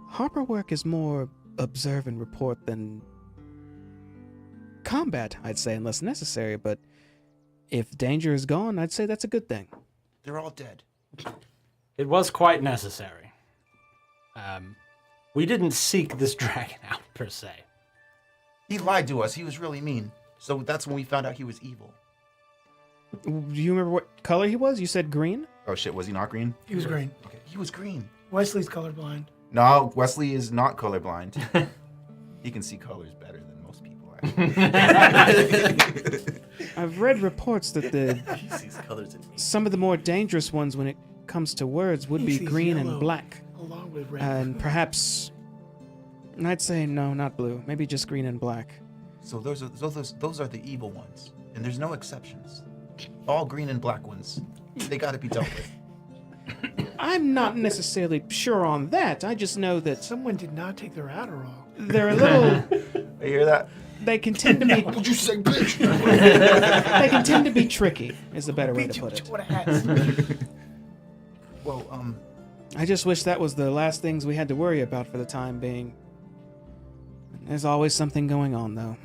"Harper work is more observe and report than combat, I'd say, unless necessary, but if danger is gone, I'd say that's a good thing." They're all dead. It was quite necessary. We didn't seek this dragon out, per se. He lied to us. He was really mean. So that's when we found out he was evil. Do you remember what color he was? You said green? Oh shit, was he not green? He was green. Okay, he was green. Wesley's colorblind. No, Wesley is not colorblind. He can see colors better than most people, actually. I've read reports that He sees colors in me. some of the more dangerous ones when it comes to words would He be sees green yellow. and black. Along with red. And perhaps, I'd say no, not blue. Maybe just green and black. So those are the evil ones, and there's no exceptions. All green and black ones, they got to be dealt with. I'm not necessarily sure on that. I just know that Someone did not take their Adderall. they're a little. I hear that. They can tend to be. What did you say, bitch? They can tend to be tricky. Is a better way Beat to you put with it. your hats. Well, I just wish that was the last things we had to worry about for the time being. There's always something going on, though.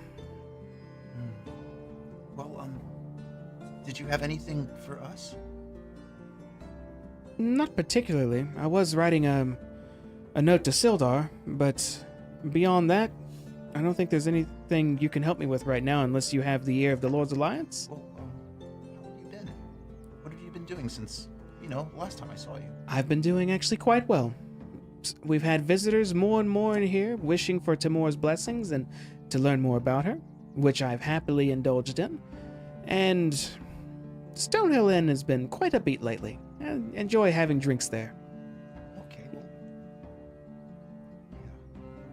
did you have anything for us? Not particularly. I was writing a note to Sildar, but beyond that, I don't think there's anything you can help me with right now unless you have the ear of the Lord's Alliance. Well, how have you been? What have you been doing since, last time I saw you? I've been doing actually quite well. We've had visitors more and more in here wishing for Tamor's blessings and to learn more about her, which I've happily indulged in. And Stonehill Inn has been quite upbeat lately. I enjoy having drinks there. Okay, well, yeah.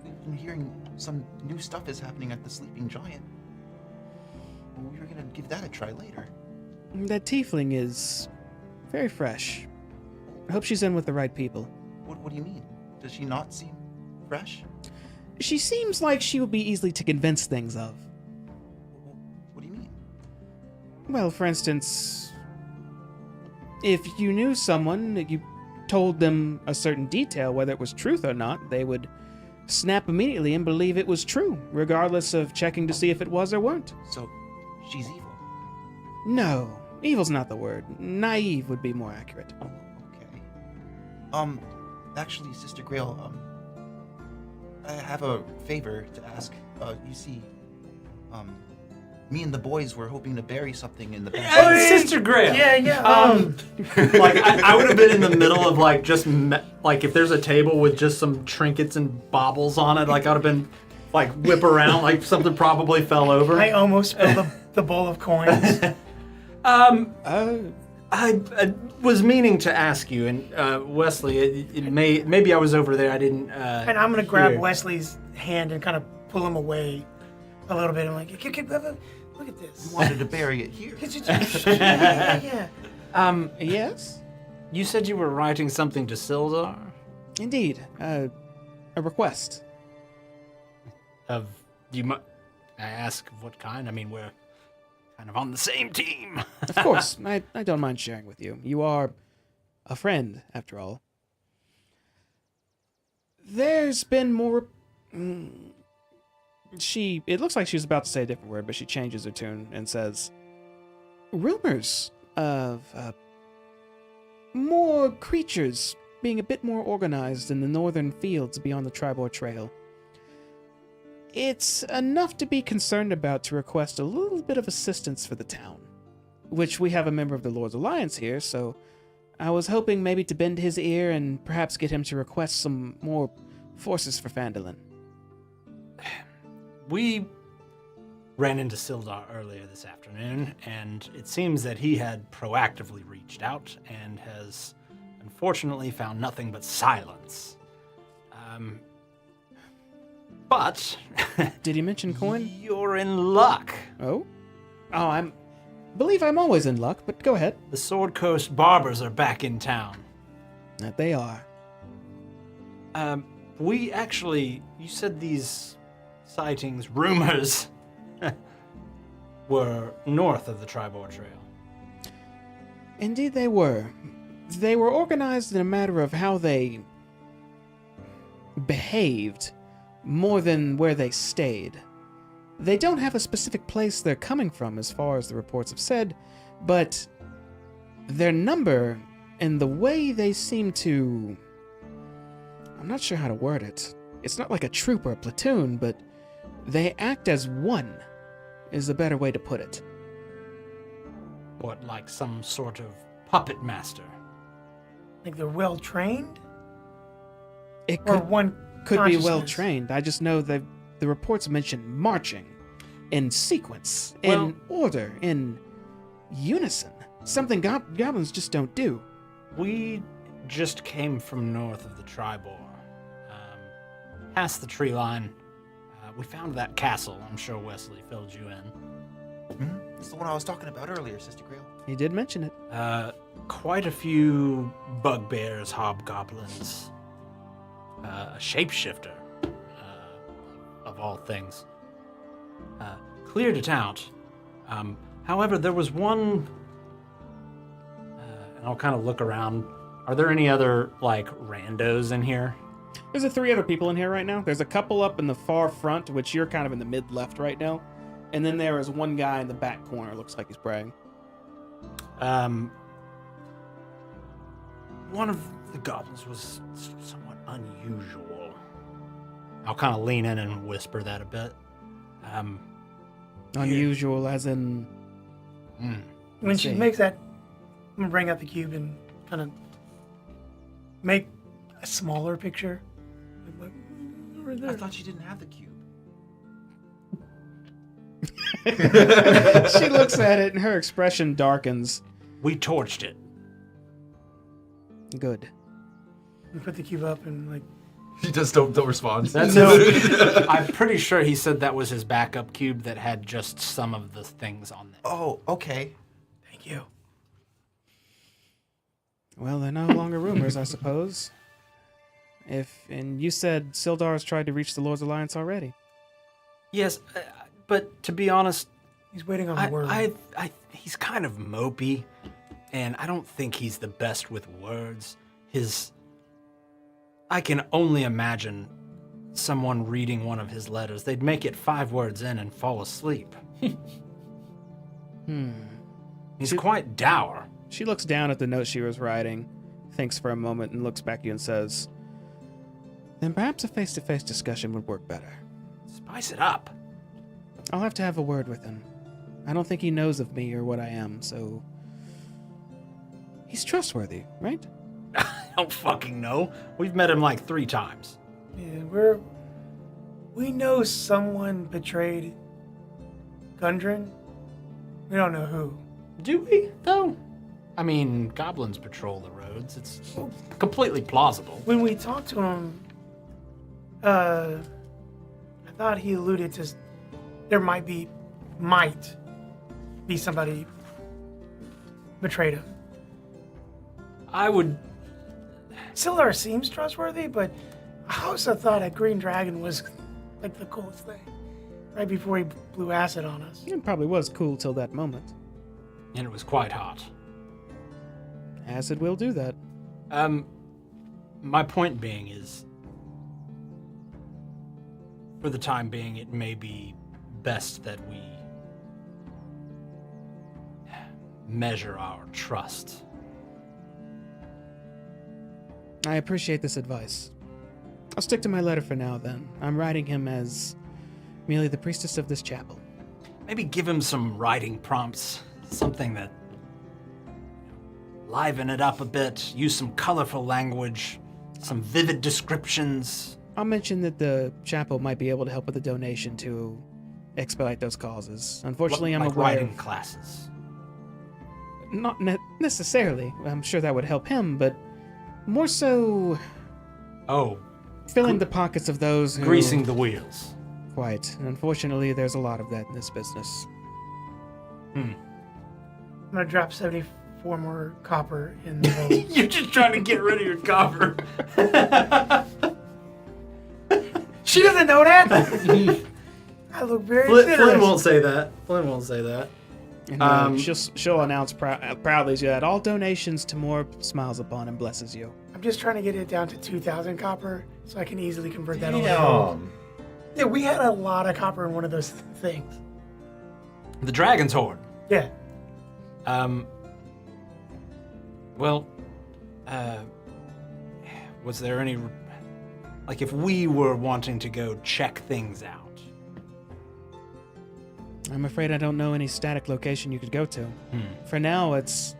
We've been hearing some new stuff is happening at the Sleeping Giant. Well, we were gonna give that a try later. That tiefling is very fresh. I hope she's in with the right people. What do you mean? Does she not seem fresh? She seems like she would be easily to convince things of. What do you mean? Well, for instance, if you knew someone, you told them a certain detail, whether it was truth or not, they would snap immediately and believe it was true, regardless of checking to see if it was or weren't. So, she's evil. No, evil's not the word. Naive would be more accurate. Okay. Actually, Sister Grail, I have a favor to ask. you see, me and the boys were hoping to bury something in the back. Hey, Sister Grail. Yeah. Like I would have been in the middle of like just like if there's a table with just some trinkets and baubles on it, like I'd have been like whip around like something probably fell over. I almost spilled the bowl of coins. I was meaning to ask you, and Wesley, maybe I was over there. I didn't. And I'm gonna grab hear. Wesley's hand and kind of pull him away a little bit. I'm like, look at this. Wanted to bury it here. Yeah. Yes? You said you were writing something to Sildar? Indeed. A request. Of I ask what kind? I mean, we're kind of on the same team. Of course, I don't mind sharing with you. You are a friend, after all. There's been more... It looks like she was about to say a different word, but she changes her tune and says, rumors of more creatures being a bit more organized in the northern fields beyond the Tribor Trail. It's enough to be concerned about to request a little bit of assistance for the town, which we have a member of the Lord's Alliance here, so I was hoping maybe to bend his ear and perhaps get him to request some more forces for Phandelver. We ran into Sildar earlier this afternoon, and it seems that he had proactively reached out and has unfortunately found nothing but silence. But Did he mention coin? you're in luck. Oh, I believe I'm always in luck, but go ahead. The Sword Coast barbers are back in town. That they are. We actually, you said these sightings, rumors, were north of the Tribor Trail. Indeed they were. They were organized in a matter of how they behaved more than where they stayed. They don't have a specific place they're coming from as far as the reports have said, but their number and the way they seem to... I'm not sure how to word it. It's not like a troop or a platoon, but they act as one, is a better way to put it. What, like some sort of puppet master? Like they're well trained, It or could, one could be well consciousness? trained. I just know that the reports mention marching in sequence, Well- in order, in unison. Something goblins just don't do. We just came from north of the Tribor. Past the tree line, we found that castle. I'm sure Wesley filled you in. It's the one I was talking about earlier, Sister Grail. He did mention it. Quite a few bugbears, hobgoblins, a shapeshifter, of all things. Cleared it out. However, there was one, and I'll kind of look around. Are there any other, like, randos in here? There's 3 other people in here right now. There's a couple up in the far front, which you're kind of in the mid-left right now. And then there is one guy in the back corner. Looks like he's bragging. One of the goblins was somewhat unusual. I'll kind of lean in and whisper that a bit. Unusual as in... When she see. makes that, I'm gonna bring out the cube and kind of make a smaller picture. Like, right I there. thought you didn't have the cube. She looks at it and her expression darkens. We torched it. Good. We put the cube up and like He just don't respond. That's I'm pretty sure he said that was his backup cube that had just some of the things on there. Oh, okay. thank you. Well, they're no longer rumors, I suppose. And you said Sildar's tried to reach the Lord's Alliance already. Yes, but to be honest, He's waiting on the word. he's kind of mopey, and I don't think he's the best with words. I can only imagine someone reading one of his letters. They'd make it 5 words in and fall asleep. He's quite dour. She looks down at the note she was writing, thinks for a moment, and looks back at you and says, then perhaps a face-to-face discussion would work better. Spice it up. I'll have to have a word with him. I don't think he knows of me or what I am, so... He's trustworthy, right? I don't fucking know. We've met him like 3 times. Yeah, we know someone betrayed Gundren. We don't know who. Do we, though? I mean, goblins patrol the roads. It's completely plausible. When we talked to him, I thought he alluded to there might be somebody betrayed him. I would... Sildar seems trustworthy, but I also thought a green dragon was like the coolest thing. Right before he blew acid on us. It probably was cool till that moment. And it was quite hot. Acid will do that. My point being is, for the time being, it may be best that we measure our trust. I appreciate this advice. I'll stick to my letter for now, then. I'm writing him as merely the priestess of this chapel. Maybe give him some writing prompts, something that liven it up a bit, use some colorful language, some vivid descriptions. I'll mention that the chapel might be able to help with a donation to expedite those causes. Unfortunately, I'm like aware writing of... classes. Not necessarily. I'm sure that would help him, but more so Oh, filling the pockets of those who... greasing the wheels. Quite. Unfortunately, there's a lot of that in this business. I'm gonna drop 74 more copper in the bowl. You're just trying to get rid of your copper. She doesn't know that. I look very Flynn generous. won't say that. Flynn won't say that. And she'll announce proudly that all donations to more smiles upon and blesses you. I'm just trying to get it down to 2,000 copper so I can easily convert that over. Yeah, we had a lot of copper in one of those things. The Dragon's Horde. Yeah. Well, was there any, like, if we were wanting to go check things out? I'm afraid I don't know any static location you could go to. For now, that's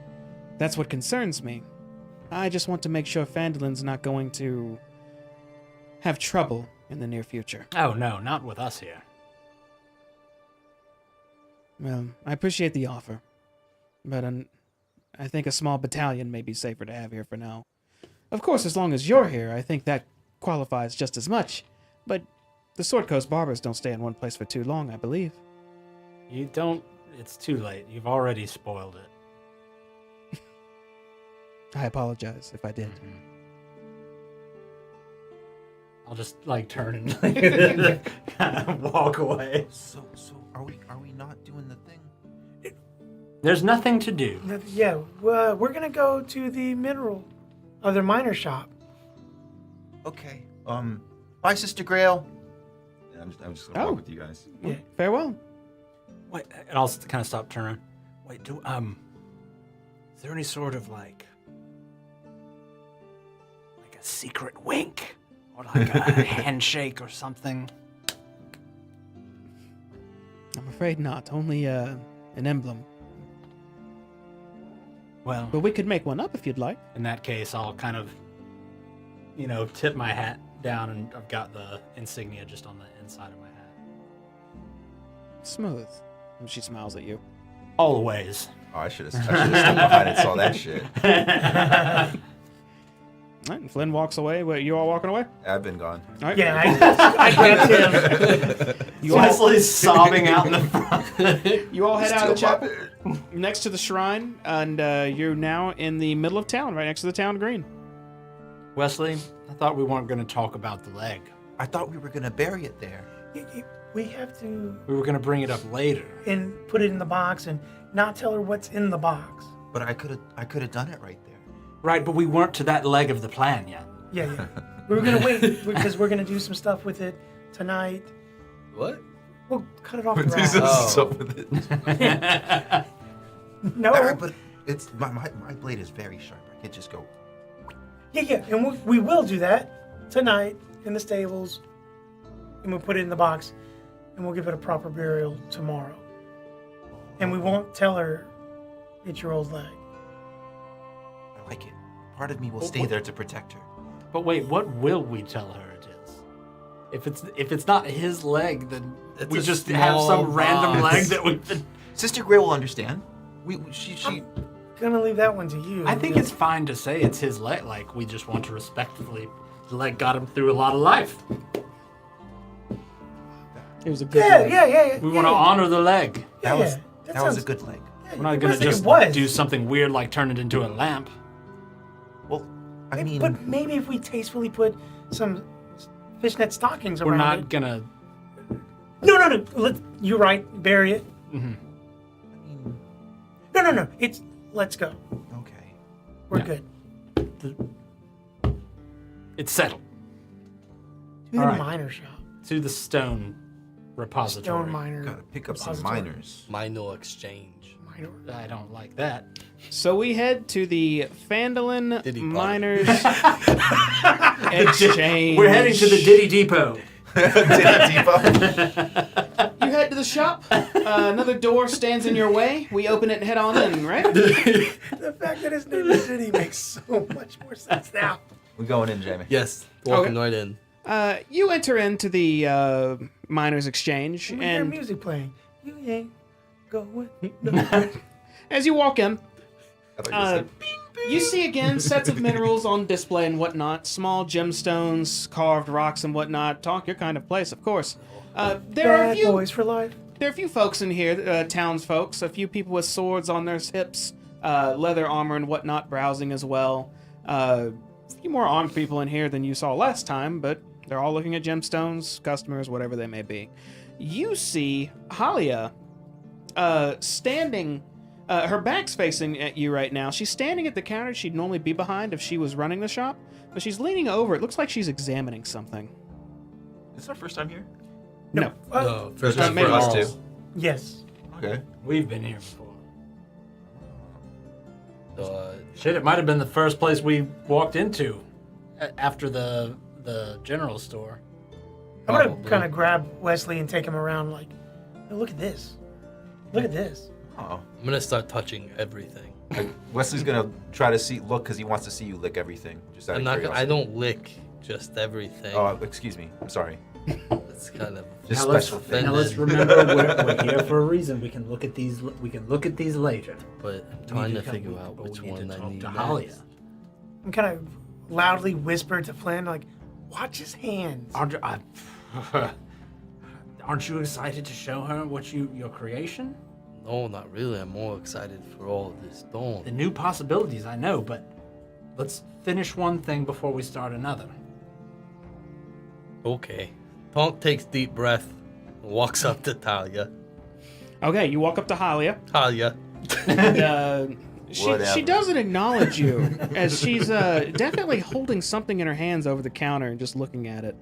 what concerns me. I just want to make sure Phandelver's not going to have trouble in the near future. Oh, no, not with us here. Well, I appreciate the offer, but I think a small battalion may be safer to have here for now. Of course, as long as you're here, I think that qualifies just as much. But the Sword Coast Barbers don't stay in one place for too long, I believe. You don't, it's too late. You've already spoiled it. I apologize if I did. I'll just, like, turn and kind of walk away. So are we not doing the thing? There's nothing to do. Yeah, we're gonna go to the other miner shop. Okay. Bye, Sister Grail. Yeah, I'm just gonna Oh. walk with you guys. Well, farewell. Wait, and I'll kind of stop, turn around. Wait, is there any sort of, like a secret wink? Or like a handshake or something? I'm afraid not. Only an emblem. Well, But we could make one up if you'd like. in that case, I'll kind of, tip my hat down, and I've got the insignia just on the inside of my hat. Smooth. And she smiles at you. Always. Oh, I should have stepped behind and saw that shit. All right, and Flynn walks away. Wait, you all walking away? I've been gone. All right. Yeah, I grabbed him. Wesley's sobbing out in the front. You all head out of the Still chapel next to the shrine, and you're now in the middle of town, right next to the town green. Wesley, I thought we weren't going to talk about the leg. I thought we were gonna bury it there. We have to We were going to bring it up later. and put it in the box and not tell her what's in the box. But I could have done it right there. Right, but we weren't to that leg of the plan yet. Yeah. We were gonna wait because we're gonna do some stuff with it tonight. What? We'll cut it off the Do rack. some Oh. stuff with it. No. All right, but it's my blade is very sharp. I could just go. Yeah, and we will do that tonight in the stables. and we'll put it in the box, and we'll give it a proper burial tomorrow. And we won't tell her it's your old leg. I like it. Part of me will stay there to protect her. But wait, what will we tell her it is? If it's not his leg, then It's we a just have small some random box. leg that we've been... Sister Gray will understand. She. Gonna leave that one to you. I think it's fine to say it's his leg. Like, we just want to respectfully... The leg got him through a lot of life. It was a good Yeah, leg. yeah. We want to honor the leg. That was that that was a sounds- good leg. We're not it going was to like just it was. do something weird like turn it into a lamp. Well, I mean, But maybe if we tastefully put some fishnet stockings We're around not it. going to... No. You're right. Bury it. I mean, No. Let's go. okay. We're Yeah. good. It's settled. To the All right. miner shop. To the stone repository. Stone miner. Gotta pick up some repository. miners. Minor exchange. Miner. I don't like that. So we head to the Phandelver Diddy party. Miners Exchange. We're heading to the Diddy Depot. Depot. You head to the shop. Another door stands in your way. We open it and head on in, right? The fact that his name is Diddy makes so much more sense now. We're going in, Jamie. Yes, walking Okay. right in. You enter into the Miners Exchange, We hear and music playing. You ain't going nowhere. as you walk in, I thought you said, you see again sets of minerals on display and whatnot, small gemstones, carved rocks and whatnot. Talk your kind of place, of course. There are a Bad few. boys for life. There are a few folks in here, townsfolks, a few people with swords on their hips, leather armor and whatnot, browsing as well. A few more armed people in here than you saw last time, but they're all looking at gemstones, customers, whatever they may be. You see Halia standing, her back's facing at you right now. She's standing at the counter she'd normally be behind if she was running the shop, but she's leaning over. It looks like she's examining something. This is our first time here? No. No, first Uh, time maybe for us balls. too. Yes. Okay. We've been here before. So, Shit, it might have been the first place we walked into after the general store. I'm gonna Probably. kind of grab Wesley and take him around. Like, "Hey, look at this. Look at this. Oh. I'm gonna start touching everything. Wesley's gonna try to look because he wants to see you lick everything. Just out I'm of not. curiosity. I don't lick just everything. Oh, excuse me. I'm sorry. It's kind of Just Now let's, special thing. thing. now let's remember we're here for a reason. We can look at these. We can look at these later. But I'm We trying need to figure out but we which need one to I talk need to next. Halia. I'm kind of loudly whisper to Flynn, like, "Watch his hands." Aren't you excited to show her your creation? No, not really. I'm more excited for all of this stone. The new possibilities, I know, but let's finish one thing before we start another. Okay. Tonk takes deep breath and walks up to Talia. Okay, you walk up to Halia. Talia. And, she Whatever. doesn't acknowledge you, as she's definitely holding something in her hands over the counter and just looking at it.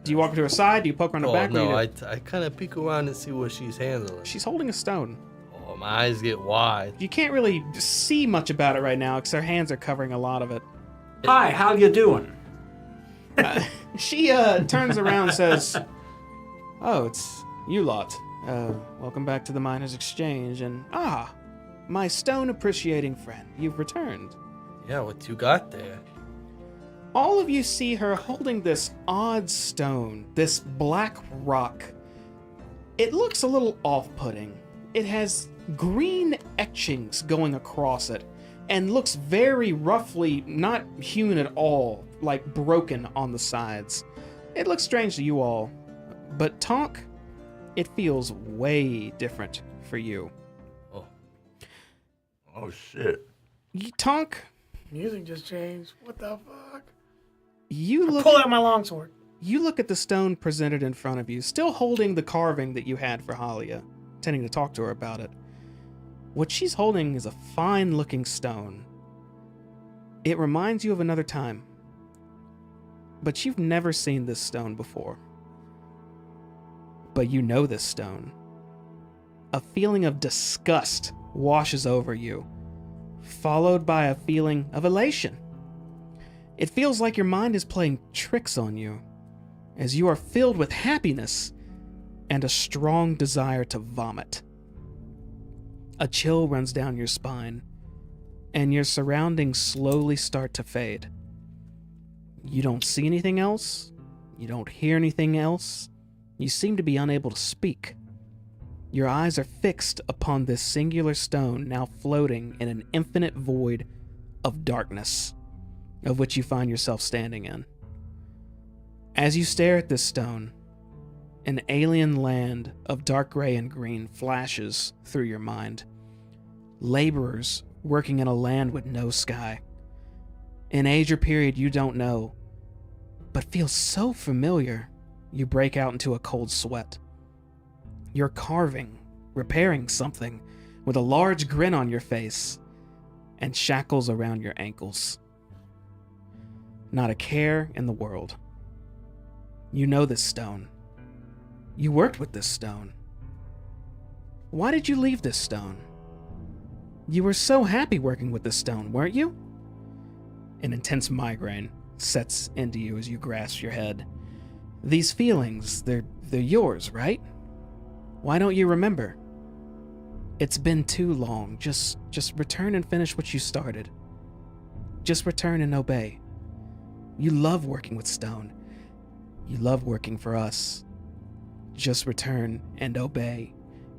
Do you walk to her side? Do you poke her on the Oh, back? What do no, you do? I kind of peek around and see what she's handling. She's holding a stone. Oh, my eyes get wide. You can't really see much about it right now because her hands are covering a lot of it. Hi, how you doing? She turns around and says, "Oh, it's you lot. Welcome back to the Miners Exchange. And my stone appreciating friend, you've returned." Yeah, what you got there? All of you see her holding this odd stone, this black rock. It looks a little off-putting. It has green etchings going across it and looks very roughly not hewn at all, like broken on the sides. It looks strange to you all, but Tonk, it feels way different for you. Oh shit. Tonk, Music just changed. What the fuck? you look Pull out my longsword. You look at the stone presented in front of you, still holding the carving that you had for Halia, intending to talk to her about it. What she's holding is a fine-looking stone. It reminds you of another time, but you've never seen this stone before. But you know this stone. A feeling of disgust washes over you, followed by a feeling of elation. It feels like your mind is playing tricks on you, as you are filled with happiness and a strong desire to vomit. A chill runs down your spine, and your surroundings slowly start to fade. You don't see anything else. You don't hear anything else. You seem to be unable to speak. Your eyes are fixed upon this singular stone now floating in an infinite void of darkness, of which you find yourself standing in. As you stare at this stone, an alien land of dark gray and green flashes through your mind. Laborers working in a land with no sky. An age or period you don't know, but feels so familiar, you break out into a cold sweat. You're carving, repairing something, with a large grin on your face and shackles around your ankles. Not a care in the world. You know this stone. You worked with this stone. Why did you leave this stone? You were so happy working with this stone, weren't you? An intense migraine sets into you as you grasp your head. These feelings, they're yours, right? Why don't you remember? It's been too long. Just return and finish what you started. Just return and obey. You love working with stone. You love working for us. Just return and obey.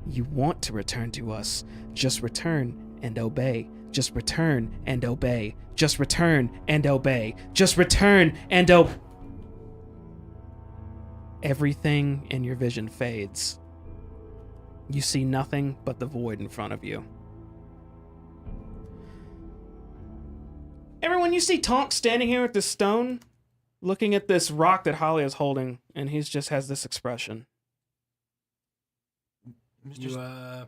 You want to return to us. Just return and obey. Just return and obey. Just return and obey. Just return and obey. Everything in your vision fades. You see nothing but the void in front of you. Everyone, you see Tonk standing here at this stone, looking at this rock that Holly is holding, and he just has this expression. You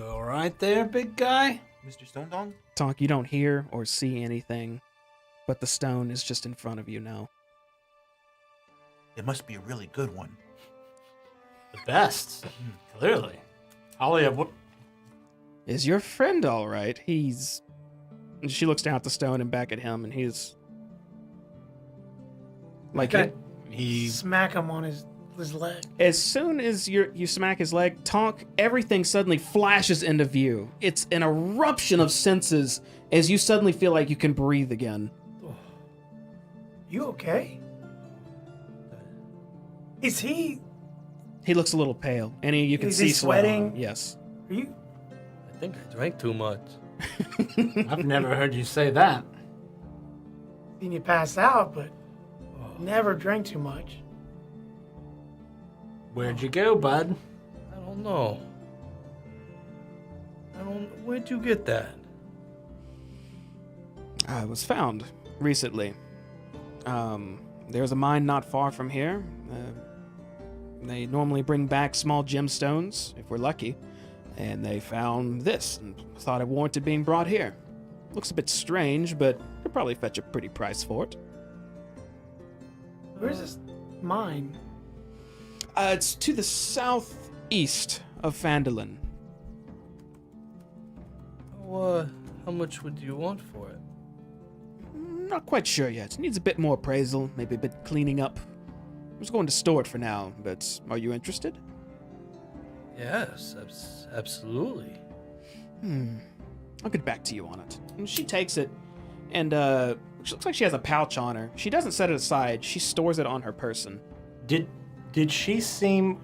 all right there, big guy? Mr. Stone Dong? Tonk, you don't hear or see anything, but the stone is just in front of you now. It must be a really good one. The best, clearly. Holly, what? Is your friend all right? He's... She looks down at the stone and back at him, and he's... Like, He smack him on his leg. as soon as you smack his leg, Tonk, everything suddenly flashes into view. It's an eruption of senses as you suddenly feel like you can breathe again. You okay? Is he? He looks a little pale, and you can Is see he sweat on him. sweating? Yes. Are you? I think I drank too much. I've never heard you say that. Seen you pass out, but never drank too much. Where'd you go, bud? I don't know. Where'd you get that? I was found recently. There's a mine not far from here. They normally bring back small gemstones, if we're lucky. And they found this and thought it warranted being brought here. Looks a bit strange, but they'll probably fetch a pretty price for it. Where's this mine? It's to the southeast of Phandelver. How much would you want for it? Not quite sure yet. Needs a bit more appraisal, maybe a bit cleaning up. I was going to store it for now, but are you interested? Yes, absolutely. I'll get back to you on it. And she takes it, and she looks like she has a pouch on her. She doesn't set it aside. She stores it on her person. Did she seem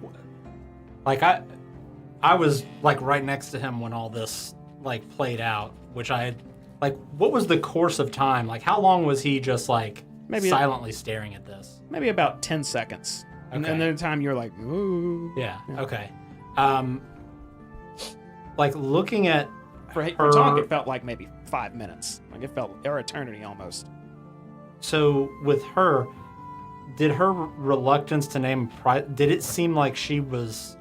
like I was like right next to him when all this like played out, which I had like what was the course of time? Like how long was he just like Maybe silently staring at this? Maybe about 10 seconds. And Okay. then the time you're like, ooh. Yeah. Okay. Like looking at For her, Tonk, it felt like maybe 5 minutes. Like it felt or eternity almost. So with her, did her reluctance to name price, did it seem like she was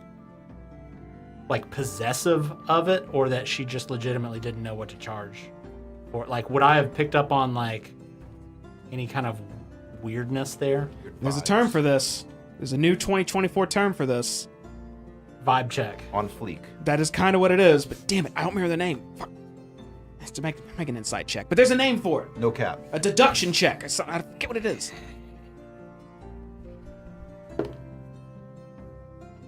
like possessive of it, or that she just legitimately didn't know what to charge for? Like, would I have picked up on like any kind of weirdness there? There's a term for this. There's a new 2024 term for this. Vibe check. On fleek. That is kind of what it is, but damn it, I don't remember the name. Fuck. to make an insight check. But there's a name for it. No cap. A deduction check. I forget what it is.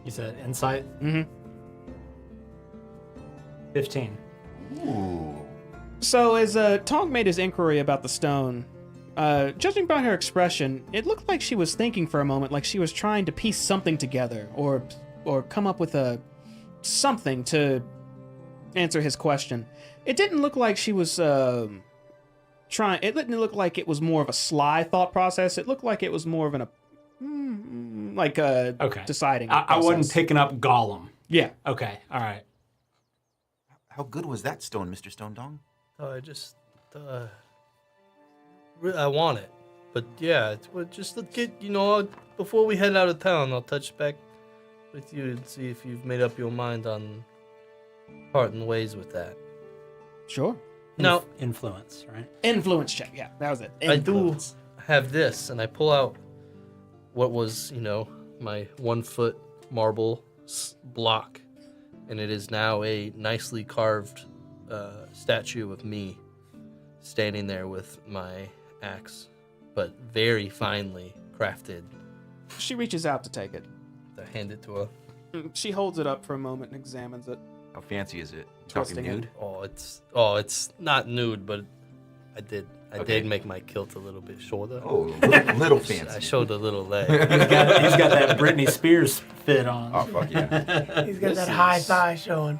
You said insight? Mm-hmm. 15. Ooh. So as Tonk made his inquiry about the stone, judging by her expression, it looked like she was thinking for a moment, like she was trying to piece something together, or come up with something to answer his question. It didn't look like she was trying. It didn't look like it was more of a sly thought process. It looked like it was more of Okay. deciding. I wasn't process. picking up Gollum. Yeah. Okay, all right. How good was that stone, Mr. Stone Dong? I just, I want it. But yeah, just to get, before we head out of town, I'll touch back with you and see if you've made up your mind on parting ways with that. Sure. Now, Influence, right? Influence check. Yeah, that was it. I do Influence. have this, and I pull out what was, my 1 foot marble block, and it is now a nicely carved statue of me standing there with my axe, but very finely crafted. She reaches out to take it. I hand it to her. She holds it up for a moment and examines it. How fancy is it? Twisting Talking it. nude? It's not nude, but I did make my kilt a little bit shorter. Oh, little I fancy. showed a little leg. He's got that Britney Spears fit on. Oh, fuck yeah. He's got that high thigh showing.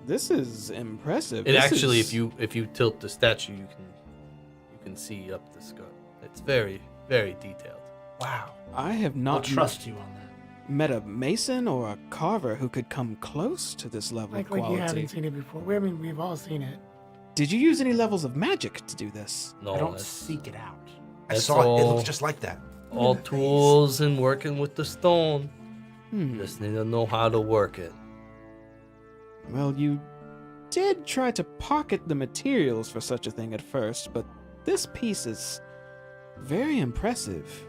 This is impressive. And This actually, is- if you tilt the statue, you can see up the skirt. It's very, very detailed. Wow. I have I'll not trust you on that. met a mason or a carver who could come close to this level Like of quality. you haven't seen it before. We've all seen it. Did you use any levels of magic to do this? No, I don't that's seek it out. I That's saw it. It all- looks just like that. all tools and working with the stone. Hmm. Just need to know how to work it. Well, you did try to pocket the materials for such a thing at first, but this piece is very impressive.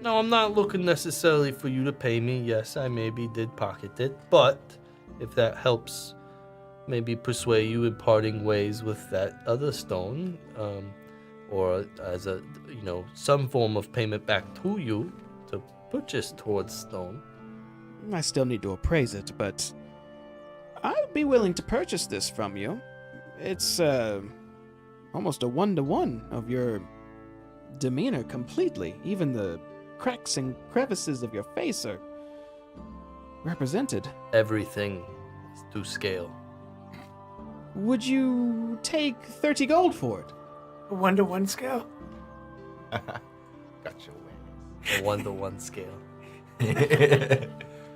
No, I'm not looking necessarily for you to pay me. Yes, I maybe did pocket it, but if that helps maybe persuade you in parting ways with that other stone, or as a, some form of payment back to you to purchase towards stone. I still need to appraise it, but I'd be willing to purchase this from you. It's almost a 1-to-1 of your demeanor completely. Even the cracks and crevices of your face are represented. Everything is to scale. Would you take 30 gold for it? A 1-to-1 scale. Got your A 1-to-1 scale. way.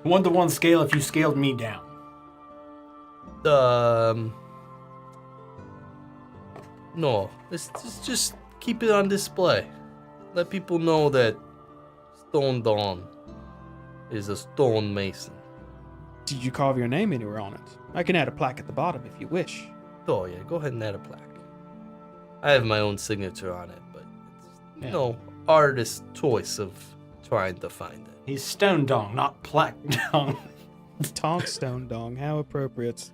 1-to-1 scale if you scaled me down. No, let's just keep it on display. Let people know that Stone Dawn is a stone mason. Did you carve your name anywhere on it? I can add a plaque at the bottom if you wish. Oh yeah, go ahead and add a plaque. I have my own signature on it, but it's artist's choice of trying to find it. He's Stone Dong, not Plaque Dong. Tonk Stone Dong, how appropriate.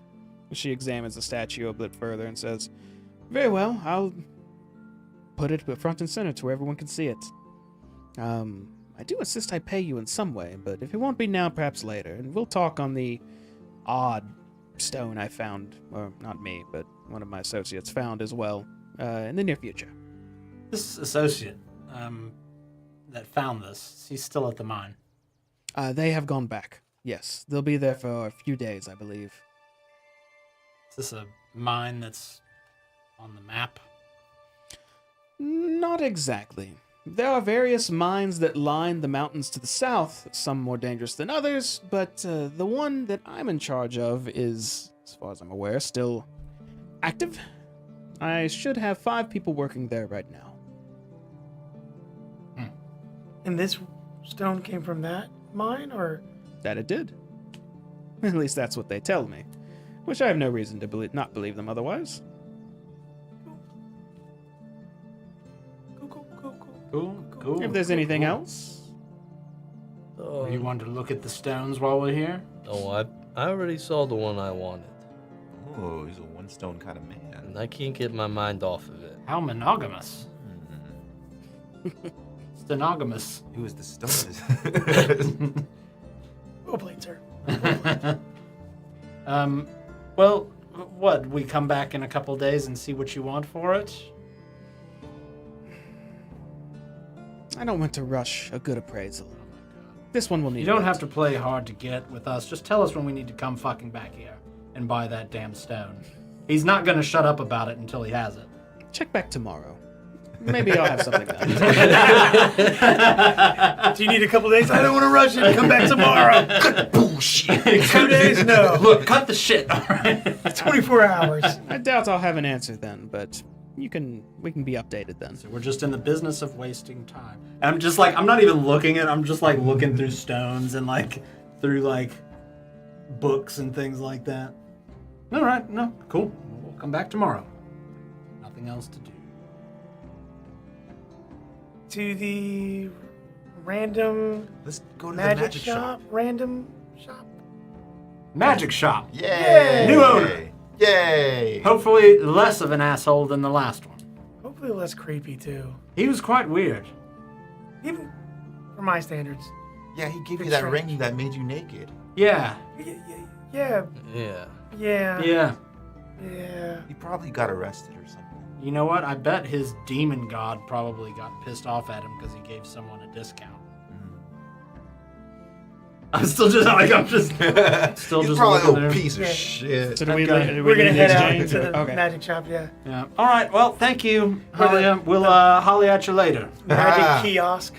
She examines the statue a bit further and says, "Very well, I'll put it front and center to where everyone can see it. I do insist I pay you in some way, but if it won't be now, perhaps later, and we'll talk on the odd stone I found, or not me, but one of my associates found as well, in the near future." This associate that found this, he's still at the mine. They have gone back. Yes, they'll be there for a few days, I believe. Is this a mine that's on the map? Not exactly. There are various mines that line the mountains to the south, some more dangerous than others, but the one that I'm in charge of is, as far as I'm aware, still active. I should have 5 people working there right now. And this stone came from that mine, or That it did. At least that's what they tell me, which I have no reason to not believe them otherwise. Cool. If there's anything else, You wanted to look at the stones while we're here? No, I already saw the one I wanted. Oh, he's a one stone kind of man. man. I can't get my mind off of it. How monogamous. Stenogamous. It was the stone. Well played, sir. Well, what? We come back in a couple days and see what you want for it? I don't want to rush a good appraisal. This one will need. You don't wait. have to play hard to get with us. Just tell us when we need to come fucking back here and buy that damn stone. He's not going to shut up about it until he has it. Check back tomorrow. Maybe I'll have something done. Do you need a couple days? I don't want to rush it. Come back tomorrow. Bullshit. 2 days? No. Look, cut the shit. All right. 24 hours. I doubt I'll have an answer then, but we can be updated then. So we're just in the business of wasting time. And I'm just like, I'm not even looking at it. I'm just like looking through stones and like through like books and things like that. All right, no, cool. We'll come back tomorrow. Nothing else to do. To the random Let's go to magic, the magic shop. Random shop. Magic shop. Yay! New owner. Yay! Hopefully less of an asshole than the last one. Hopefully less creepy, too. He was quite weird. Even for my standards. Yeah, he gave you It's that strange. ring that made you naked. Yeah. Yeah. Yeah. Yeah. Yeah. Yeah. He probably got arrested or something. You know what? I bet his demon god probably got pissed off at him because he gave someone a discount. I'm still just like, I'm just still He's just probably a looking little there. piece of Yeah. shit. So do we? Okay. Do we We're going to need head the out exchange, to or- the okay. magic shop, yeah. Yeah. All right. Well, thank you. We'll holly at you later. Magic kiosk.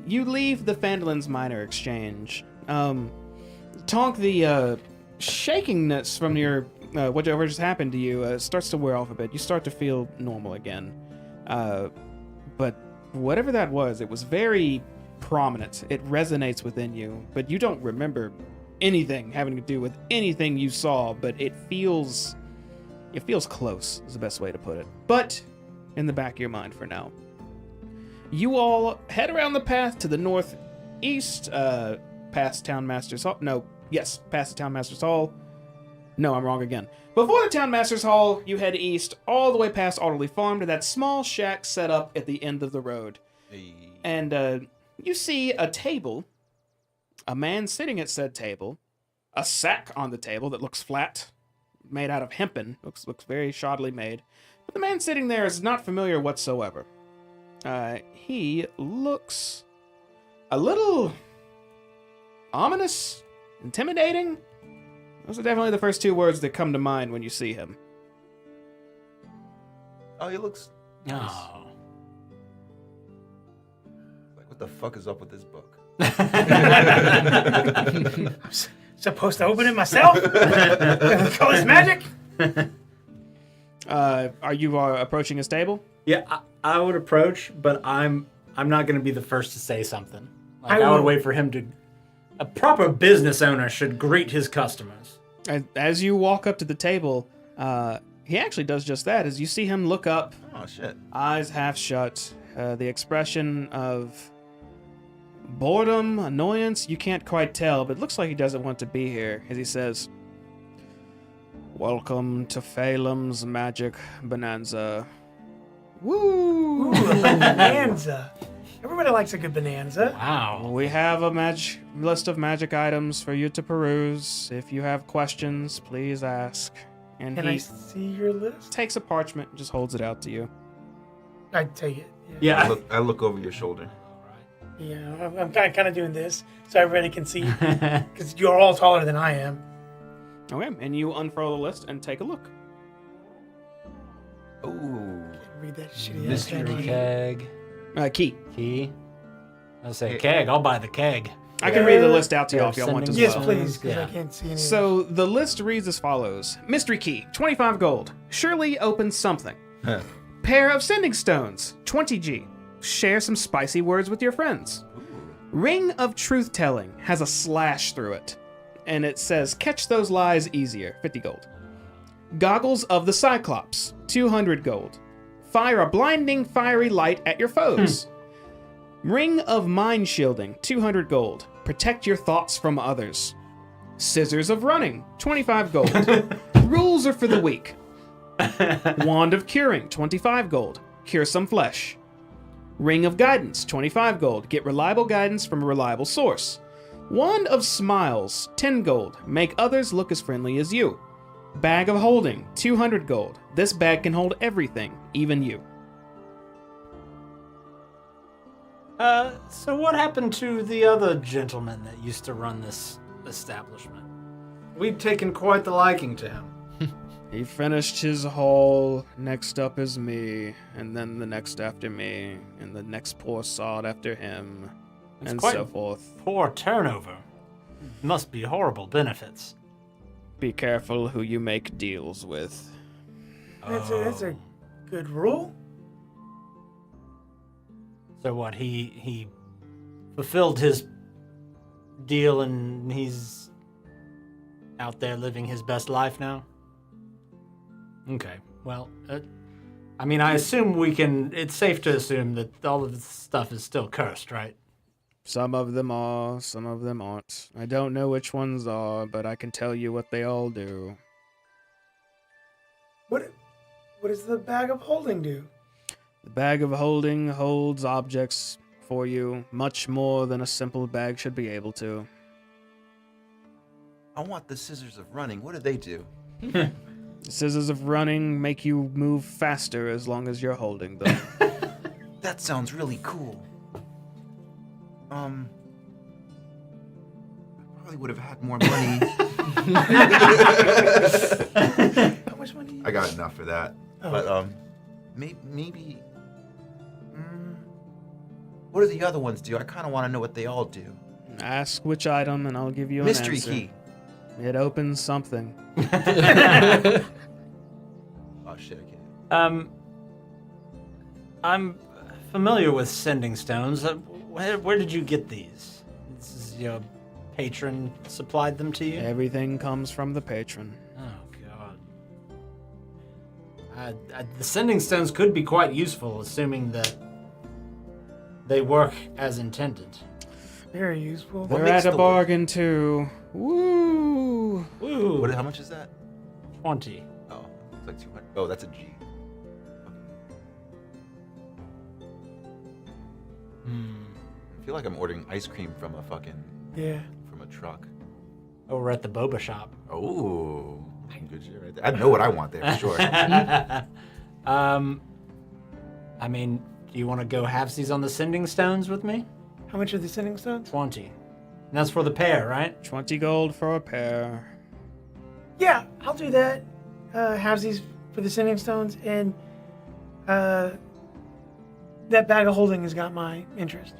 You leave the Phandelver's minor exchange. Tonk, the shakingness from your whatever just happened to you starts to wear off a bit. You start to feel normal again. But whatever that was, it was very prominent. It resonates within you, but you don't remember anything having to do with anything you saw, but it feels close is the best way to put it. But in the back of your mind for now. You all head around the path to the northeast, past Townmaster's Hall. Past the Townmaster's Hall. No, I'm wrong again. Before the Townmaster's Hall, you head east all the way past Alderley Farm to that small shack set up at the end of the road. And you see a table, a man sitting at said table, a sack on the table that looks flat, made out of hempen, looks very shoddily made. But the man sitting there is not familiar whatsoever. He looks a little ominous, intimidating. Those are definitely the first two words that come to mind when you see him. Oh, he looks Oh. like, what the fuck is up with this book? Supposed to open it myself? Call this magic? Are you approaching his table? Yeah, I would approach, but I'm not going to be the first to say something. Like, I I would will- wait for him to. A proper business owner should greet his customers. As you walk up to the table, he actually does just that. As you see him look up, Oh shit. eyes half shut, the expression of boredom, annoyance, you can't quite tell, but it looks like he doesn't want to be here, as he says, "Welcome to Phalem's Magic Bonanza." Woo! Ooh, a bonanza. Everybody likes a good bonanza. Wow. We have a list of magic items for you to peruse. If you have questions, please ask. And Can he I see your list? takes a parchment and just holds it out to you. I'd take it. Yeah. I look over your shoulder. Yeah, I'm kind of doing this so everybody can see. Because you're all taller than I am. Okay, and you unfurl the list and take a look. Ooh. Read that shitty ass Mystery handwriting. keg. Key. Key. I say keg. I'll buy the keg. I can read the list out to you Yeah, if y'all want to. sending- as Yes, well. please, because I Yeah. can't see any. So the list reads as follows: Mystery key, 25 gold. Surely opens something. Pair of sending stones, 20G. Share some spicy words with your friends. Ring of truth telling has a slash through it, and it says catch those lies easier, 50 gold. Goggles of the Cyclops, 200 gold. Fire a blinding fiery light at your foes. Ring of mind shielding, 200 gold. Protect your thoughts from others. Scissors of running, 25 gold. Rules are for the weak. Wand of Curing, 25 gold. Cure some flesh. Ring of Guidance, 25 gold. Get reliable guidance from a reliable source. Wand of Smiles, 10 gold. Make others look as friendly as you. Bag of Holding, 200 gold. This bag can hold everything, even you. So what happened to the other gentleman that used to run this establishment? We'd taken quite the liking to him. He finished his haul. Next up is me, and then the next after me, and the next poor sod after him, It's and quite so forth. Poor turnover. Must be horrible benefits. Be careful who you make deals with. That's a good rule. So what, he fulfilled his deal and he's out there living his best life now? Okay, well, I mean, I assume it's safe to assume that all of this stuff is still cursed, right? Some of them are, some of them aren't. I don't know which ones are, but I can tell you what they all do. What does the bag of holding do? The bag of holding holds objects for you, much more than a simple bag should be able to. I want the scissors of running. What do they do? The scissors of running make you move faster as long as you're holding them. That sounds really cool. I probably would have had more money. How much money? I got enough for that. Oh. But maybe. What do the other ones do? I kind of want to know what they all do. Ask which item and I'll give you an Mystery answer. key. It opens something. Oh shit! I can't. I'm familiar with sending stones. Where did you get these? This is your patron supplied them to you? Everything comes from the patron. Oh god. The sending stones could be quite useful, assuming that they work as intended. Very useful. They're makes at a the bargain too. Woo! Woo! How much is that? 20. Oh, it's like 200. Oh, that's a G. I feel like I'm ordering ice cream from a from a truck. Oh, we're at the boba shop. Oh, good shit right there. I know what I want there for sure. I mean, do you want to go halvesies on the sending stones with me? How much are the sending stones? 20. And that's for the pair, right? 20 gold for a pair. Yeah, I'll do that. Halvesies for the sending stones, and that bag of holding has got my interest.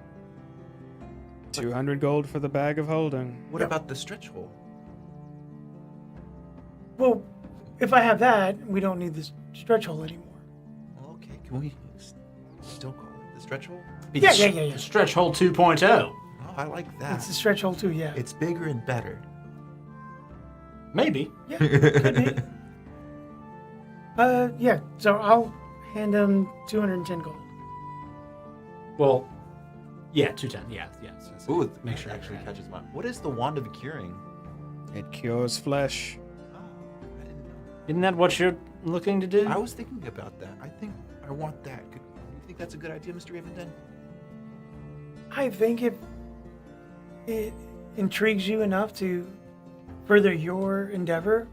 200 gold for the bag of holding. What about the stretch hole? Well, if I have that, we don't need this stretch hole anymore. Well, okay, can we still call it the stretch hole? Be Yeah, the yeah. Stretch hole 2.0. Oh, I like that. It's the stretch hole too, yeah. It's bigger and better. Maybe. Yeah, could be. Yeah, so I'll hand him 210 gold. Well, yeah, 210. Yeah. Ooh, it Make sure actually I- catches my. What is the wand of curing? It cures flesh. Oh, I didn't know. Isn't that what you're looking to do? I was thinking about that. I think I want that. You think that's a good idea, Mr. Ravenden? I think if it intrigues you enough to further your endeavor,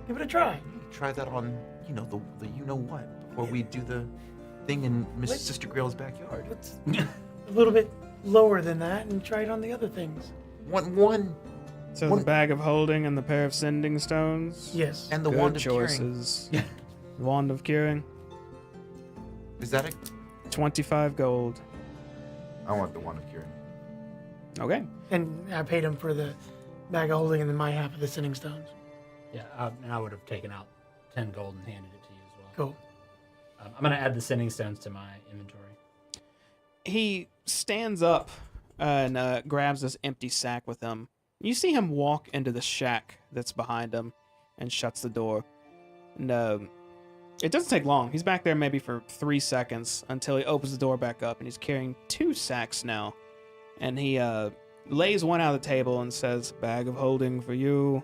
give it a try. Try that on, the you know what before we do the thing in Miss Let's- Sister Grail's backyard. Let's a little bit lower than that and try it on the other things. One, So the bag of holding and the pair of sending stones. Yes. and the Good wand of curing. choices. Wand of curing. Is that a? 25 gold. I want the wand of curing. Okay. And I paid him for the bag of holding and then my half of the sending stones. Yeah, and I would have taken out 10 gold and handed it to you as well. Cool. I'm going to add the sending stones to my inventory. He stands up and grabs this empty sack with him. You see him walk into the shack that's behind him and shuts the door. And it doesn't take long. He's back there maybe for 3 seconds until he opens the door back up, and he's carrying 2 sacks now. And he lays one out of the table and says, "Bag of holding for you.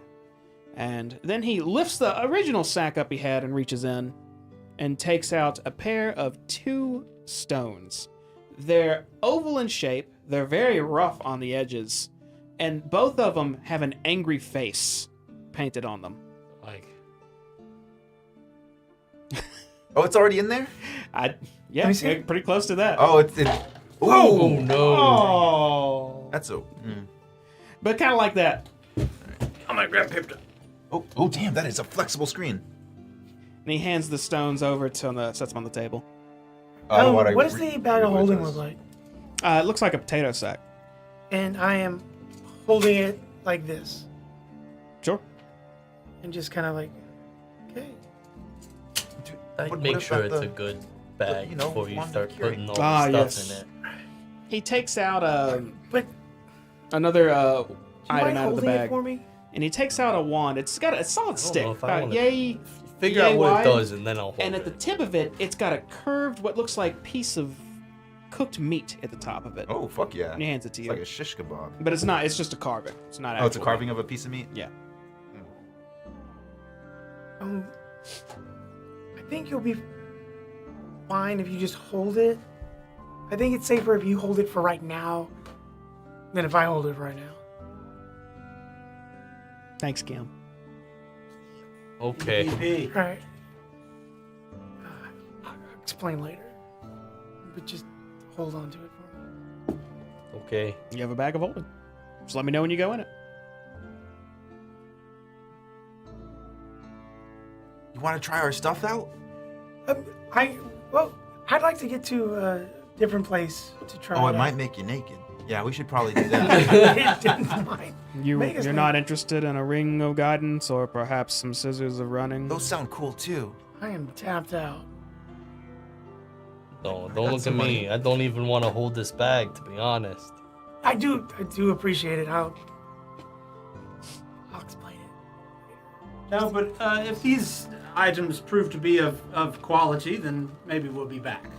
And then he lifts the original sack up he had and reaches in and takes out a pair of 2 stones. They're oval in shape, they're very rough on the edges, and both of them have an angry face painted on them. Like, Oh, it's already in there? Yeah, Let me see. pretty close to that. Oh, it's. Oh no! Oh. That's a. But kind of like that. I'm gonna grab paper. Oh, damn! That is a flexible screen. And he hands the stones over to sets them on the table. What does the bag of holding look like? It looks like a potato sack. And I am holding it like this. Sure. And just kind of like, okay. I'd make sure it's a good bag before you start putting all the stuff in it. He takes out But another do you item mind out of the holding it bag, for me? and he takes out a wand. It's got a solid stick, know if I about wanna yay. Figure yay out what wide, it does, and then I'll hold And it. at the tip of it, it's got a curved, what looks like piece of cooked meat at the top of it. Oh, fuck yeah. And he hands it to It's you. like a shish kebab. But it's not. It's just a carving. It's not. Oh, it's a actual carving meat. of a piece of meat? Yeah. I think you'll be fine if you just hold it. I think it's safer if you hold it for right now than if I hold it right now. Thanks, Kim. Okay. All right. I'll explain later. But just hold on to it for me. Okay. You have a bag of holding. Just let me know when you go in it. You want to try our stuff out? I'd like to get to a different place to try. Oh, it out. might make you naked. Yeah, we should probably do that. It didn't mind. You're Make us not make- interested in a ring of guidance or perhaps some scissors of running? Those sound cool too. I am tapped out. Don't got look at some me. money. I don't even want to hold this bag, to be honest. I do appreciate it. I'll explain it. No, but if these items prove to be of quality, then maybe we'll be back.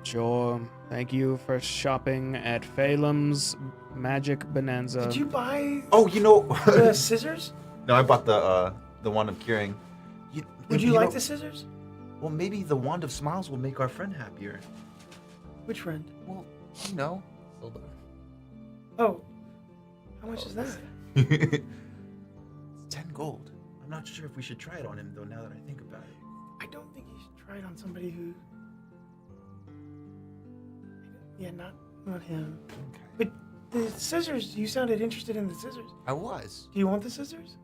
Sure. Thank you for shopping at Phalem's Magic Bonanza. Did you buy Oh, you know. the scissors? No, I bought the wand of curing. Would you like know- the scissors? Well, maybe the wand of smiles will make our friend happier. Which friend? Well, you know. Oh, how much is that? It's 10 gold. I'm not sure if we should try it on him though. Now that I think about it. I don't think you should try it on somebody who. Yeah, not him. Okay. But the scissors. You sounded interested in the scissors. I was. Do you want the scissors?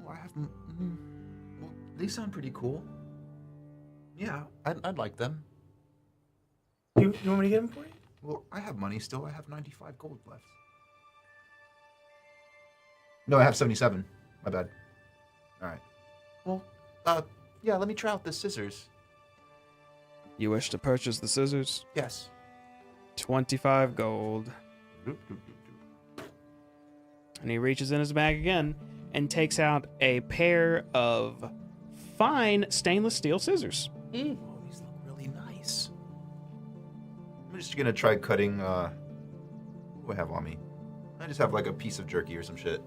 Well, I have. Well, they sound pretty cool. Yeah, I'd like them. You want me to get them for you? Well, I have money still. I have 95 gold left. No, I have 77. My bad. All right. Well, yeah, let me try out the scissors. You wish to purchase the scissors? Yes. 25 gold. And he reaches in his bag again and takes out a pair of fine stainless steel scissors. Oh, these look really nice. I'm just gonna try cutting, what do I have on me? I just have like a piece of jerky or some shit.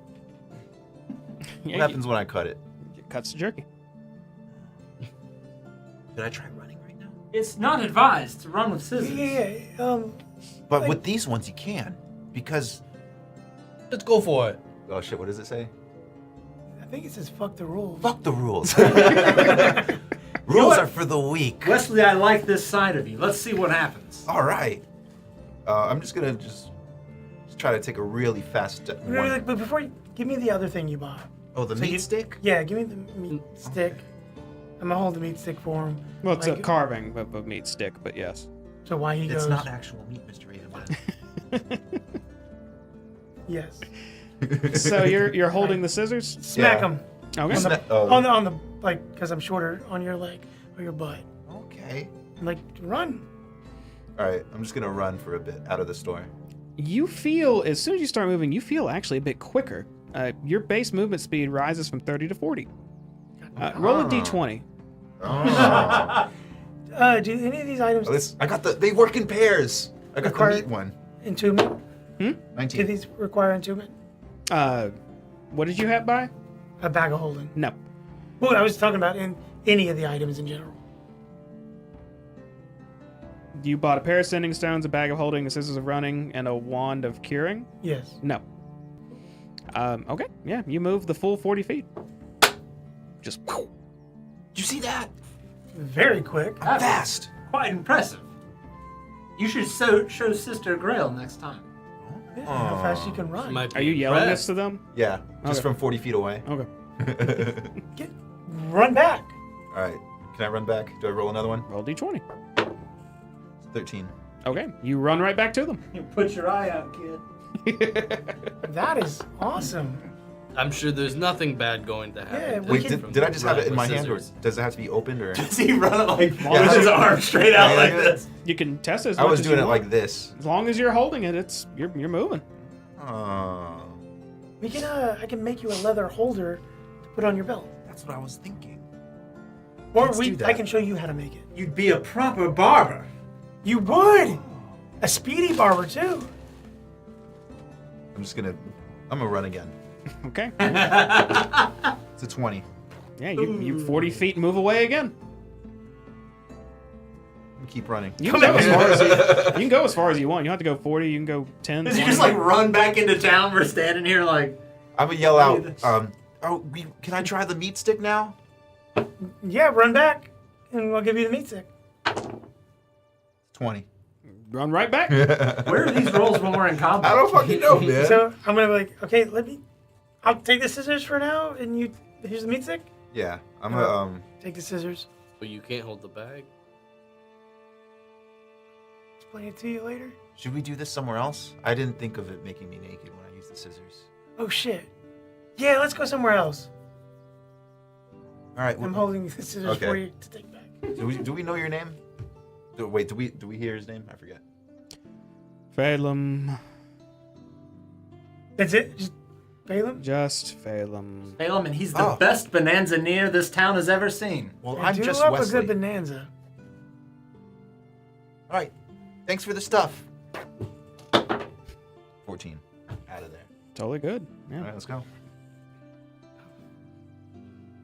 Yeah, What happens when I cut it? It cuts the jerky. Did I try running right now? It's not advised to run with scissors. Yeah. But with these ones you can, because... Let's go for it. Oh shit, what does it say? I think it says fuck the rules. Fuck the rules. Rules are for the weak. Wesley, I like this side of you. Let's see what happens. All right. I'm just gonna just try to take a really fast step. But before you give me the other thing you bought. Oh, the So meat you- stick? Yeah, give me the meat stick. I'm gonna hold the meat stick for him. Well, it's a Like- carving of a meat stick, but yes. So why he It's goes? not actual meat, Mr. Ravenman. Yes. So you're holding the scissors? Smack Yeah. him Okay. Sna- on the like because I'm shorter on your leg or your butt. Okay. I'm like run. All right, I'm just gonna run for a bit out of the store. You feel, as soon as you start moving, you feel actually a bit quicker. Your base movement speed rises from 30 to 40. Roll a d20. Oh. Do any of these items I got they work in pairs. I got Require- the meat one. entombment? Do 19. these require entombment? What did you have by? A bag of holding. No. Well, I was talking about in any of the items in general. You bought a pair of sending stones, a bag of holding, a scissors of running, and a wand of curing? Yes. No. Okay. Yeah, you move the full 40 feet. Just. Did you see that? Very quick. That was Fast. Quite impressive. You should show Sister Grail next time. Yeah, how fast you can run. Might Are be you yelling this impressed. to them? Yeah, just Okay. from 40 feet away. Okay. Run back. All right. Can I run back? Do I roll another one? Roll d20. 13. Okay. You run right back to them. You put your eye out, kid. That is awesome. I'm sure there's nothing bad going to happen. Yeah, to we Wait, you can- from did I just have it in running my with hand, or scissors. does it have to be opened, or? Does he run it like Yeah. with his arm straight out Yeah, like yeah. this? You can test it as I much was as doing you it want. like this. As long as you're holding it, you're moving. Oh, We can. I can make you a leather holder to put on your belt, that's what I was thinking. or Let's do that. I can show you how to make it. You'd be a proper barber. You would. A speedy barber too. I'm gonna run again. Okay. It's a 20. Yeah, you 40 feet move away again. I'm gonna keep running. You can go as far as you can go as far as you want. You don't have to go 40. You can go 10. Does he 20. just like run back into town? We're standing here like. I'm gonna yell out. Can I try the meat stick now? Yeah, run back, and I'll give you the meat stick. 20. Run right back. Where are these rolls when we're in combat? I don't fucking know, man. So I'm gonna be like, okay, I'll take the scissors for now, and here's the meat stick. Yeah, I'm gonna Take the scissors. But you can't hold the bag. Explain it to you later. Should we do this somewhere else? I didn't think of it making me naked when I used the scissors. Oh shit. Yeah, let's go somewhere else. All right. I'm holding the scissors Okay. for you to take back. Do we know your name? Do we hear his name? I forget. Phelan. That's it. Just Balaam. Just Phelan. Balaam, and he's the Oh. best bonanza-neer this town has ever seen. Well, I I'm do just love Wesley. a good bonanza. All right. Thanks for the stuff. 14. Out of there. Totally good. All Yeah. right, let's go.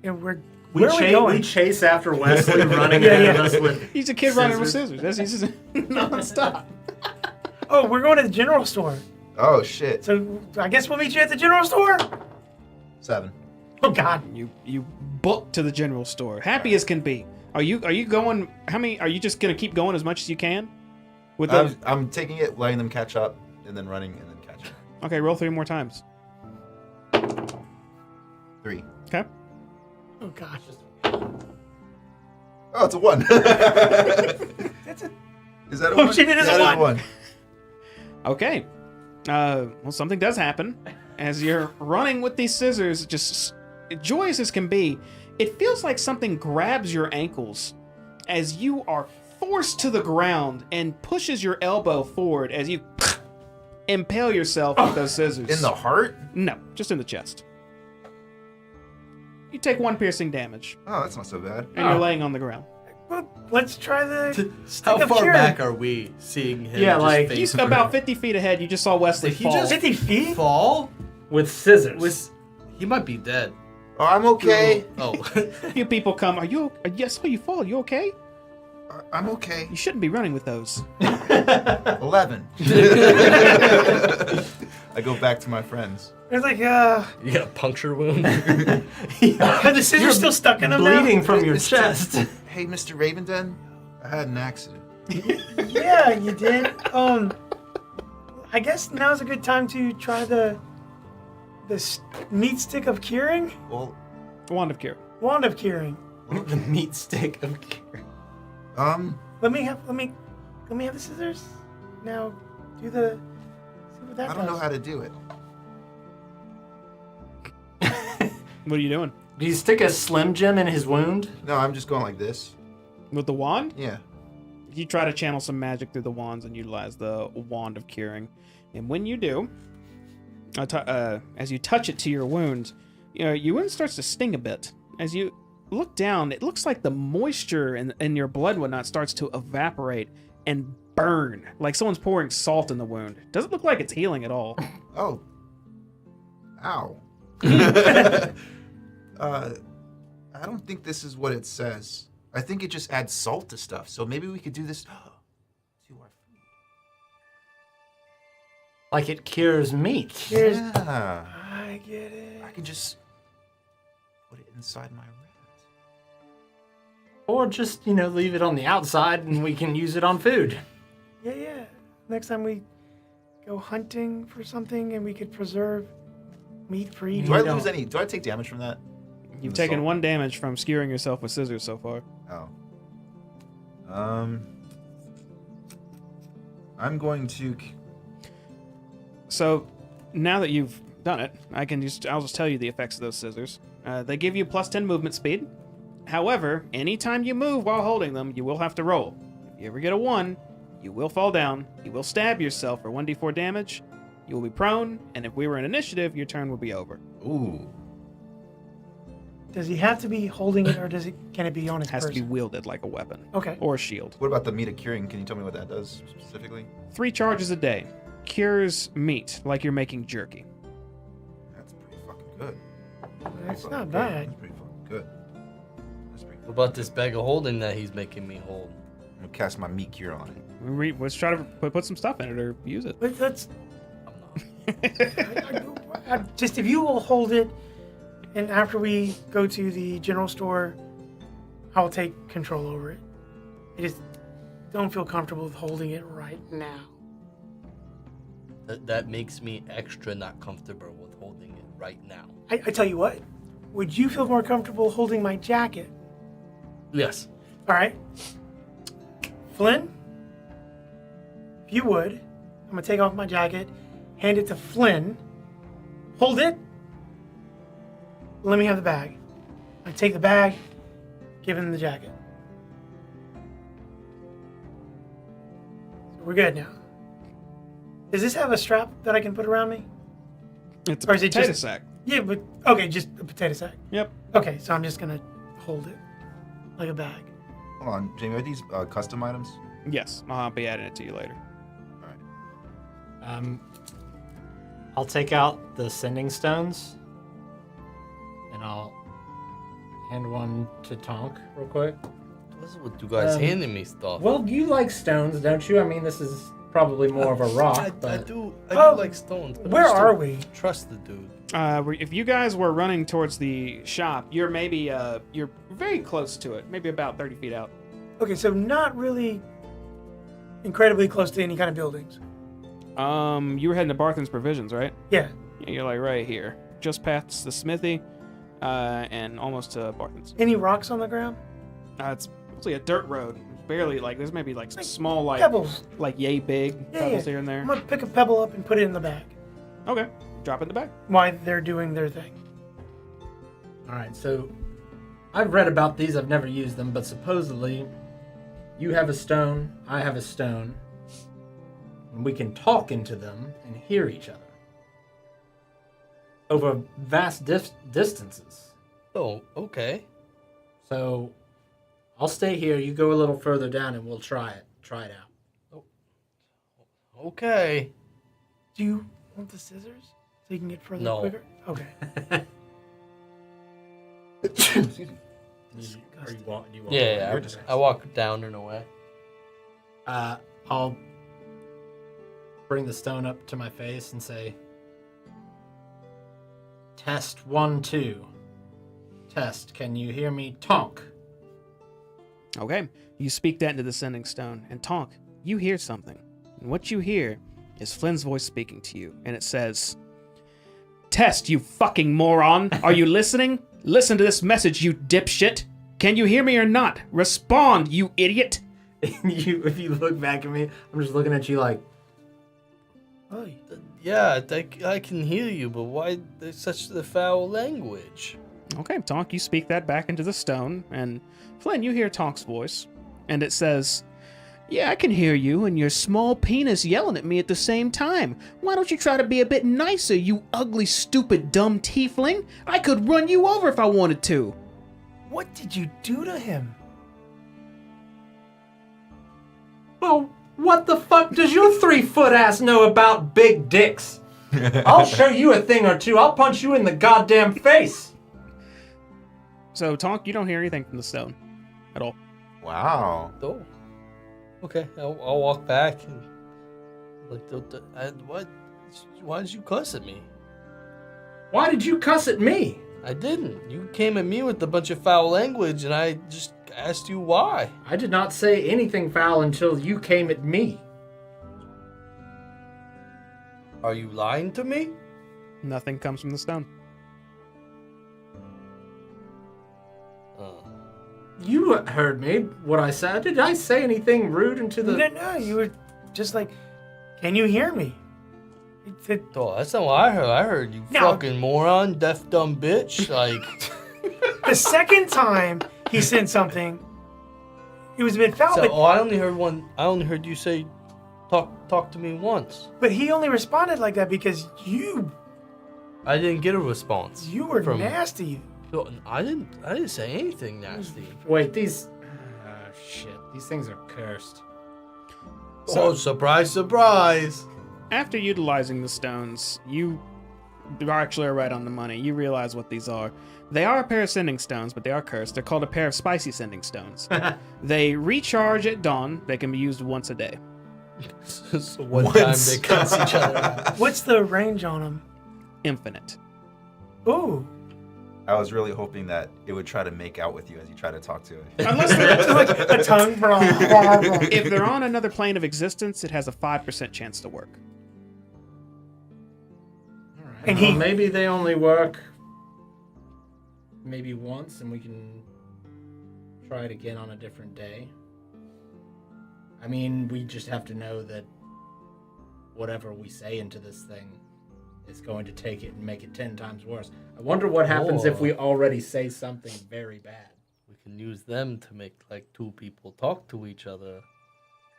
And We, where are we going? we chase after Wesley running Yeah, ahead yeah. of us with. He's a kid running with scissors. That's he's just non-stop. Oh, we're going to the general store. Oh shit. So I guess we'll meet you at the general store. 7. Oh God. You book to the general store, happy as can be. Are you going? How many? Are you just gonna keep going as much as you can? With those? I'm taking it, letting them catch up, and then running, and then catching. Okay, roll 3 more times. 3. Okay. Oh God. Oh, it's a 1. That's a. Is that a Oh, 1? shit, it is a Yeah, one. Okay. Well, something does happen as you're running with these scissors, just joyous as can be. It feels like something grabs your ankles as you are forced to the ground and pushes your elbow forward as you impale yourself with those scissors. In the heart? No, just in the chest. You take 1 piercing damage, Oh, that's not so bad. and you're laying on the ground. Well, let's try the. How stick of far cure. back are we seeing him? Yeah, just like, face He's first? about 50 feet ahead. You just saw Wesley Did he fall. just 50 feet. fall. With scissors. He might be dead. Oh, I'm okay. Oh, A few people come. Are you? Yes, saw you fall. You okay? I'm okay. You shouldn't be running with those. 11. I go back to my friends. It's like, you got a puncture wound. are the scissors still stuck in them bleeding from your Mr. chest. Hey, Mr. Ravenden, I had an accident. now? Yeah, you did. I guess now's a good time to try the meat stick of curing, Well, Wand of Cure. wand of curing. The meat stick of cure. Let me have the scissors. Now, do the. See what that I don't know does. how to do it. What are you doing Do you stick a Slim Jim in his wound? No, I'm just going like this. with the wand? Yeah. You try to channel some magic through the wands and utilize the Wand of Curing, and when you do, as you touch it to your wound, your wound starts to sting a bit. As you look down, it looks like the moisture in your blood and whatnot starts to evaporate and burn, like someone's pouring salt in the wound. Doesn't look like it's healing at all. Oh. Ow. I don't think this is what it says. I think it just adds salt to stuff. So maybe we could do this to our food. Like it cures meat. Here's, Yeah. I get it. I can just put it inside my rat. Or just, leave it on the outside and we can use it on food. Yeah. Next time we go hunting for something and we could preserve meat for eating. Do I lose any? Do I take damage from that? You've The taken salt? 1 damage from skewering yourself with scissors so far. Oh. I'm going to. So, now that you've done it, I'll just tell you the effects of those scissors. They give you plus 10 movement speed. However, anytime you move while holding them, you will have to roll. If you ever get a 1, you will fall down, you will stab yourself for 1d4 damage, you will be prone, and if we were in initiative, your turn would be over. Ooh. Does he have to be holding it, or can it be on his It has to be person? wielded like a weapon. Okay. Or a shield. What about the meat of curing? Can you tell me what that does specifically? 3 charges a day. Cures meat like you're making jerky. That's pretty fucking good. That's Fucking not good. bad. That's pretty fucking good. That's pretty What good. about this bag of holding that he's making me hold? I'm gonna cast my meat cure on it. Let's try to put some stuff in it or use it. But that's I'm not. just if you will hold it, and after we go to the general store, I'll take control over it. I just don't feel comfortable with holding it right now. That makes me extra not comfortable with holding it right now. I tell you what, would you feel more comfortable holding my jacket? Yes. All right. Flynn, if you would, I'm going to take off my jacket, hand it to Flynn, hold it, let me have the bag. I take the bag, give him the jacket. So we're good now. Does this have a strap that I can put around me? It's a Or is it potato just- sack. Yeah, but okay, just a potato sack. Yep. Okay, so I'm just gonna hold it like a bag. Hold on, Jamie. Are these custom items? Yes, I'll be adding it to you later. All right. I'll take out the sending stones and I'll hand one to Tonk real quick. What's with you guys handing me stuff? Well, you like stones, don't you? I mean, this is probably more of a rock, I but do Oh, like stones. But Where I still are we? Trust the dude. If you guys were running towards the shop, you're maybe you're very close to it, maybe about 30 feet out. Okay, so not really incredibly close to any kind of buildings. You were heading to Barthen's Provisions, right? Yeah. Yeah, you're like right here, just past the smithy, and almost to Barthen's. Any rocks on the ground? It's mostly a dirt road. Barely like there's maybe some small Pebbles. like yay big Yeah, pebbles yeah. here and there. I'm gonna pick a pebble up and put it in the bag Okay, drop it in the bag. while they're doing their thing. all right. So I've read about these. I've never used them, but supposedly you have a stone, I have a stone, and we can talk into them and hear each other over vast distances. Oh, okay. So I'll stay here. You go a little further down, and we'll try it. Try it out. Okay. Do you want the scissors so you can get further No. quicker? Okay. Do you want? Yeah, You're just- I walk down and away. I'll bring the stone up to my face and say, "Test 1, 2. Test. Can you hear me? Tonk." Okay, you speak that into the sending stone, and Tonk, you hear something. And what you hear is Flynn's voice speaking to you, and it says, "Test, you fucking moron! Are you listening? Listen to this message, you dipshit! Can you hear me or not? Respond, you idiot!" If you look back at me, I'm just looking at you like, Oh, Yeah, I can hear you, but why there's such the foul language? Okay, Tonk, you speak that back into the stone, and Flynn, you hear Tonk's voice, and it says, "Yeah, I can hear you and your small penis yelling at me at the same time. Why don't you try to be a bit nicer, you ugly, stupid, dumb tiefling? I could run you over if I wanted to." what did you do to him? "Well, what the fuck does your 3-foot ass know about big dicks? I'll show you a thing or two. I'll punch you in the goddamn face." So, Tonk, you don't hear anything from the stone at all. Wow. Oh. Okay, I'll walk back and what? Why did you cuss at me? Why did you cuss at me? I didn't. You came at me with a bunch of foul language, and I just asked you why. I did not say anything foul until you came at me. Are you lying to me? Nothing comes from the stone. You heard me, what I said. Did I say anything rude into the... No, you were just like, can you hear me? Oh, that's not what I heard. I heard you No. fucking moron, deaf dumb bitch. Like, The second time he said something, it was a bit foul, so, I only heard one. I only heard you say, talk to me once. but he only responded like that because you I didn't get a response. were from- nasty. No, I didn't say anything nasty. Wait, these... shit. These things are cursed. Oh, surprise, surprise. After utilizing the stones, you actually are right on the money. You realize what these are. They are a pair of sending stones, but they are cursed. They're called a pair of spicy sending stones. They recharge at dawn. They can be used once a day. So one time they cuss each other out. What's the range on them? Infinite. Ooh. I was really hoping that it would try to make out with you as you try to talk to it. Unless they're, Like a tongue. if they're on another plane of existence, it has a 5% chance to work. And Well, he maybe they only work maybe once, and we can try it again on a different day. I mean, we just have to know that whatever we say into this thing is going to take it and make it 10 times worse. I wonder what happens if we already say something very bad. We can use them to make like two people talk to each other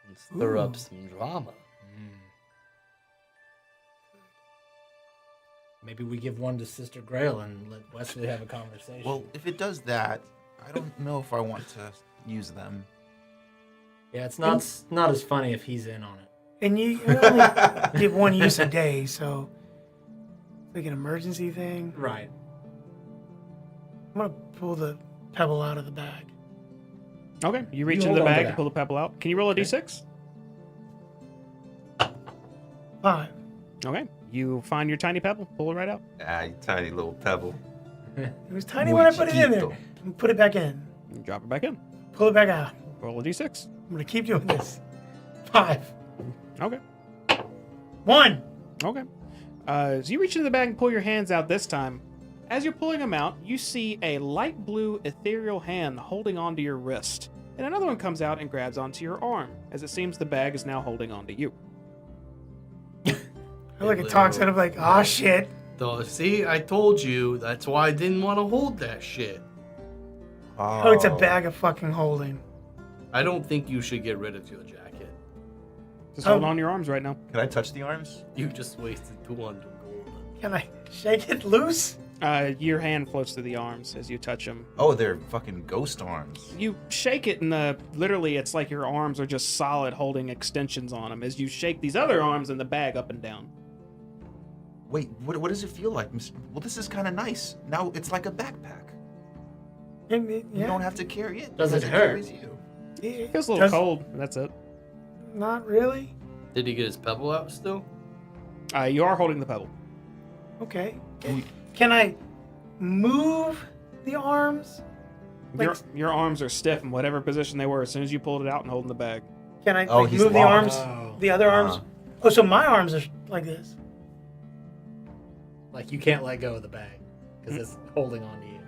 and stir up some drama. Maybe we give one to Sister Grail and let Wesley have a conversation. Well, if it does that, I don't know if I want to use them. yeah, it's not as funny if he's in on it. and you only get one use a day, so like an emergency thing. Right. I'm gonna pull the pebble out of the bag. Okay, you reach You into the hold on to bag and that. pull the pebble out. Can you roll a d6? 5. Okay, you find your tiny pebble, pull it right out. Ah, you tiny little pebble. It was tiny when I put it in there. chiquito. And put it back in. And drop it back in. Pull it back out. Roll a d6. I'm gonna keep doing this. 5. Okay. 1. Okay. So you reach into the bag and pull your hands out this time. As you're pulling them out, you see a light blue ethereal hand holding onto your wrist. And another one comes out and grabs onto your arm, as it seems the bag is now holding onto you. I look at Tonks and I'm like, oh shit. So, see, I told you. That's why I didn't want to hold that shit. Oh, it's a bag of fucking holding. I don't think you should get rid of your jacket. Just hold on to your arms right now. Can I touch the arms? You just wasted 200 gold. Can I shake it loose? Your hand floats through the arms as you touch them. Oh, they're fucking ghost arms. You shake it, and literally, it's like your arms are just solid, holding extensions on them. As you shake these other arms in the bag up and down. Wait, what does it feel like? Well, this is kind of nice. Now it's like a backpack. You Yeah. don't have to carry it. Does because it hurt? carries you. It feels a little cold. That's it. Not really. Did he get his pebble out still? You are holding the pebble. Okay. Can I move the arms? Like, Your arms are stiff in whatever position they were as soon as you pulled it out and holding the bag. can I Oh, like, he's move the locked. arms? The other arms? Oh, so my arms are like this. Like, you can't let go of the bag because it's holding on to you.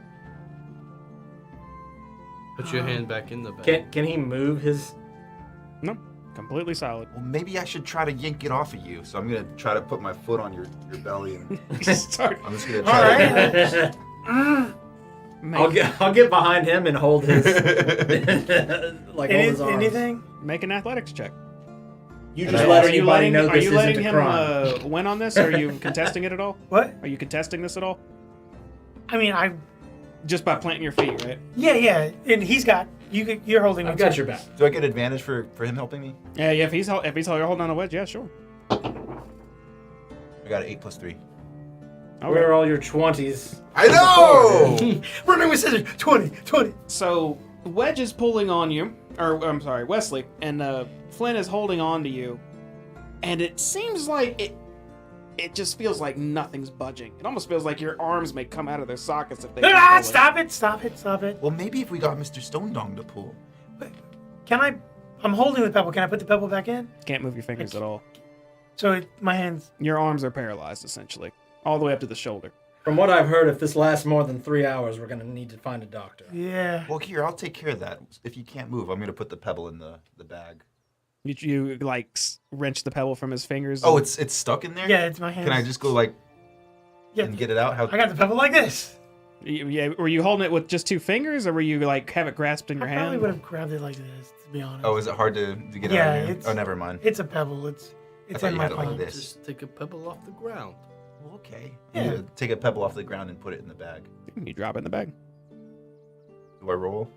Put your hand back in the bag. Can he move his... No, completely solid. Well, maybe I should try to yank it off of you. So I'm gonna try to put my foot on your belly, and Start. I'm just gonna All try. right. I'll get behind him and hold his... like, hold his arms. Anything? Make an athletics check. You And just I let also- anybody know Are this you isn't letting a him crime. win on this? Or are you contesting it at all? What? Are you contesting this at all? I mean, Just by planting your feet, right? yeah. And he's got, you're holding me I've got too. your back. Do I get advantage for him helping me? Yeah. If he's holding on a wedge, yeah, sure. I got an 8 + 3. Where are all your 20s? I know. Running with scissors. 20. So Wedge is pulling on you, or I'm sorry, Wesley, and Flynn is holding on to you, and it seems like it just feels like nothing's budging. It almost feels like your arms may come out of their sockets if they. Ah, stop it. Well, maybe if we got Mr. Stone Dong to pull. Can I? I'm holding the pebble. Can I put the pebble back in? Can't move your fingers at all. So my hands. Your arms are paralyzed essentially, all the way up to the shoulder. From what I've heard, if this lasts more than 3 hours, we're gonna need to find a doctor. Yeah. Well, here, I'll take care of that. If you can't move, I'm going to put the pebble in the bag. You like wrench the pebble from his fingers. Oh, and- it's stuck in there? Yeah, it's my hands. Can I just go, like, Yeah. and get it out? How? I got the pebble like this. Yeah, were you holding it with just 2 fingers, or were you like have it grasped in your I probably hand? would have grabbed it like this, to be honest. Oh, is it hard to get Yeah, out of here? it's- Oh, never mind. It's a pebble. It's thought in you my had it like palm. this. Just take a pebble off the ground. Well, okay. Yeah. Yeah. Take a pebble off the ground and put it in the bag. You drop it in the bag. Do I roll?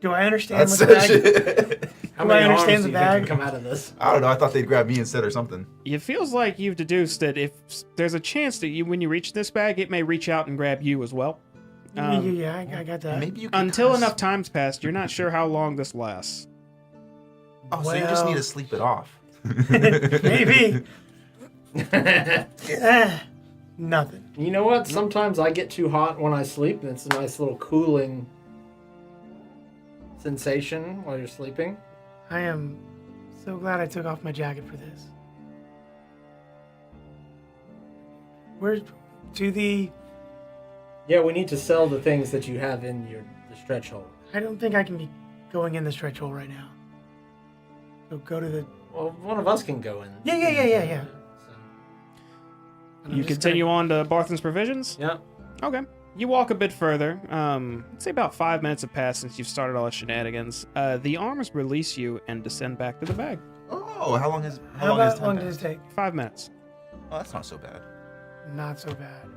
Do I understand That's what the bag? shit. How Do I many understand arms the do you think bag? can come out of this? I don't know. I thought they'd grab me instead or something. It feels like you've deduced that if there's a chance that when you reach this bag, it may reach out and grab you as well. Yeah, I got that. Maybe you can Until kinda enough time's passed, you're not sure how long this lasts. Oh, so you just Well- need to sleep it off. Maybe. Nothing. You know what? Sometimes I get too hot when I sleep, and it's a nice little cooling sensation while you're sleeping. I am so glad I took off my jacket for this. Where to the? Yeah, we need to sell the things that you have in the stretch hole. I don't think I can be going in the stretch hole right now. So go to the. Well, one of us can go in. Yeah. So, And I'm You just continue gonna- on to Barthen's Provisions? yeah. Okay. You walk a bit further. Let's say about 5 minutes have passed since you've started all the shenanigans. The armors release you and descend back to the bag. Oh, how long has How long has about long time does it passed? take? 5 minutes. Oh, that's not so bad. Not so bad.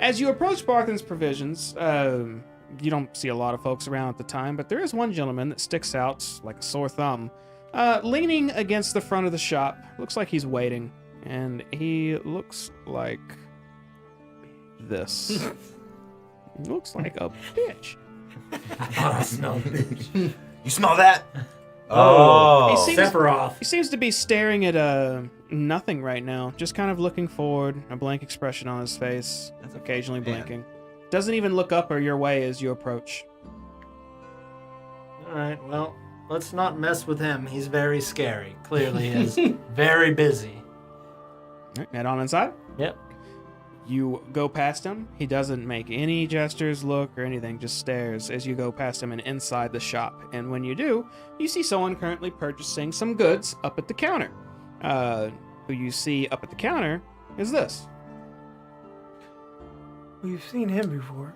As you approach Barthen's Provisions, you don't see a lot of folks around at the time, but there is one gentleman that sticks out like a sore thumb, leaning against the front of the shop. Looks like he's waiting, and he looks like this. Looks like a bitch. I smell bitch. You smell that? He seems- Sephiroth. He seems to be staring at nothing right now, just kind of looking forward, a blank expression on his face, That's a occasionally man. blinking. Doesn't even look up or your way as you approach. All right, well, let's not mess with him. He's very scary. Clearly is very busy. All right, head on inside. Yep. You go past him. He doesn't make any gestures, look, or anything, just stares as you go past him and inside the shop. And when you do, you see someone currently purchasing some goods up at the counter. Who you see up at the counter is this. We've seen him before.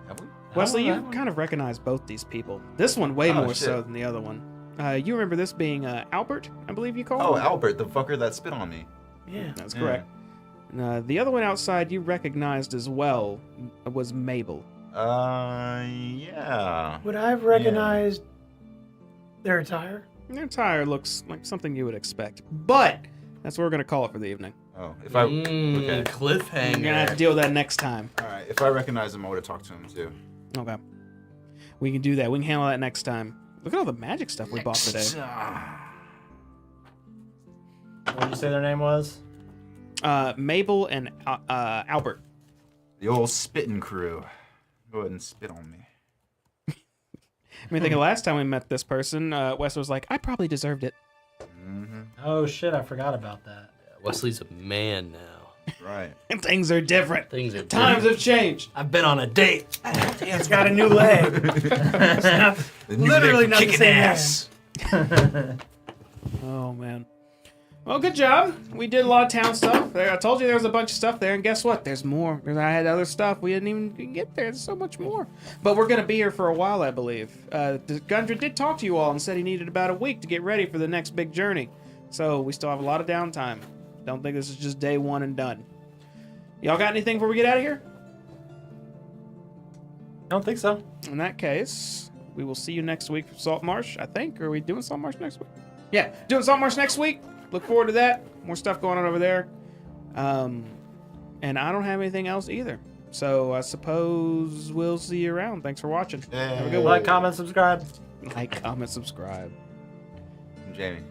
Have we? Wesley, you that one. kind of recognize both these people. This one way Oh, more so shit. than the other one. You remember this being Albert, I believe you called Oh, him? Albert, the fucker that spit on me. Yeah. That's Yeah. correct. The other one outside you recognized as well was Mabel. Yeah. Would I have recognized their attire? Their attire looks like something you would expect, but that's what we're gonna call it for the evening. Oh, if I okay. Cliffhanger. You're gonna have to deal with that next time. All right, if I recognize him, I would have talked to him too. Okay. We can do that. We can handle that next time. Look at all the magic stuff we bought today. What did you say their name was? Mabel and Albert. The old spitting crew. Go ahead and spit on me. I mean, think of the last time we met this person, Wes was like, I probably deserved it. Mm-hmm. Oh shit, I forgot about that. Wesley's a man now. Right. Things are different. Things are Times have changed. I've been on a date. It's got a new leg. It's not, literally not the same man. Oh, man. Well, good job. We did a lot of town stuff. There, I told you there was a bunch of stuff there, and guess what? There's more. I had other stuff. We didn't even get there. There's so much more. But we're going to be here for a while, I believe. Gundra did talk to you all and said he needed about a week to get ready for the next big journey. So we still have a lot of downtime. Don't think this is just day one and done. Y'all got anything before we get out of here? I don't think so. In that case, we will see you next week for Salt Marsh, I think. Are we doing Salt Marsh next week? Yeah, doing Salt Marsh next week. Look forward to that. More stuff going on over there. And I don't have anything else either. So I suppose we'll see you around. Thanks for watching. Have a good one. Like, comment, subscribe. Like, comment, subscribe. Jamie.